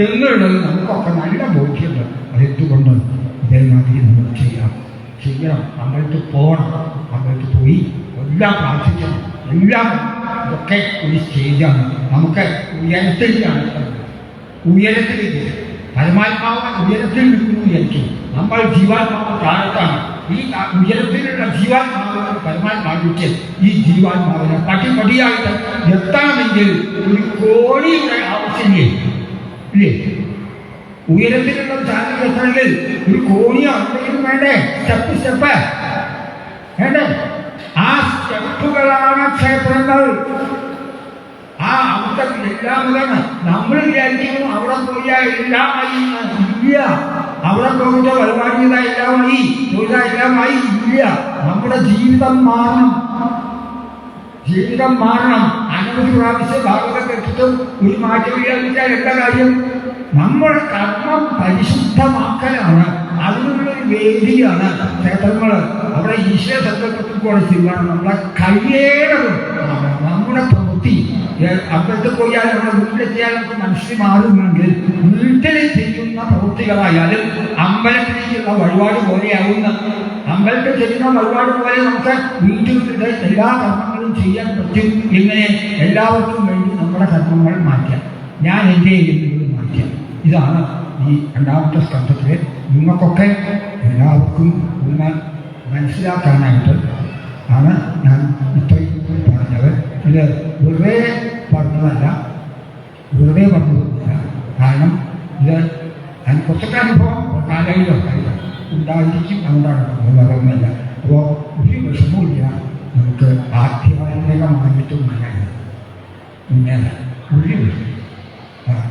എന്നുള്ളത് നമുക്കൊക്കെ നല്ല ബോധ്യമുണ്ട്. അതെന്തുകൊണ്ട് ഇതേമാതിരി നമ്മൾ ചെയ്യണം. നമ്മൾക്ക് പോകണം. നമ്മൾക്ക് പോയി എല്ലാം പ്രാർത്ഥിക്കണം. എല്ലാം ഇതൊക്കെ ഒരു സ്റ്റേജാണ്. നമുക്ക് ഉയരത്തിലാണ്, ഉയരത്തിലേക്ക് പരമാത്മാവ് ഉയരത്തിൽ നിൽക്കുന്നു വിചാരിച്ചു. നമ്മൾ ജീവാത്മാവ് താഴത്താണ്. ഈ ഉയരത്തിലുള്ള ജീവാത്മാവ് പരമാത്മാവിക്ക് ഈ ജീവാത്മാവിനെ പടിപടിയായിട്ട് എത്തണമെങ്കിൽ ഒരു കോടിയുടെ ആവശ്യമില്ലേ? ഇല്ലേ? ഉയരത്തിലുള്ള ചാനൽ എത്തണമെങ്കിൽ ഒരു കോടിയോ എന്തെങ്കിലും വേണ്ടേ? സ്റ്റെപ്പ് വേണ്ടേ? ആ സ്റ്റെപ്പുകളാണ് ക്ഷേത്രങ്ങൾ. ആ അവിടുത്തെ എല്ലാമാണ്. നമ്മൾ വിചാരിക്കുന്നു അവിടെ പോയാൽ എല്ലാമായി. ഇല്ല. അവിടെ പോയിട്ട് പരിപാടിയത എല്ലാമായി, തൊഴിലെല്ലാമായി. ഇല്ല. നമ്മുടെ ജീവിതം മാറണം. അനവധി പ്രാവശ്യം ഭാഗവതം കേട്ടിട്ടും ഒരു മാറ്റം വിചാരിച്ചാൽ എന്താ കാര്യം? നമ്മുടെ കർമ്മം പരിശുദ്ധമാക്കലാണ്. അതിനുള്ളൊരു വേദിയാണ് ക്ഷേത്രങ്ങൾ. അവിടെ ഈശ്വര സങ്കല്പത്തിൽ കൂടെ ചെയ്യണം. നമ്മളെ കഴിയേണ്ടതും നമ്മുടെ പ്രവൃത്തി അമ്പലത്തിൽ പോയാൽ നമ്മുടെ വീട്ടിലെത്തിയാൽ നമുക്ക് മനസ്സിൽ മാറുമെങ്കിൽ വീട്ടിൽ ചെയ്യുന്ന പ്രവൃത്തികളായാലും അമ്പലത്തിലേക്കുള്ള വഴിപാട് പോലെയാവുന്ന, അമ്പലത്തിൽ ചെയ്യുന്ന വഴിപാട് പോലെ നമുക്ക് വീട്ടിൽ എല്ലാ കർമ്മങ്ങളും ചെയ്യാൻ പറ്റും. ഇങ്ങനെ എല്ലാവർക്കും വേണ്ടി നമ്മുടെ കർമ്മങ്ങൾ മാറ്റാം. ഞാൻ എൻ്റെ ഇതാണ് ഈ രണ്ടാമത്തെ സ്കന്ധത്തിൽ നിങ്ങൾക്കൊക്കെ എല്ലാവർക്കും ഒന്ന് മനസ്സിലാക്കാനായിട്ട് ആണ് ഞാൻ ഇത്രയും പറഞ്ഞത്. ഇത് വെറുതെ പറഞ്ഞതല്ല, വെറുതെ പറഞ്ഞതൊന്നുമില്ല. കാരണം ഇത് അതിന് കുറച്ചൊക്കെ അനുഭവം കാലയിലൊക്കെ ഉണ്ടായിരിക്കും, അതുകൊണ്ടാണ് വേറെ ഒന്നുമല്ല. അപ്പോൾ ഒരു വിഷമമില്ല, നമുക്ക് ആധ്യാത്മികമായിട്ട് മുന്നേറാം. ഒരു വിഷയം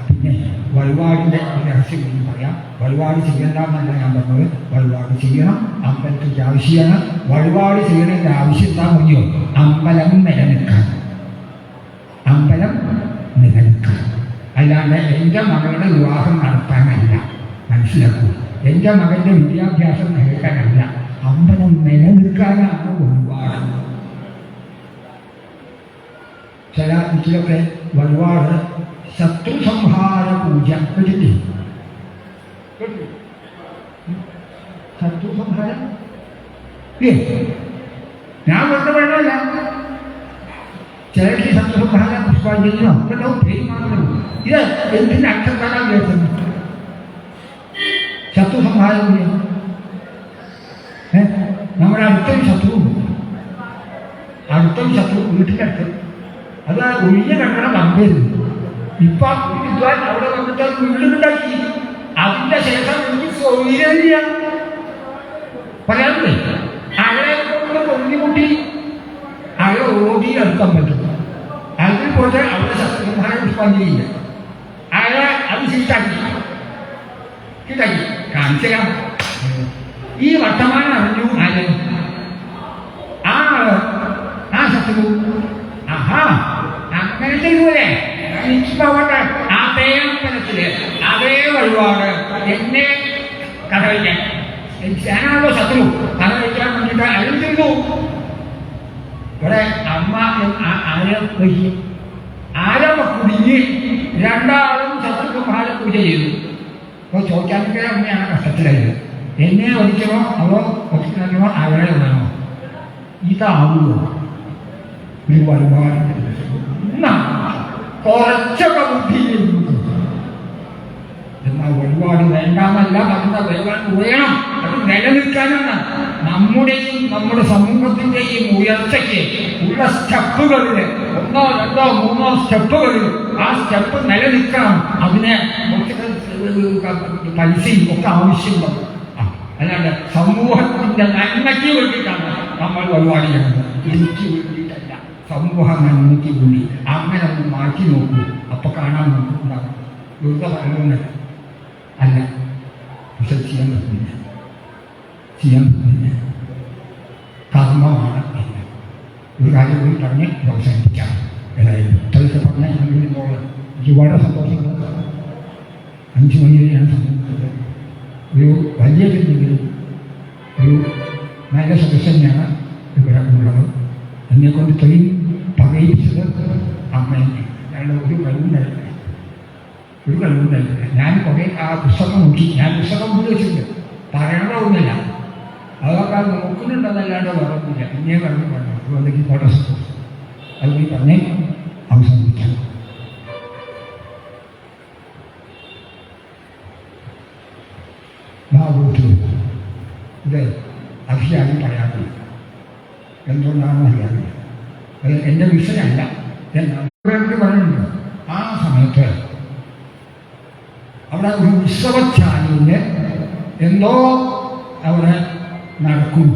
പിന്നെ വഴിപാടിൻ്റെ രഹസ്യം എന്ന് പറയാം. വഴിപാട് ചെയ്യണ്ടെന്നല്ല ഞാൻ പറഞ്ഞത്, വഴിപാട് ചെയ്യണം. അമ്പലത്തിൻ്റെ ആവശ്യമാണ്. വഴിപാട് ചെയ്യണതിൻ്റെ ആവശ്യം എന്താ മതിയോ? അമ്പലം നിലനിൽക്കാൻ, അമ്പലം നിലനിൽക്കാൻ. അല്ലാണ്ട് എൻ്റെ മകളുടെ വിവാഹം നടത്താനല്ല, മനസ്സിലാക്കൂ. എൻ്റെ മകൻ്റെ വിദ്യാഭ്യാസം നൽകാനല്ല, അമ്പലം നിലനിൽക്കാനാണ് വഴിപാട്. ചില ഇതിലൊക്കെ വഴിപാട് ശത്രു സംഹാര പൂജ കേട്ടില്ലേ? ശത്രു സംഹാരം ഞാൻ വെറുതെ വേണമല്ല. ചിലർക്ക് ശത്രു സംഹാര പുഷ്പാഞ്ജലിയോ കേട്ടോ പേര് മാത്രമേ. ഇത് എന്തിൻ്റെ അക്ഷരത്താനാ കേൾക്കുന്നത്? ശത്രു സംഹാരം പൂജ നമ്മുടെ അടുത്തൊരു ശത്രു, അടുത്തൊരു ശത്രു വീട്ടിൻ്റെ അടുത്ത്, അത് ഒഴിഞ്ഞ കണ്ടണ പമ്പരുന്നു. ഇപ്പൊ വിദ്വാൻ അവിടെ വന്നിട്ട് വീടുണ്ടാക്കി. അതിന്റെ ശേഷം എനിക്ക് സൗകര്യമില്ല പറയാറില്ലേ? അയാളെ കൊണ്ട് പൊന്നിമുട്ടി അയാളെ ഓടി അടുക്കാൻ പറ്റും. അതിൽ പോയിട്ട് അവിടെ ശസ്ത്രമായ പുഷ്പാഞ്ജലിയില്ല. അയാളെ അത് ചീട്ടാക്കി കാണിച്ചാൽ ഈ വർത്തമാനം അറിഞ്ഞു ആര്? ആ ശത്രു. ആഹാ, അങ്ങനെ ചെയ്യൂലേ? എനിക്കിപ്പോട്ടെ അതേ അമ്പലത്തില് അതേ വഴിപാട് എന്നെ കഥ വയ്ക്കാൻ ഞാനാണല്ലോ ശത്രു. കഥ വയ്ക്കാൻ വേണ്ടിയിട്ട് അയാൾ ചെയ്തു. ഇവിടെ അമ്മ ആരവ കുടുങ്ങി രണ്ടാളും ശത്രുക്കുമാരെ പൂജ ചെയ്തു. അപ്പോൾ ചോദിക്കാനൊക്കെ അമ്മയാണ് കഷ്ടത്തിലായത്. എന്നെ ഒരിക്കലോ അതോ ഒരിക്കലോ അവരെ വേണോ? ഇതാവുമോ ഒരു വഴിപാട്? കുറച്ചൊക്കെ ബുദ്ധി എന്നാൽ വഴിപാട് വേണ്ടാമല്ല പറഞ്ഞ വഴിപാട് വേണം. അത് നിലനിൽക്കാനാണ്. നമ്മുടെയും നമ്മുടെ സമൂഹത്തിൻ്റെയും ഉയർച്ചയ്ക്ക് ഉള്ള സ്റ്റെപ്പുകളിൽ 1, 2, 3 സ്റ്റെപ്പുകളിൽ ആ സ്റ്റെപ്പ് നിലനിൽക്കണം. അതിന് പൈസയും ഒക്കെ ആവശ്യമുണ്ട്. അല്ലാണ്ട് സമൂഹത്തിൻ്റെ നന്മയ്ക്ക് വേണ്ടിയിട്ടാണ് നമ്മൾ വഴിപാട് ചെയ്യുന്നത്, എനിക്ക് വേണ്ടിയിട്ടല്ല. സമൂഹ നന്മയ്ക്ക് വേണ്ടി. അങ്ങനെ ഒന്ന് മാറ്റി നോക്കൂ, അപ്പൊ കാണാൻ ഉണ്ടാകും. വെറുതെ പറയുന്നത് അല്ല, പക്ഷെ ചെയ്യാൻ പറ്റില്ല, ചെയ്യാൻ പറ്റില്ല. കർമ്മമാണ്. ഒരു കാര്യം കൂടി പറഞ്ഞ് അവസാനിപ്പിക്കാം. ഏതായാലും ഇത്രയൊക്കെ പറഞ്ഞാൽ എനിക്ക് വളരെ സന്തോഷമുണ്ട്. 5 മണി വരെയാണ് സംബന്ധിച്ചത്. ഒരു വലിയ രീതിയിലും ഒരു നല്ല സദസ്സന്നെയാണ് ഇവിടെ ഉള്ളത്. എന്നെക്കൊണ്ട് ഇത്രയും പകയിപ്പിച്ചത് അമ്മയെ. ഞങ്ങളുടെ ഒരു കഴിവുണ്ടായില്ല, ഒരു കഴിവുണ്ടായില്ല. ഞാൻ കുറേ ആ പുസ്തകം നോക്കി, ഞാൻ പുസ്തകം മുന്നിൽ വെച്ചിട്ടുണ്ട്, പറയണതൊന്നുമില്ല. അതൊക്കെ നോക്കുന്നുണ്ടെന്നല്ലാണ്ട് വേറൊന്നുമില്ല. പിന്നെ പറഞ്ഞു പറഞ്ഞു അതുകൊണ്ടെങ്കിൽ വളരെ സന്തോഷം. അതുകൊണ്ട് പറഞ്ഞേ അവസാനിപ്പിക്കാം. ഭാഗവത്തിൽ ഇത് അധികാരി പറയാറില്ല. എന്തുകൊണ്ടാണെന്ന് അറിയാറില്ല. അത് എൻ്റെ വിഷയമല്ല. എന്നാണ് പറയുന്നുണ്ട്. ആ സമയത്ത് അവിടെ ഒരു ഉത്സവശാലയിൽ എന്തോ അവിടെ നടക്കും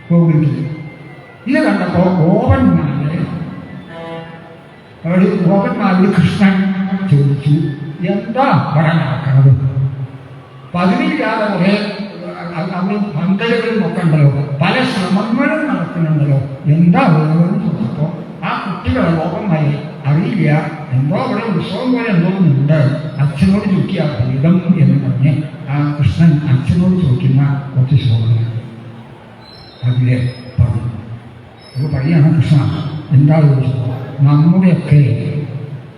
കോവിലിൽ. ഇത് കണ്ടപ്പോൾ ഗോപന്മാരോട് കൃഷ്ണൻ ചോദിച്ചു, എന്താ അവിടെ നടക്കുന്നത്? പതിവില്ലാതെ കുറേ അവിടെ പന്തലുകളും ഒക്കെ ഉണ്ടല്ലോ, പല ശ്രമങ്ങളും നടക്കുന്നുണ്ടല്ലോ, എന്താ വേണമെന്ന് ചോദിച്ചപ്പോൾ ആ കുട്ടികളെ ഗോപന്മാരെ അറിയില്ല, എന്തോ അവിടെ ഉത്സവം പോലെ എന്തോ ഉണ്ട്, അച്ഛനോട് ചോദിക്കുക ഭേദം എന്ന് പറഞ്ഞ് ആ കൃഷ്ണൻ അച്ഛനോട് ചോദിക്കുന്ന കുറച്ച് ശ്ലോകങ്ങൾ അതിലെ പറഞ്ഞു. അപ്പോൾ പറയുകയാണ് കൃഷ്ണ, എന്താ ചോദിച്ചത്? നമ്മുടെയൊക്കെ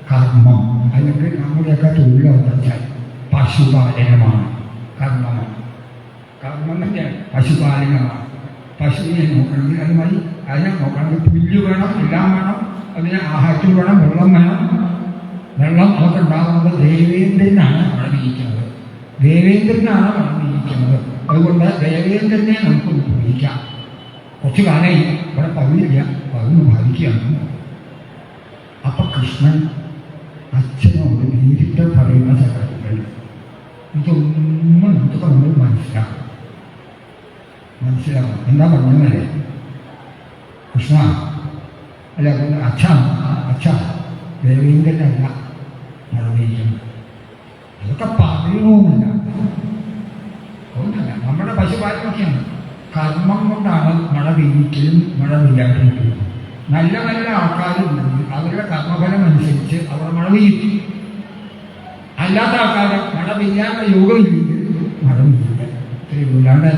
കർമ്മം അല്ലെങ്കിൽ നമ്മുടെയൊക്കെ തൊഴിലെന്ന് വെച്ചാൽ പശുപാലനമാണ്, കർമ്മമാണ്. കർമ്മത്തിൻ്റെ പശുപാലനമാണ്. പശുവിനെ നോക്കണമെങ്കിൽ അത് മതി. അതിനെ നോക്കണമെങ്കിൽ പുല്ല് വേണം, എല്ലാം വേണം. അതിന് ആഹാരത്തിൽ വേണം, വെള്ളം വേണം, വെള്ളം നമുക്ക് ഉണ്ടാകുന്നത് ദേവേന്ദ്രനാണ് മഴ പെയ്യിക്കുന്നത്. ദേവേന്ദ്രനാണ് മഴ പെയ്യിക്കുന്നത്. അതുകൊണ്ട് ദേവേന്ദ്രനെ നമുക്ക് ഉപയോഗിക്കാം. കുറച്ചു കാലമായി ഇവിടെ പവില്ല, പവിന് ബാധിക്കുകയാണ്. അപ്പൊ കൃഷ്ണൻ അച്ഛനോട് നേരിട്ട് പറയുന്ന സകലങ്ങൾ ഇതൊന്നും നമുക്ക് നമ്മൾ മനസ്സിലാക്കും. എന്താ പറഞ്ഞല്ലേ കൃഷ്ണ അല്ല അച്ഛ ദേവേന്ദ്രനല്ല മഴ പെയ്യുന്നത്. അതൊക്കെ പറയണമെന്നില്ല. ഒന്നല്ല, നമ്മുടെ പശുപാലനൊക്കെയാണ്. കർമ്മം കൊണ്ടാണ് മഴ പെയ്യിക്കലും മഴ പെയ്യാതിരിക്കലും. നല്ല നല്ല ആൾക്കാരുണ്ടെങ്കിൽ അവരുടെ കർമ്മഫലം അനുസരിച്ച് അവർ മഴ പെയ്യും. അല്ലാത്ത ആൾക്കാർ മഴ പെയ്യാനുള്ള യോഗമില്ലെങ്കിൽ മഴ പെയ്യില്ല. ഇത്രയും അല്ലാണ്ട്